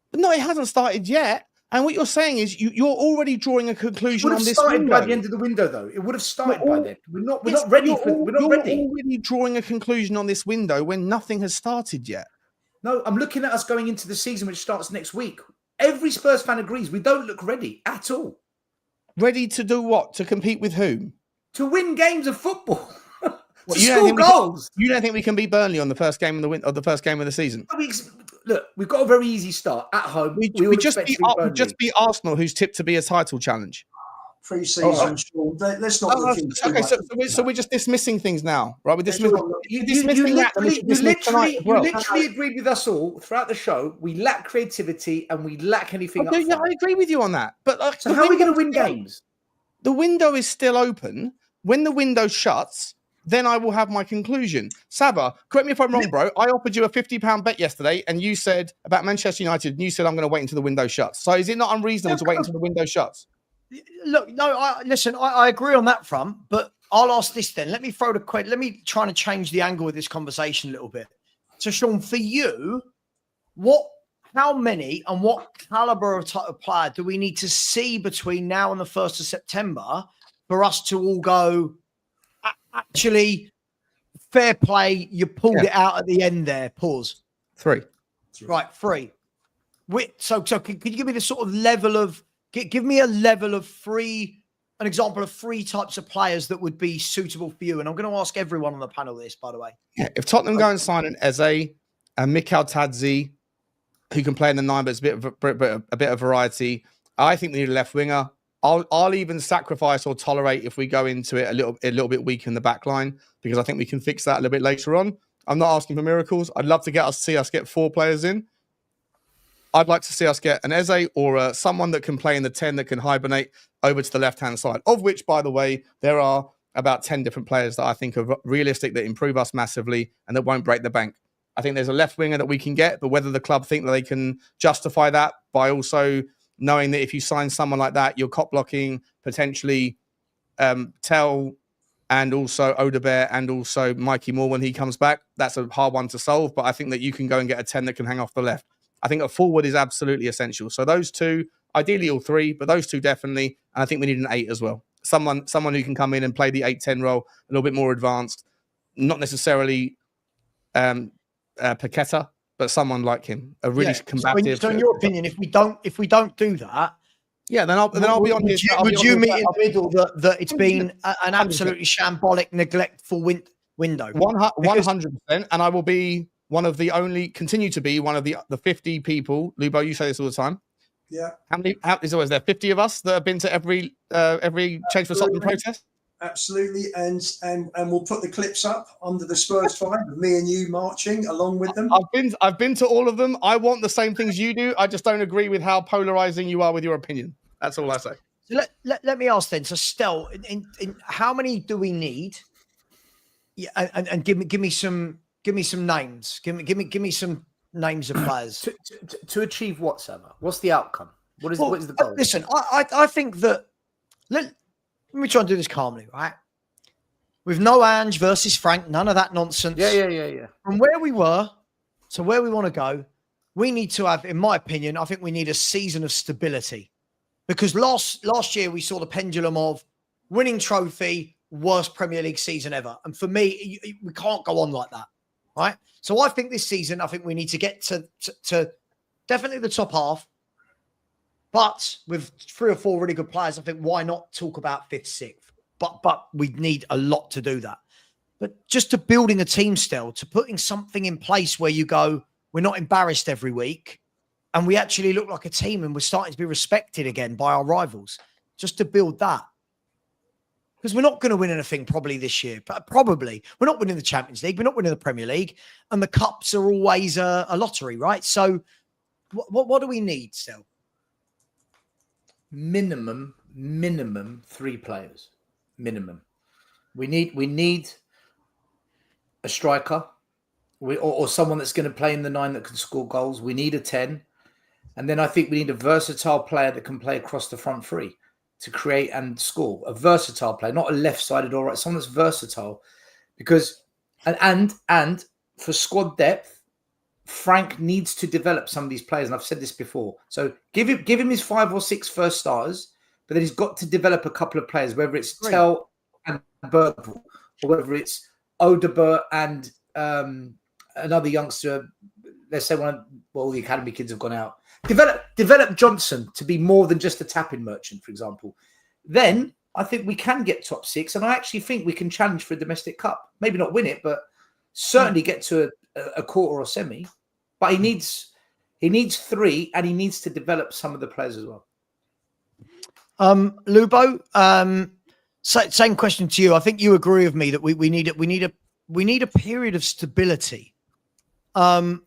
But no, it hasn't started yet. And what you're saying is you're already drawing a conclusion on this window. It would have started by the end of the window, though. It would have started by then. We're not ready. We're not ready. You're already drawing a conclusion on this window when nothing has started yet. No, I'm looking at us going into the season, which starts next week. Every Spurs fan agrees we don't look ready at all. Ready to do what? To compete with whom? To win games of football. To score goals. You don't think we can beat Burnley on the first game of the first game of the season? Look, we've got a very easy start at home. We just beat Arsenal, who's tipped to be a title challenge. Preseason, Sean. Let's not look into okay, so we're just dismissing things now, right? We're dismissing. You literally agreed with us all throughout the show. We lack creativity and we lack anything else. Yeah, I agree with you on that. But so how are we going to win games? The window is still open. When the window shuts, then I will have my conclusion. Savva, correct me if I'm wrong, bro. I offered you a £50 bet yesterday, and you said about Manchester United, and you said I'm going to wait until the window shuts. So is it not unreasonable to wait until the window shuts? Look, no, I agree on that front, but I'll ask this then. Let me try to change the angle of this conversation a little bit. So, Sean, for you, how many and what caliber of type of player do we need to see between now and the 1st of September for us to all go, actually, fair play, you pulled it out at the end there, pause. 3. Right, 3. So can you give me the sort of level of, give me a level of an example of 3 types of players that would be suitable for you. And I'm going to ask everyone on the panel this, by the way. Yeah, if Tottenham go and sign an Eze, a Mikhail Tadzi, who can play in the 9, but it's a bit of variety. I think we need a left winger. I'll even sacrifice or tolerate if we go into it a little bit weak in the back line, because I think we can fix that a little bit later on. I'm not asking for miracles. I'd love to see us get 4 players in. I'd like to see us get an Eze or someone that can play in the 10 that can hibernate over to the left-hand side, of which, by the way, there are about 10 different players that I think are realistic, that improve us massively and that won't break the bank. I think there's a left winger that we can get, but whether the club think that they can justify that by also knowing that if you sign someone like that, you're cop blocking potentially Tell and also Odebear and also Mikey Moore when he comes back. That's a hard one to solve, but I think that you can go and get a 10 that can hang off the left. I think a forward is absolutely essential. So those 2, ideally all 3, but those 2 definitely. And I think we need an 8 as well. Someone who can come in and play the 8-10 role a little bit more advanced, not necessarily Paqueta, but someone like him, a really combative. So in your opinion, if we don't do that, yeah, then I'll be on his. Would you meet in the middle that it's been an absolutely shambolic, neglectful window? 100%, and I will be continue to be one of the 50 people. Lubo, you say this all the time. Yeah. How is always there 50 of us that have been to every Change for Tottenham protest? Absolutely, and we'll put the clips up under the Spurs 5 of me and you marching along with them. I've been to all of them. I want the same things you do. I just don't agree with how polarizing you are with your opinion. That's all I say. So let me ask then. So, Stel, in how many do we need? Yeah, and give me some names. Give me some names of players. To achieve what, Savva? What's the outcome? What is the goal? Listen, I think that let me try and do this calmly, right? With no Ange versus Frank, none of that nonsense. Yeah. From where we were to where we want to go, we need to have, in my opinion, I think we need a season of stability. Because last year we saw the pendulum of winning trophy, worst Premier League season ever. And for me, we can't go on like that, right? So I think this season, I think we need to get to definitely the top half. But with 3 or 4 really good players, I think why not talk about 5th, 6th? But we need a lot to do that. But just to building a team still, to putting something in place where you go, we're not embarrassed every week, and we actually look like a team and we're starting to be respected again by our rivals, just to build that. Because we're not going to win anything probably this year, but probably we're not winning the Champions League. We're not winning the Premier League, and the cups are always a lottery, right? So what do we need still? Minimum 3 players. Minimum. We need a striker, or someone that's going to play in the 9 that can score goals. We need a 10, and then I think we need a versatile player that can play across the front 3 to create and score. A versatile player, not a left-sided or right. Someone that's versatile, because and for squad depth, Frank needs to develop some of these players, and I've said this before. So give him his 5 or 6 first starters. But then he's got to develop a couple of players, whether it's Stel and Bergvall, or whether it's Odebert and another youngster. Let's say all the academy kids have gone out. Develop Johnson to be more than just a tapping merchant, for example. Then I think we can get top 6, and I actually think we can challenge for a domestic cup. Maybe not win it, but certainly get to a quarter or semi. But he needs 3, and he needs to develop some of the players as well. Lubo, same question to you. I think you agree with me that we need a period of stability. I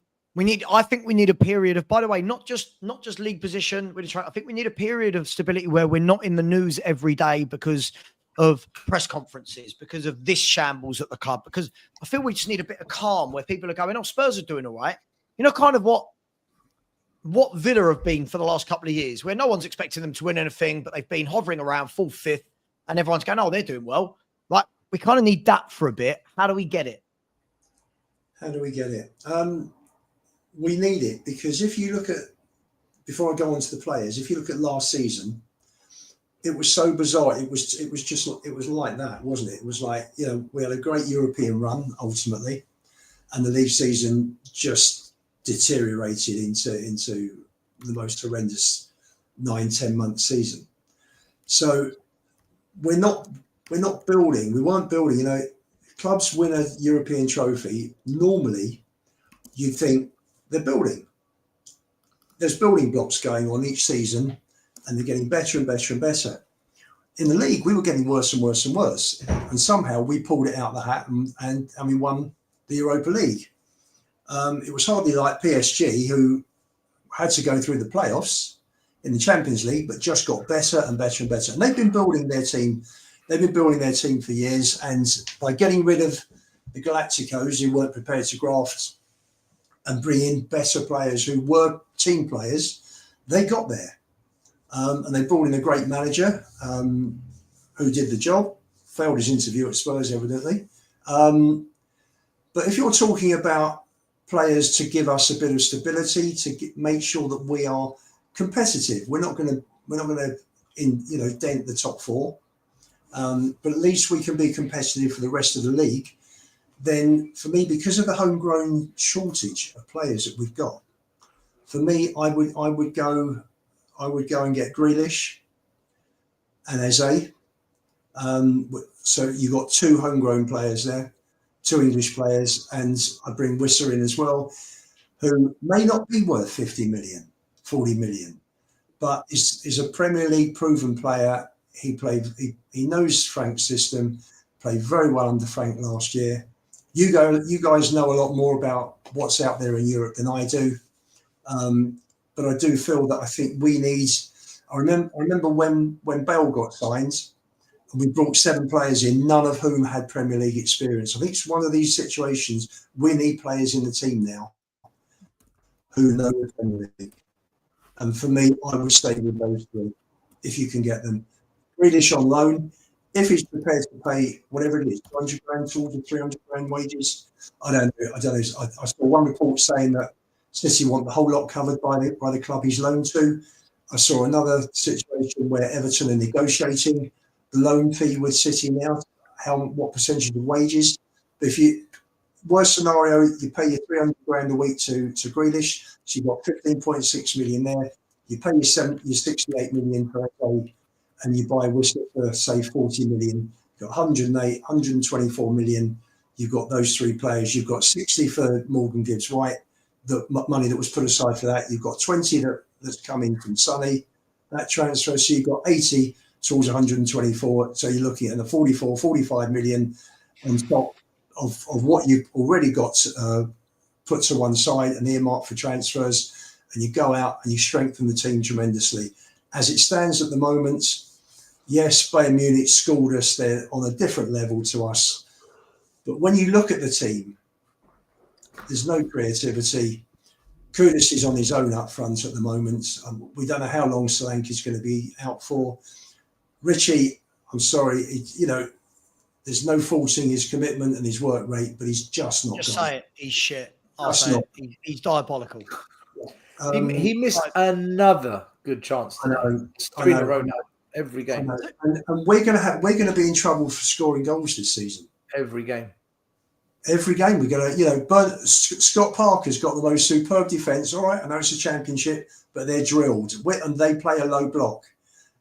think we need a period of, by the way, not just league position. I think we need a period of stability where we're not in the news every day because of press conferences, because of this shambles at the club. Because I feel we just need a bit of calm where people are going, "Oh, Spurs are doing all right." You know, kind of what Villa have been for the last couple of years, where no one's expecting them to win anything, but they've been hovering around 4th, 5th, and everyone's going, "Oh, they're doing well." Like, we kind of need that for a bit. How do we get it? We need it because if you look at, before I go on to the players, if you look at last season, it was so bizarre. It was like that, wasn't it? It was like, you know, we had a great European run ultimately, and the league season just deteriorated into the most horrendous 9-10 month season. So we're not building. We weren't building. You know, clubs win a European trophy. Normally, you'd think they're building. There's building blocks going on each season, and they're getting better and better and better. In the league, we were getting worse and worse and worse, and somehow we pulled it out of the hat and we won the Europa League. It was hardly like PSG, who had to go through the playoffs in the Champions League, but just got better and better and better. And they've been building their team. They've been building their team for years. And by getting rid of the Galacticos, who weren't prepared to graft, and bring in better players who were team players, they got there. And they brought in a great manager who did the job, failed his interview at Spurs, evidently. But if you're talking about players to give us a bit of stability, to make sure that we are competitive, we're not going to dent the top 4, but at least we can be competitive for the rest of the league. Then for me, because of the homegrown shortage of players that we've got, for me, I would go and get Grealish and Eze. So you've got 2 homegrown players there, 2 English players, and I bring Wisser in as well, who may not be worth 50 million, 40 million, but is a Premier League proven player. He knows Frank's system, played very well under Frank last year. You guys know a lot more about what's out there in Europe than I do, but I do feel that I think we need. I remember when Bale got signed, And we brought 7 players in, none of whom had Premier League experience. I think it's one of these situations we need players in the team now who know the Premier League. And for me, I would stay with those 3 if you can get them. Grealish on loan, if he's prepared to pay whatever it is, 200 grand, 200, 300 grand wages. I don't know. I saw one report saying that City want the whole lot covered by the club he's loaned to. I saw another situation where Everton are negotiating the loan fee with City now, what percentage of wages. But worst scenario, you pay your 300 grand a week to Grealish, so you've got 15.6 million there. You pay your 68 million per day, and you buy Whistler for say 40 million. You've got 108, 124 million. You've got those 3 players. You've got 60 for Morgan Gibbs White, the money that was put aside for that. You've got 20 that's come in from Sonny, that transfer. So you've got 80 towards 124. So you're looking at a 44, 45 million on top of what you've already got put to one side and earmarked for transfers. And you go out and you strengthen the team tremendously. As it stands at the moment, yes, Bayern Munich schooled us. They're on a different level to us. But when you look at the team, there's no creativity. Kudus is on his own up front at the moment. We don't know how long Solanke's going to be out for. Richie, I'm sorry, there's no faulting his commitment and his work rate, but he's just not. Just say it. He's shit. I'll say it. He's diabolical. He missed another good chance. I know. 3 in a row now. Every game. And we're going to be in trouble for scoring goals this season. Every game. Every game we're going to, Scott Parker's got the most superb defence. All right, I know it's a championship, but they're drilled and they play a low block.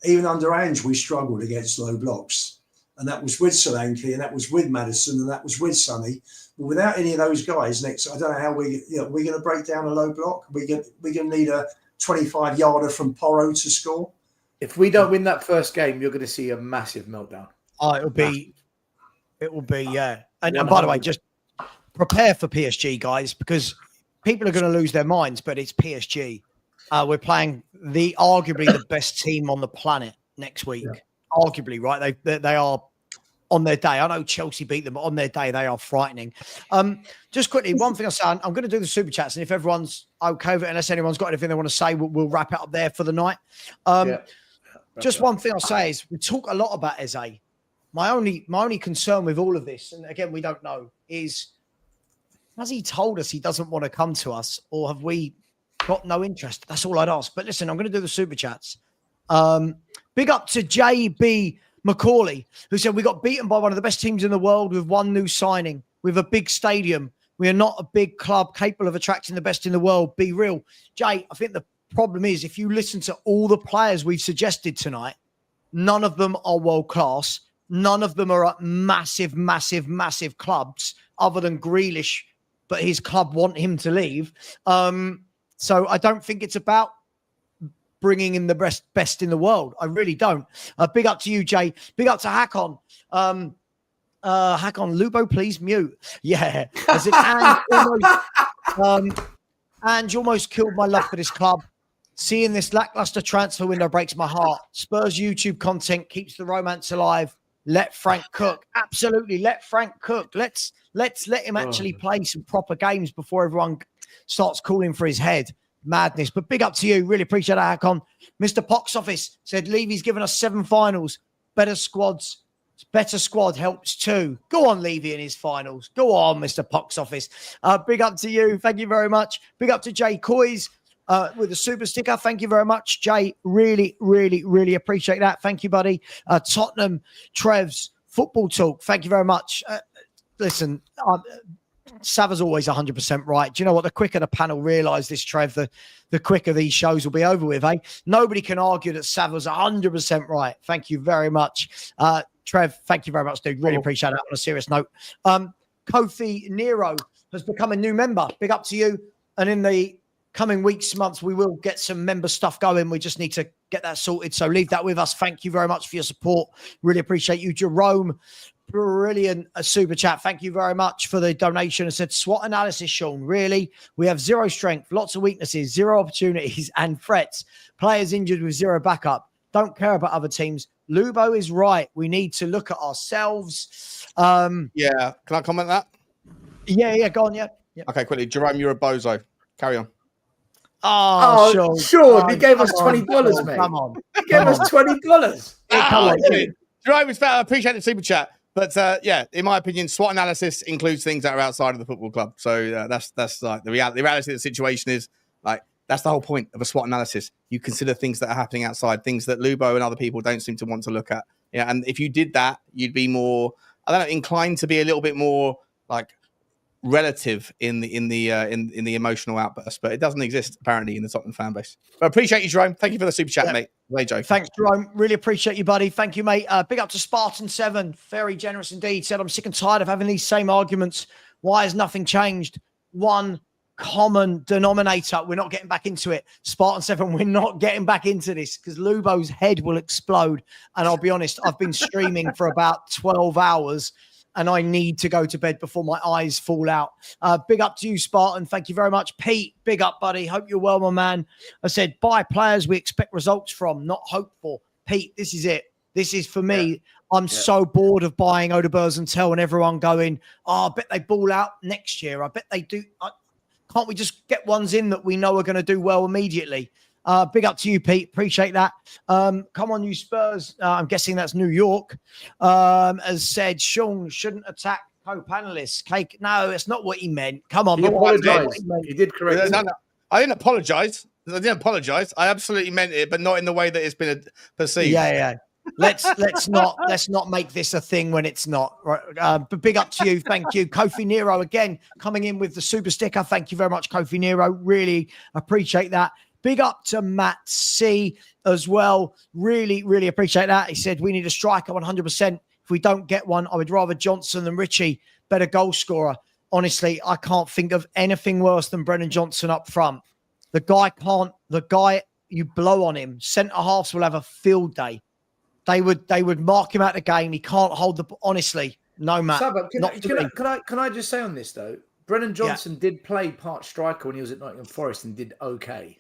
Even under Ange, we struggled against low blocks. And that was with Solanke, and that was with Maddison, and that was with Sonny. Well, without any of those guys next, I don't know how we're going to break down a low block. We're going to need a 25-yarder from Porro to score. If we don't win that first game, you're going to see a massive meltdown. Oh, it will be, yeah. And by the way, just prepare for PSG, guys, because people are going to lose their minds, but it's PSG. We're playing arguably the best team on the planet next week. Yeah. Arguably, right? They are on their day. I know Chelsea beat them, but on their day, they are frightening. Just quickly, one thing I say, I'm going to do the super chats, and if everyone's okay with it, unless anyone's got anything they want to say, we'll wrap it up there for the night. Just one thing I'll say is we talk a lot about Eze. My only concern with all of this, and again, we don't know, is has he told us he doesn't want to come to us, or have we got no interest? That's all I'd ask. But listen, I'm going to do the super chats. Big up to JB Macaulay, who said, we got beaten by one of the best teams in the world with one new signing, with a big stadium. We are not a big club capable of attracting the best in the world. Be real. Jay, I think the problem is if you listen to all the players we've suggested tonight, none of them are world class. None of them are at massive, massive, massive clubs other than Grealish, but his club want him to leave. So I don't think it's about bringing in the best in the world. I really don't. Big up to you, Jay. Big up to Hakon. Hakon, Lubo, please mute. Yeah. As in, and you almost killed my love for this club. Seeing this lackluster transfer window breaks my heart. Spurs YouTube content keeps the romance alive. Let Frank cook. Absolutely. Let Frank cook. Let's let him actually play some proper games before everyone starts calling for his head. Madness. But big up to you. Really appreciate that, Hakon. Mr. Pox Office said Levy's given us 7 finals. Better squad helps too. Go on, Levy in his finals. Go on, Mr. Pox Office. Big up to you. Thank you very much. Big up to Jay Coys with a super sticker. Thank you very much, Jay. Really, really, really appreciate that. Thank you, buddy. Tottenham Trev's Football Talk. Thank you very much. Listen, Savva's always 100% right. Do you know what? The quicker the panel realise this, Trev, the quicker these shows will be over with, eh? Nobody can argue that Savva's 100% right. Thank you very much. Trev, thank you very much, dude. Really appreciate that on a serious note. Kofi Nero has become a new member. Big up to you. And in the coming weeks, months, we will get some member stuff going. We just need to get that sorted. So leave that with us. Thank you very much for your support. Really appreciate you. Jerome, brilliant super chat. Thank you very much for the donation. It said, SWOT analysis, Sean. Really? We have 0 strength, lots of weaknesses, 0 opportunities and threats. Players injured with 0 backup. Don't care about other teams. Lubo is right. We need to look at ourselves. Yeah. Can I comment that? Yeah, go on, yeah. Okay, quickly. Jerome, you're a bozo. Carry on. Oh, Sean, he gave us $20, mate. Come on. He gave us $20. Jerome was better. I appreciate the super chat. But yeah, in my opinion, SWOT analysis includes things that are outside of the football club. So that's like the reality. The reality of the situation is like that's the whole point of a SWOT analysis. You consider things that are happening outside, things that Lubo and other people don't seem to want to look at. Yeah, and if you did that, you'd be more, I don't know, inclined to be a little bit more like relative in the emotional outburst. But it doesn't exist apparently in the Tottenham fan base. But I appreciate you, Jerome. Thank you for the super chat, mate. Hey, Joe. Thanks, Jerome. Really appreciate you, buddy. Thank you, mate. Big up to Spartan7. Very generous indeed. Said, I'm sick and tired of having these same arguments. Why has nothing changed? One common denominator. We're not getting back into it. Spartan7, we're not getting back into this because Lubo's head will explode. And I'll be honest, I've been streaming for about 12 hours and I need to go to bed before my eyes fall out. Big up to you, Spartan. Thank you very much. Pete, big up, buddy. Hope you're well, my man. I said, buy players we expect results from, not hope for. Pete, this is it. This is for me. Yeah. I'm so bored of buying Odebers and Tell and everyone going, I bet they ball out next year. I bet they do. Can't we just get ones in that we know are going to do well immediately? Big up to you, Pete. Appreciate that. Come on, you Spurs. I'm guessing that's New York. As said, Sean shouldn't attack co-panelists. Cake. No, that's not what he meant. Come on. He did correct. No. I didn't apologize. I absolutely meant it, but not in the way that it's been perceived. Yeah. Let's not make this a thing when it's not. Right. But big up to you. Thank you. Kofi Nero again coming in with the super sticker. Thank you very much, Kofi Nero. Really appreciate that. Big up to Matt C as well. Really, really appreciate that. He said, we need a striker 100%. If we don't get one, I would rather Johnson than Richie. Better goal scorer. Honestly, I can't think of anything worse than Brennan Johnson up front. The guy, you blow on him. Centre-halves will have a field day. They would mark him out the game. He can't hold the, honestly, no, Matt. Sabah, can I just say on this, though? Brennan Johnson did play part striker when he was at Nottingham Forest and did okay.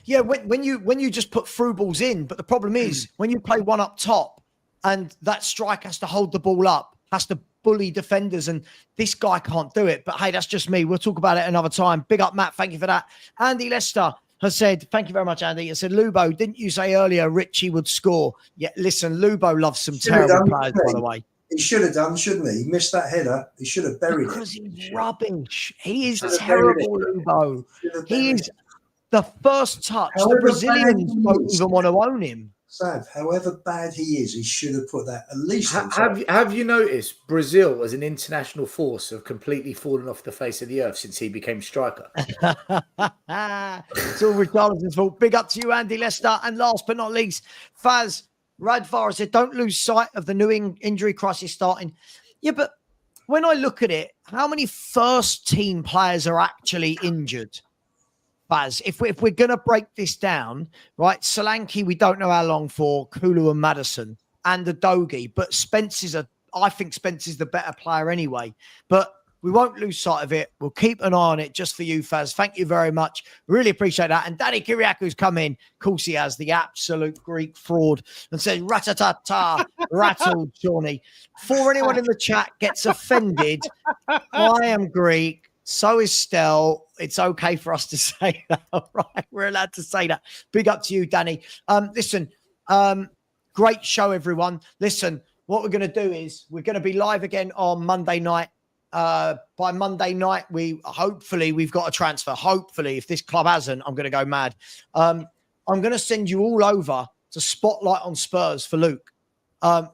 Yeah, when you just put through balls in, but the problem is when you play one up top and that striker has to hold the ball up, has to bully defenders, and this guy can't do it. But hey, that's just me. We'll talk about it another time. Big up, Matt. Thank you for that. Andy Lester has said, thank you very much, Andy. He said, Lubo, didn't you say earlier Richie would score? Yeah, listen, Lubo loves some terrible players, by the way. He should have done, shouldn't he? He missed that header. He should have buried it. Because he's rubbish. He is terrible, Lubo. He is the first touch. The Brazilians don't even want to own him. Sav, however bad he is, he should have put that at least. Have you noticed Brazil as an international force have completely fallen off the face of the earth since he became striker? It's all Richarlison's fault. Big up to you, Andy Lester. And last but not least, Faz Radvar said, don't lose sight of the new injury crisis starting. Yeah, but when I look at it, how many first team players are actually injured? Baz, if we're going to break this down, right, Solanke, we don't know how long for, Kulu and Maddison, and Adogi, but I think Spence is the better player anyway. But we won't lose sight of it. We'll keep an eye on it just for you, Faz. Thank you very much. Really appreciate that. And Danny Kyriaku's come in. Of course he has, the absolute Greek fraud, and says, ratatata, rattled, Johnny. Before anyone in the chat gets offended, I am Greek. So is Stel. It's okay for us to say that, right? We're allowed to say that. Big up to you, Danny. Listen, great show, everyone. Listen, what we're going to do is we're going to be live again on Monday night. By Monday night, hopefully we've got a transfer. Hopefully, if this club hasn't, I'm going to go mad. I'm going to send you all over to Spotlight on Spurs for Luke.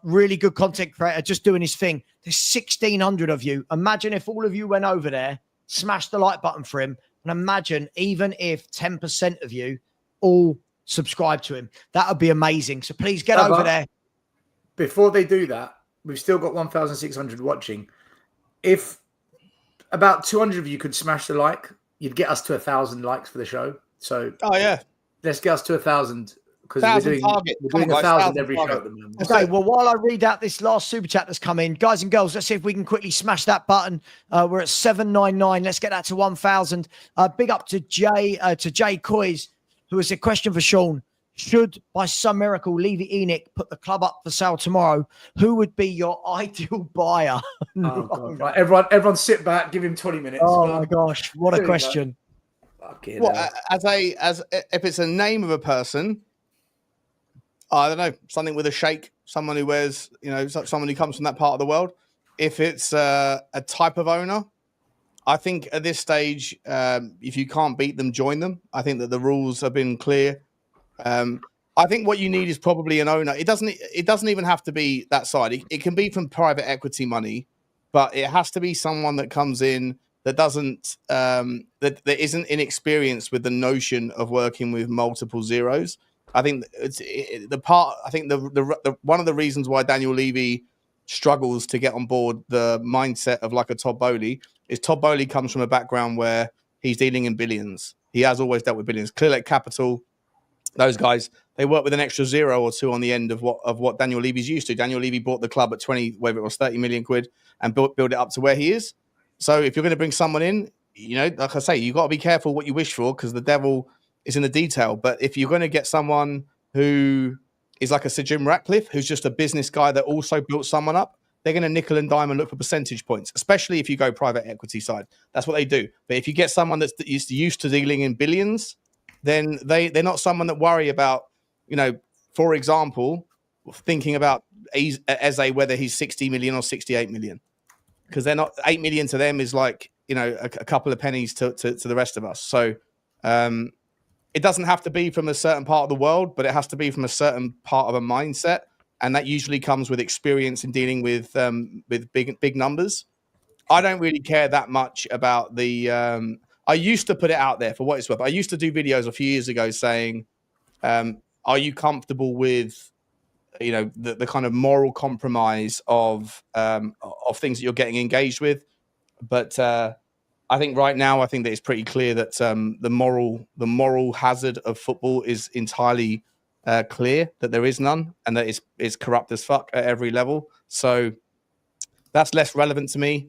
Really good content creator, just doing his thing. There's 1,600 of you. Imagine if all of you went over there, smash the like button for him, and imagine even if 10% of you all subscribe to him. That would be amazing. So please get over there. Before they do that, we've still got 1,600 watching. If about 200 of you could smash the like, you'd get us to 1,000 likes for the show. So let's get us to 1,000. Because we're doing 1,000 every show at the moment. Okay, well, while I read out this last super chat that's come in, guys and girls, let's see if we can quickly smash that button. We're at 799. Let's get that to 1,000. Big up to Jay Coys, who has a question for Sean. should by some miracle Levy Enoch put the club up for sale tomorrow, who would be your ideal buyer? Oh, God. Right, everyone sit back, give him 20 minutes. Oh my gosh, what a question. What, as if it's a name of a person, I don't know, something with a shake, someone who wears, someone who comes from that part of the world. If it's a type of owner, I think at this stage, if you can't beat them, join them. I think that the rules have been clear. I think what you need is probably an owner. It doesn't even have to be that side. It can be from private equity money, but it has to be someone that comes in that doesn't that isn't inexperienced with the notion of working with multiple zeros. I think one of the reasons why Daniel Levy struggles to get on board the mindset of like a Todd Bowley is Todd Bowley comes from a background where he's dealing in billions. He has always dealt with billions. Clearlake Capital, those guys, they work with an extra zero or two on the end of what Daniel Levy's used to. Daniel Levy bought the club at 30 million quid and build it up to where he is. So if you're going to bring someone in, like I say, you got to be careful what you wish for because the devil is in the detail. But if you're going to get someone who is like a Sir Jim Ratcliffe, who's just a business guy that also built someone up, they're going to nickel and dime and look for percentage points, especially if you go private equity side. That's what they do. But if you get someone that's used to dealing in billions, then they're not someone that worry about, for example, thinking about Eze, whether he's 60 million or 68 million. Because they're not 8 million to them is like, a couple of pennies to the rest of us. So it doesn't have to be from a certain part of the world, but it has to be from a certain part of a mindset. And that usually comes with experience in dealing with big numbers. I don't really care that much about the. I used to put it out there for what it's worth. I used to do videos a few years ago saying, "Are you comfortable with, the kind of moral compromise of things that you're getting engaged with?" But I think right now, I think that it's pretty clear that the moral hazard of football is entirely clear, that there is none, and that it's corrupt as fuck at every level. So that's less relevant to me.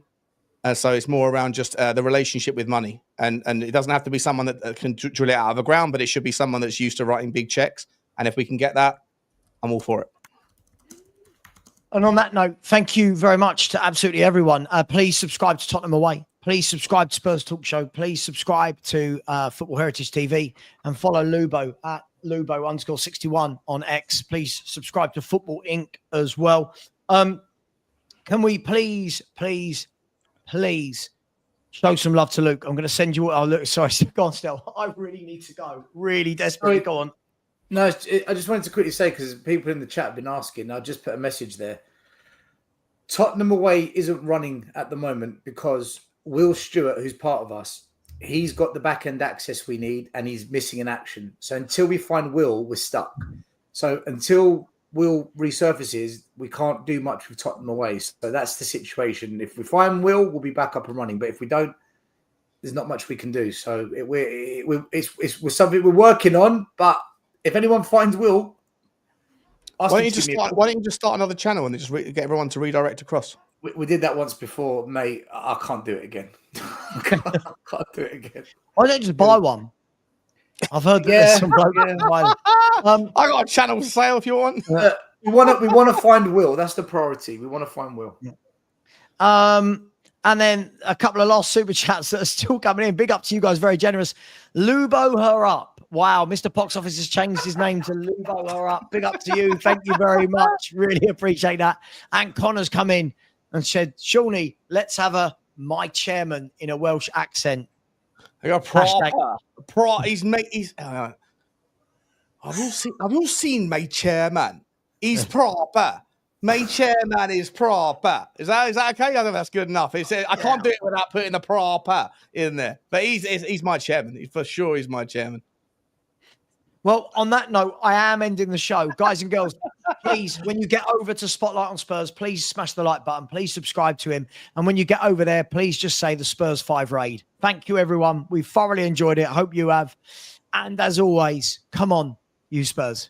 So it's more around just the relationship with money, and it doesn't have to be someone that can drill it out of the ground, but it should be someone that's used to writing big checks. And if we can get that, I'm all for it. And on that note, thank you very much to absolutely everyone. Please subscribe to Tottenham Away. Please subscribe to Spurs Talk Show. Please subscribe to Football Heritage TV and follow Lubo at Lubo_61 on X. Please subscribe to Football Inc. as well. Can we please show some love to Luke? I'm going to send you. Oh, look, sorry, go on, Stel. I really need to go. Really desperately. Go on. No, I just wanted to quickly say, because people in the chat have been asking, I just put a message there. Tottenham Away isn't running at the moment because Will Stewart, who's part of us, he's got the back-end access we need and he's missing in action. So until we find Will, we're stuck. So until Will resurfaces, we can't do much with Tottenham Away. So that's the situation. If we find Will, we'll be back up and running. But if we don't, there's not much we can do. So it's something we're working on, but if anyone finds Will, why don't you just start another channel and just get everyone to redirect across? We did that once before, mate. I can't do it again. I can't do it again. Why don't you just buy one? I've heard that there's some bloke I got a channel for sale if you want. We want to find Will. That's the priority. We want to find Will. And then a couple of last super chats that are still coming in. Big up to you guys, very generous. Lubo her up. Wow, Mr. Pox Office has changed his name to Lubo her up. Big up to you. Thank you very much. Really appreciate that. And Connor's come in and said, Shawnee, let's have a my chairman in a Welsh accent. I got proper. He's have you seen my chairman? He's proper. My chairman is proper. Is that okay? I don't know if that's good enough. I can't do it without putting the proper in there. But he's my chairman. For sure, he's my chairman. Well, on that note, I am ending the show. Guys and girls, please, when you get over to Spotlight on Spurs, please smash the like button. Please subscribe to him. And when you get over there, please just say the Spurs 5 raid. Thank you, everyone. We've thoroughly enjoyed it. I hope you have. And as always, come on, you Spurs.